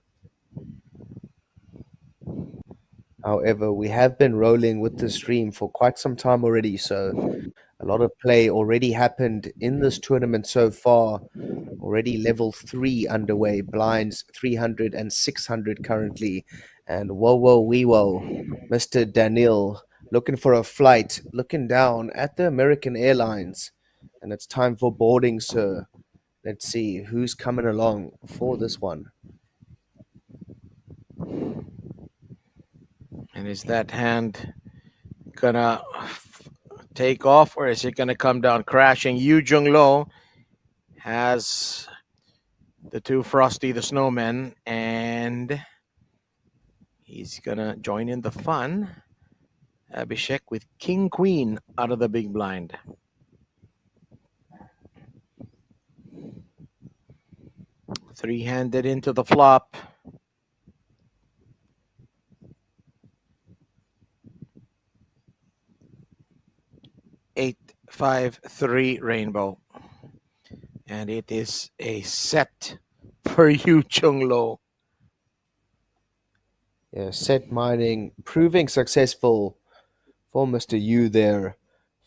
However, we have been rolling with the stream for quite some time already, so a lot of play already happened in this tournament so far. Already level 3 underway, blinds 300 and 600 currently. And whoa, wee whoa, Mr. Daniel looking for a flight, looking down at the American Airlines. And it's time for boarding, sir. Let's see who's coming along for this one. And is that hand gonna take off, or is it gonna come down crashing? Yu Jung Lo has the 2 Frosty the Snowmen, and he's gonna join in the fun. Abhishek with King Queen out of the big blind. Three-handed into the flop. 8-5-3 rainbow. And it is a set for Yu Chung Lo. Yeah, set mining proving successful for Mr. Yu there,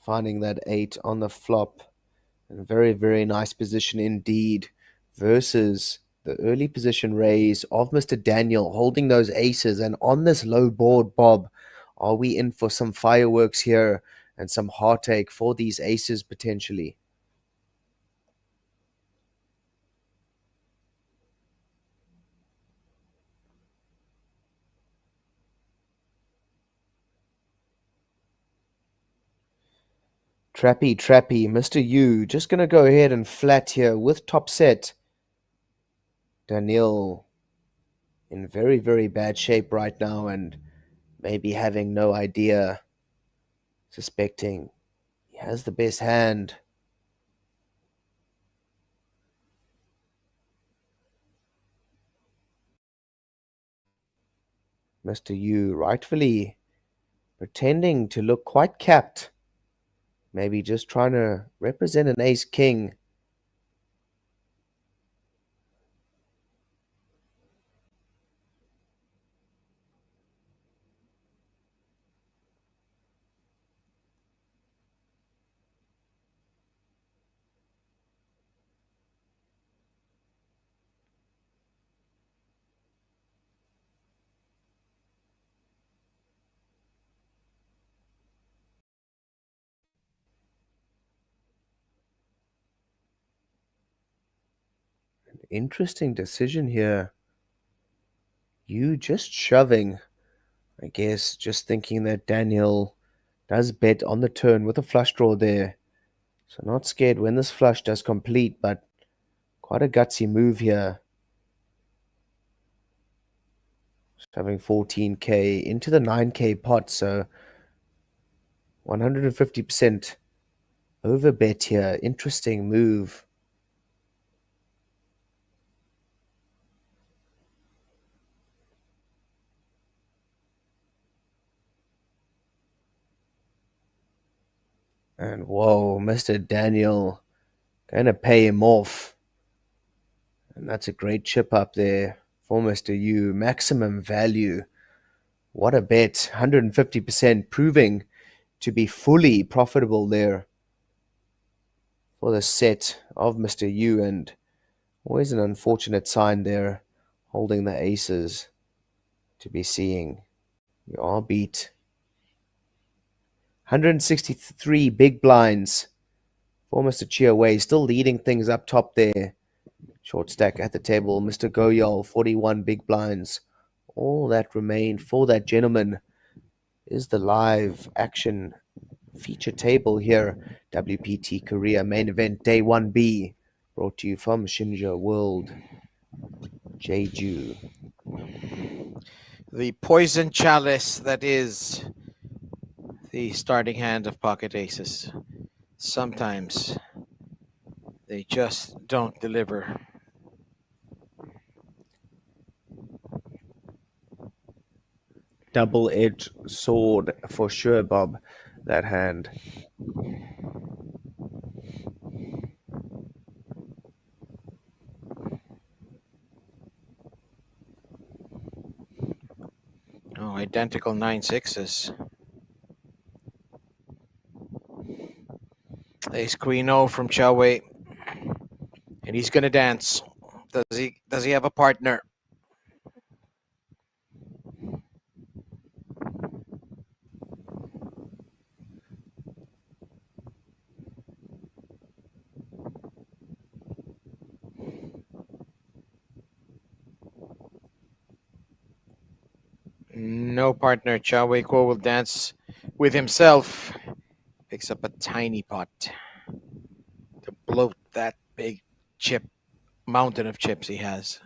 finding that 8 on the flop. And a very, very nice position indeed versus the early position raise of Mr. Daniel holding those aces. And on this low board, Bob, Are we in for some fireworks here and some heartache for these aces potentially? Trappy, trappy, Mr. Yu, just gonna go ahead and flat here with top set. Daniel in very, very bad shape right now and maybe having no idea, suspecting he has the best hand. Mr. Yu rightfully pretending to look quite capped. Maybe just trying to represent an ace king. Interesting decision here. You just shoving. I guess just thinking that Daniel does bet on the turn with a flush draw there. So not scared when this flush does complete, but quite a gutsy move here. Shoving 14k into the 9k pot, so 150% over bet here. Interesting move. And whoa, Mr. Daniel going to pay him off. And that's a great chip up there for Mr. Yu. Maximum value. What a bet. 150% proving to be fully profitable there for the set of Mr. Yu. And always an unfortunate sign there, holding the aces to be seeing. You are beat. 163 big blinds for Mr. Chiawei, still leading things up top there. Short stack at the table, Mr. Goyal, 41 big blinds. All that remained for that gentleman is the live action feature table here. WPT Korea main event day 1B, brought to you from Shinhwa World, Jeju. The poison chalice that is the starting hand of pocket aces. Sometimes they just don't deliver. Double-edged sword for sure, Bob, that hand. Oh, identical 9-6s. Ace Queen O from Chowei. And he's gonna dance. Does he have a partner? No partner. Chowei Kuo will dance with himself. Picks up a tiny pot to bloat that big chip mountain of chips he has.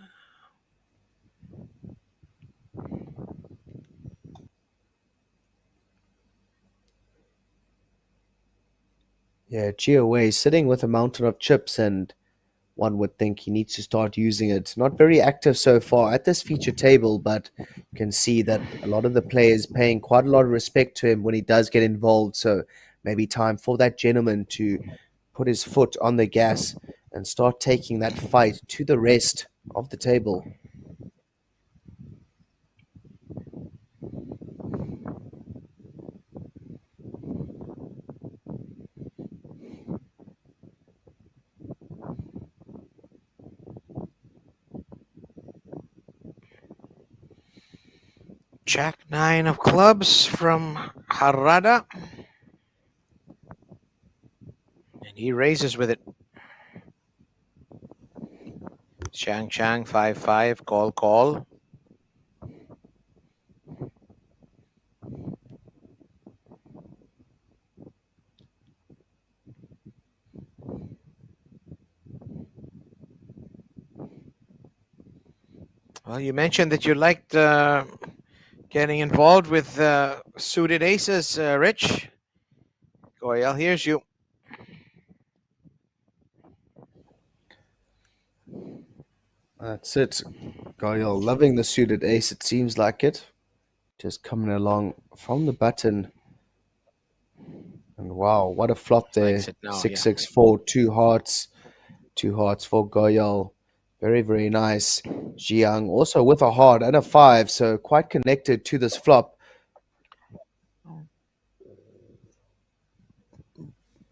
Yeah, Chiawei sitting with a mountain of chips, and one would think he needs to start using it. Not very active so far at this feature table, but you can see that a lot of the players paying quite a lot of respect to him when he does get involved. So maybe time for that gentleman to put his foot on the gas and start taking that fight to the rest of the table. Jack 9 of clubs from Harada. And he raises with it. Chang 5-5, call. Well, you mentioned that you liked getting involved with suited aces, Rich. Goyal, here's you. That's it. Goyal loving the suited ace, it seems like it. Just coming along from the button. And wow, what a flop Likes there. it now, 6-6-4, two hearts. Two hearts for Goyal. Very, very nice. Jiang also with a heart and a 5, so quite connected to this flop.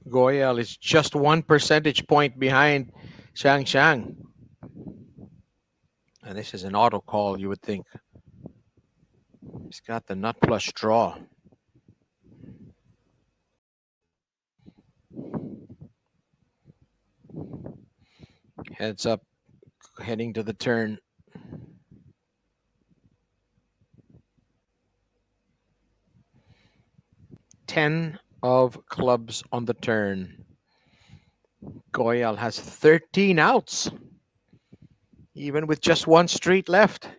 Goyal is just 1 percentage point behind Shang. And this is an auto call, you would think. He's got the nut flush draw. Heads up, heading to the turn. Ten of clubs on the turn. Goyal has 13 outs, even with just one street left.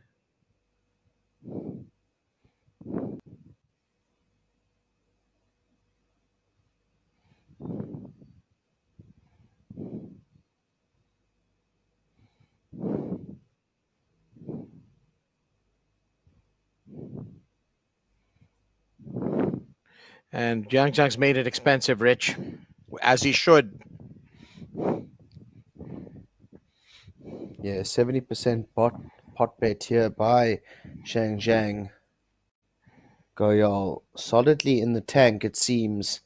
And Jiang's made it expensive, Rich, as he should. Yeah, 70% pot bet here by Shang Zhang. Goyal solidly in the tank, it seems.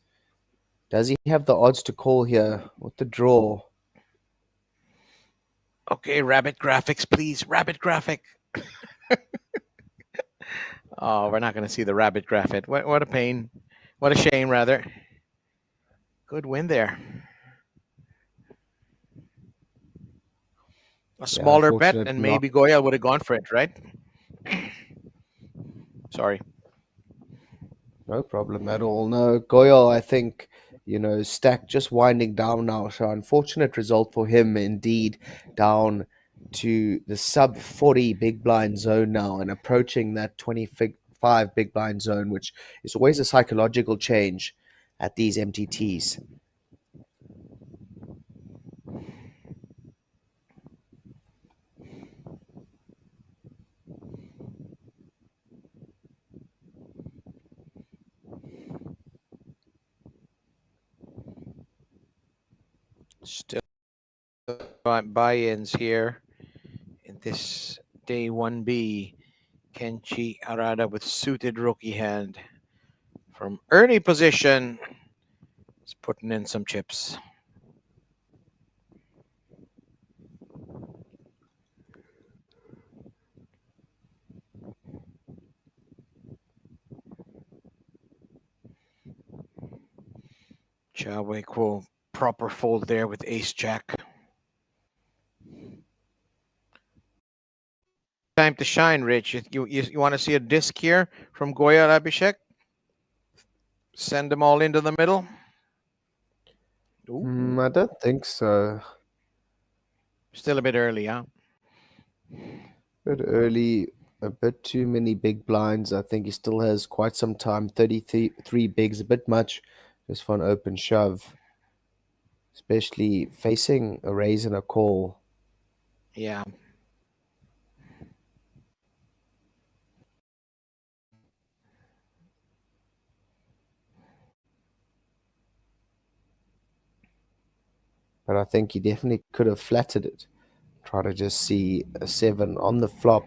Does he have the odds to call here with the draw? Okay, rabbit graphics, please. Rabbit graphic. Oh, we're not going to see the rabbit graphic. What a pain. What a shame, rather. Good win there. A smaller bet, unfortunate and knock. maybe Goyal would have gone for it, right? Sorry. No problem at all. No, Goyal, I think, stack just winding down now. So unfortunate result for him indeed, down to the sub 40 big blind zone now and approaching that 25 big blind zone, which is always a psychological change at these MTTs. Still buy-ins here in this day 1B. Kenchi Arada with suited rookie hand from early position. He's putting in some chips. Chao Kuo proper fold there with ace jack. Time to shine, Rich. You want to see a disc here from Goya Abhishek? Send them all into the middle. I don't think so. Still a bit early, huh? Bit early, a bit too many big blinds. I think he still has quite some time. 33 bigs, a bit much just for an open shove, especially facing a raise and a call. Yeah. But I think he definitely could have flattered it. Try to just see a 7 on the flop,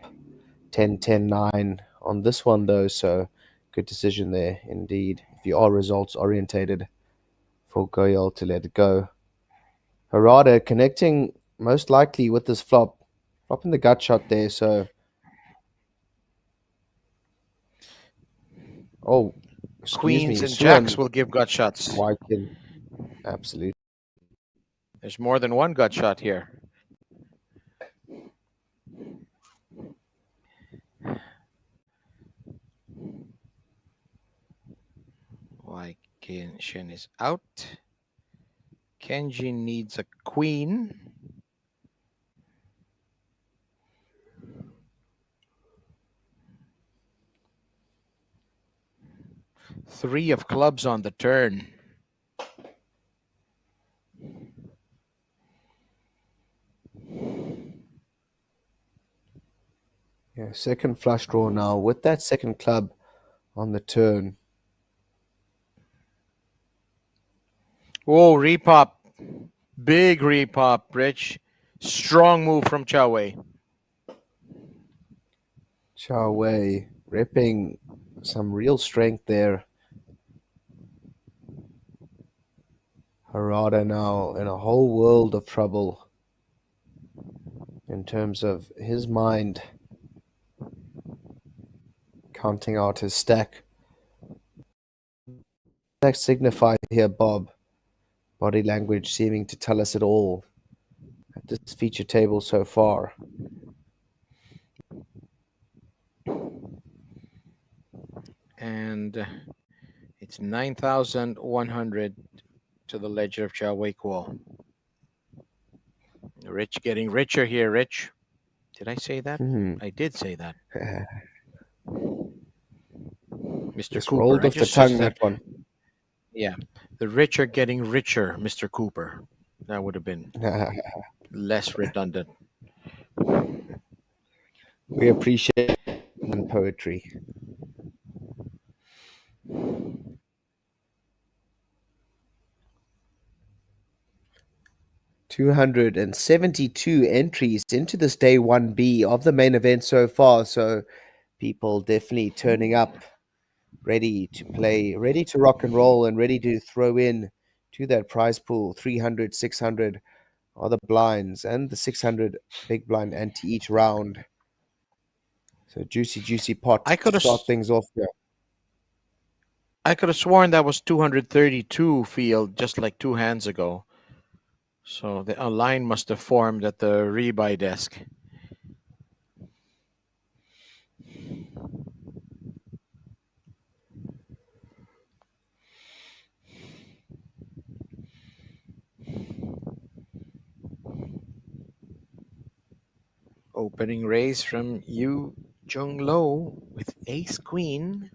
10-10-9 on this one though, so good decision there indeed. If you are results orientated, for Goyal to let it go. Harada connecting most likely with this flop. Flopping the gut shot there, so Oh, excuse Queens me. and jacks Suan will give gut shots. Wykin. Absolutely. There's more than one gut shot here. Wykin Shin is out. Kenji needs a queen. Three of clubs on the turn. Yeah, second flush draw now with that second club on the turn. Whoa, repop. Big repop, Rich. Strong move from Chow Wei. Chow Wei repping some real strength there. Harada now in a whole world of trouble in terms of his mind counting out his stack. That signify here, Bob. Body language seeming to tell us it all at this feature table so far. And it's 9,100 to the ledger of Chow Wei Kuo. Rich getting richer here, Rich. Did I say that? I did say that. Mr. Just Cooper. rolled I off the just tongue, said, that one. yeah, the rich are getting richer, Mr. Cooper. That would have been less redundant. We appreciate and poetry. $272 entries into this day 1B of the main event so far. So people definitely turning up, ready to play, ready to rock and roll, and ready to throw in to that prize pool. 300, 600 are the blinds, and the 600 big blind ante each round. So juicy pot I could to have start things off here. sworn that was 232 field just like 2 hands ago. So a line must have formed at the rebuy desk. Opening raise from Yu Jung Lo with ace queen.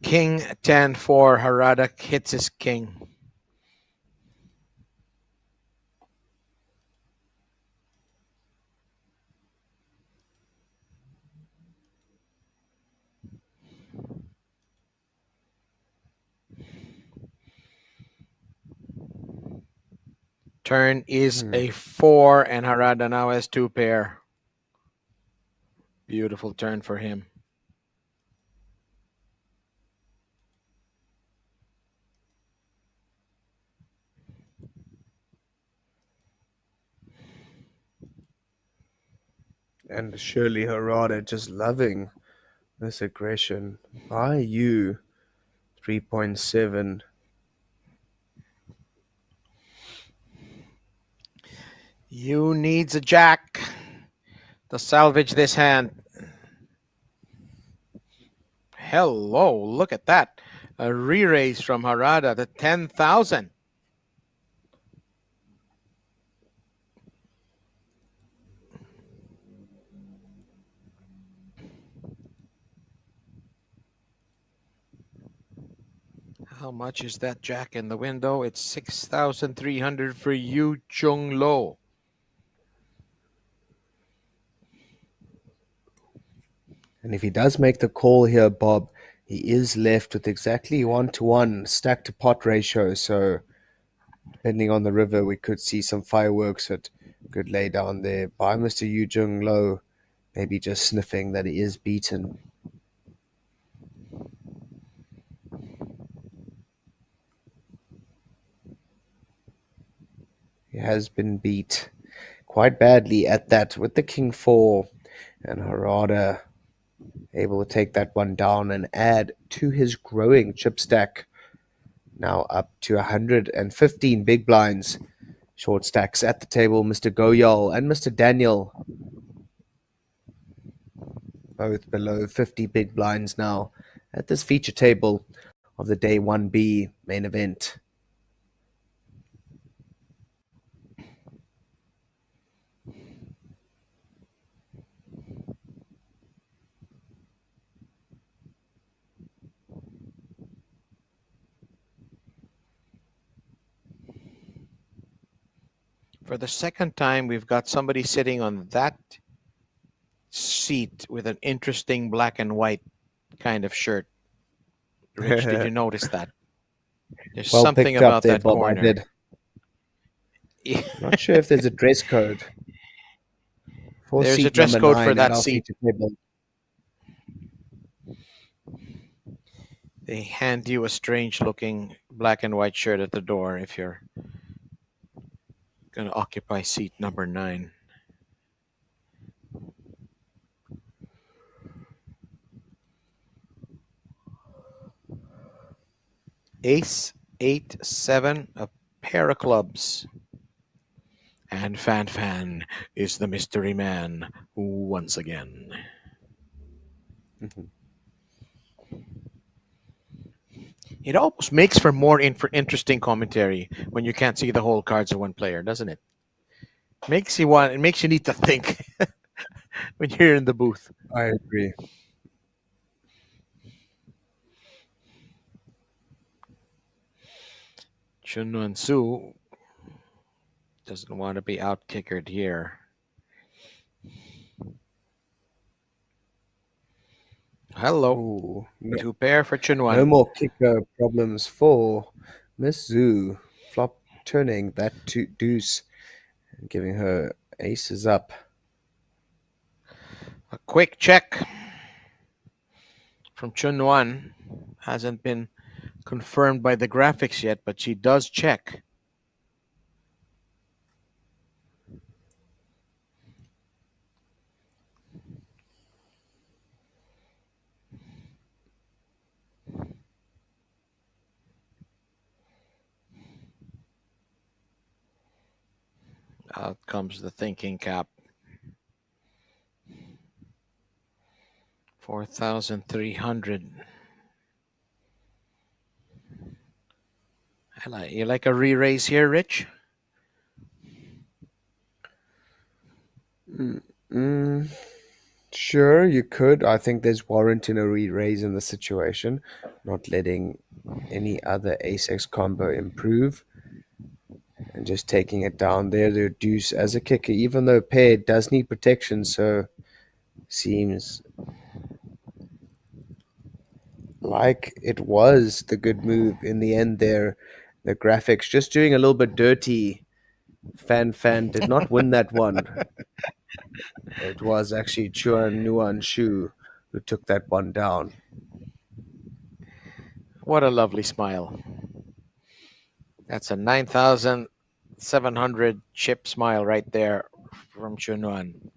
King 10 for Harada hits his king. Turn is a 4, and Harada now has 2 pair. Beautiful turn for him. And Shirley Harada just loving this aggression by you. 3.7. You needs a jack to salvage this hand. Hello, look at that. A re-raise from Harada to 10,000. How much is that jack in the window? It's 6,300 for Yu Chung Lo. And if he does make the call here, Bob, he is left with exactly 1-to-1 stack to pot ratio. So Depending on the river, we could see some fireworks that could lay down there by Mr. Yu Jung Lo, maybe just sniffing that he is beaten. He has been beat quite badly at that with the King 4, and Harada able to take that one down and add to his growing chip stack. Now up to 115 big blinds. Short stacks at the table, Mr. Goyal and Mr. Daniel. Both below 50 big blinds now at this feature table of the Day 1B main event. For the second time, we've got somebody sitting on that seat with an interesting black and white kind of shirt. Rich, did you notice that? There's Well something picked up about there, that Bob. corner. I did. Not sure if there's a dress code for There's a seat dress number code 9 for at that our seat. feature table. They hand you a strange-looking black and white shirt at the door if you're going to occupy seat number 9. Ace, 8, 7, a pair of clubs. And Fan is the mystery man once again. Mhm. It almost makes for more interesting commentary when you can't see the whole cards of one player, doesn't it? It makes you need to think when you're in the booth. I agree. Chunwon Su doesn't want to be out-kickered here. Hello. Ooh, no, 2 pair for Chunwon. no more kicker problems for Miss Zhu. Flop turning that deuce and giving her aces up. A quick check from Chunwon. Hasn't been confirmed by the graphics yet, but she does check. Out comes the thinking cap. 4,300. You like a re-raise here, Rich? Sure, you could. I think there's warrant in a re-raise in the situation, not letting any other ace-x combo improve and just taking it down there to deuce as a kicker, even though pair does need protection, so seems like it was the good move in the end there. The graphics just doing a little bit dirty. Fan did not win that one. It was actually Chuan Nuan Shu who took that one down. What a lovely smile. That's a 9,700 chip smile right there from Chunwon.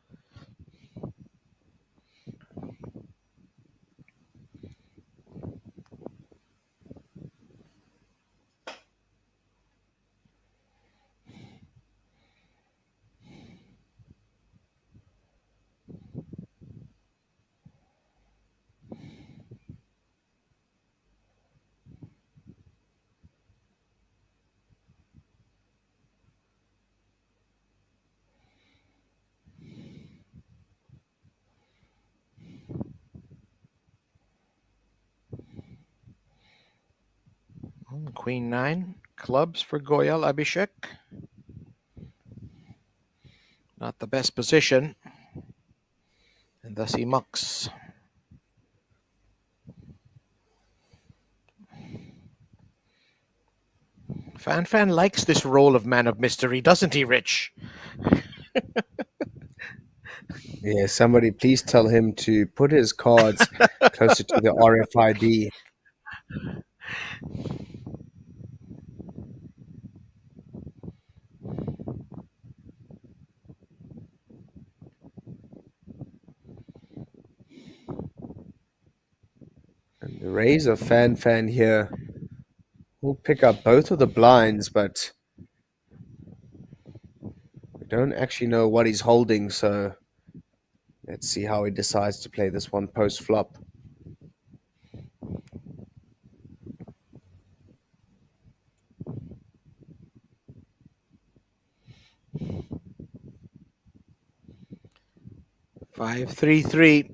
Queen 9, clubs for Goyal Abhishek. Not the best position. And thus he mucks. Fan likes this role of man of mystery, doesn't he, Rich? Yeah, somebody please tell him to put his cards closer to the RFID. And the Rays of Fan here will pick up both of the blinds, but we don't actually know what he's holding, so let's see how he decides to play this one post-flop. Five, 3-3.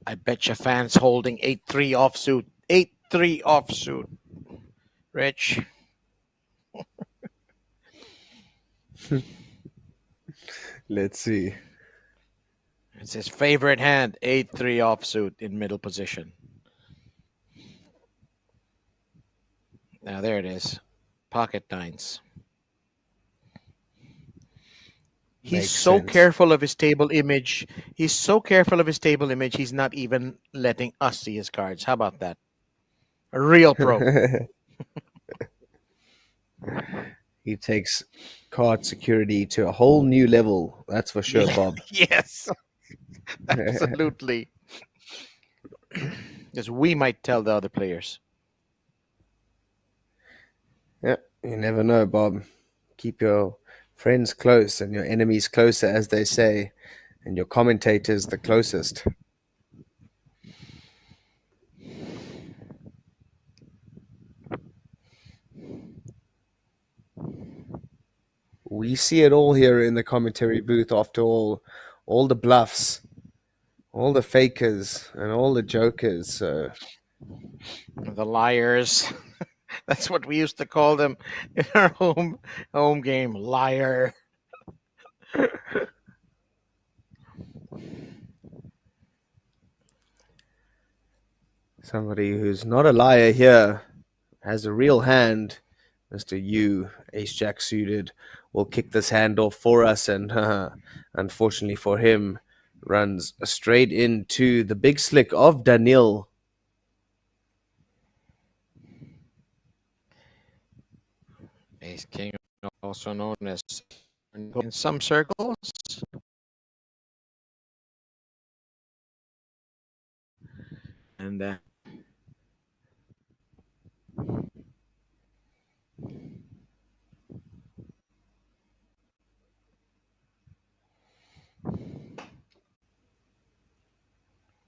I bet you fans holding 8-3 offsuit. 8-3 offsuit. Rich. Let's see. It's his favorite hand. 8-3 offsuit in middle position. Now there it is. Pocket nines. He's Makes so sense. careful of his table image. He's so careful of his table image, he's not even letting us see his cards. How about that? A real pro. He takes card security to a whole new level. That's for sure, Yeah. Bob. Yes, absolutely. Because we might tell the other players. Yeah, you never know, Bob. Keep your friends close and your enemies closer, as they say, and your commentators the closest. We see it all here in the commentary booth, after all the bluffs, all the fakers, and all the jokers. So The liars. That's what we used to call them in our home game. Liar. somebody who's not a liar here has a real hand. Mr. Yu, Ace Jack suited, will kick this hand off for us, and unfortunately for him, runs straight into the big slick of Daniil. Ace King, also known as in some circles. And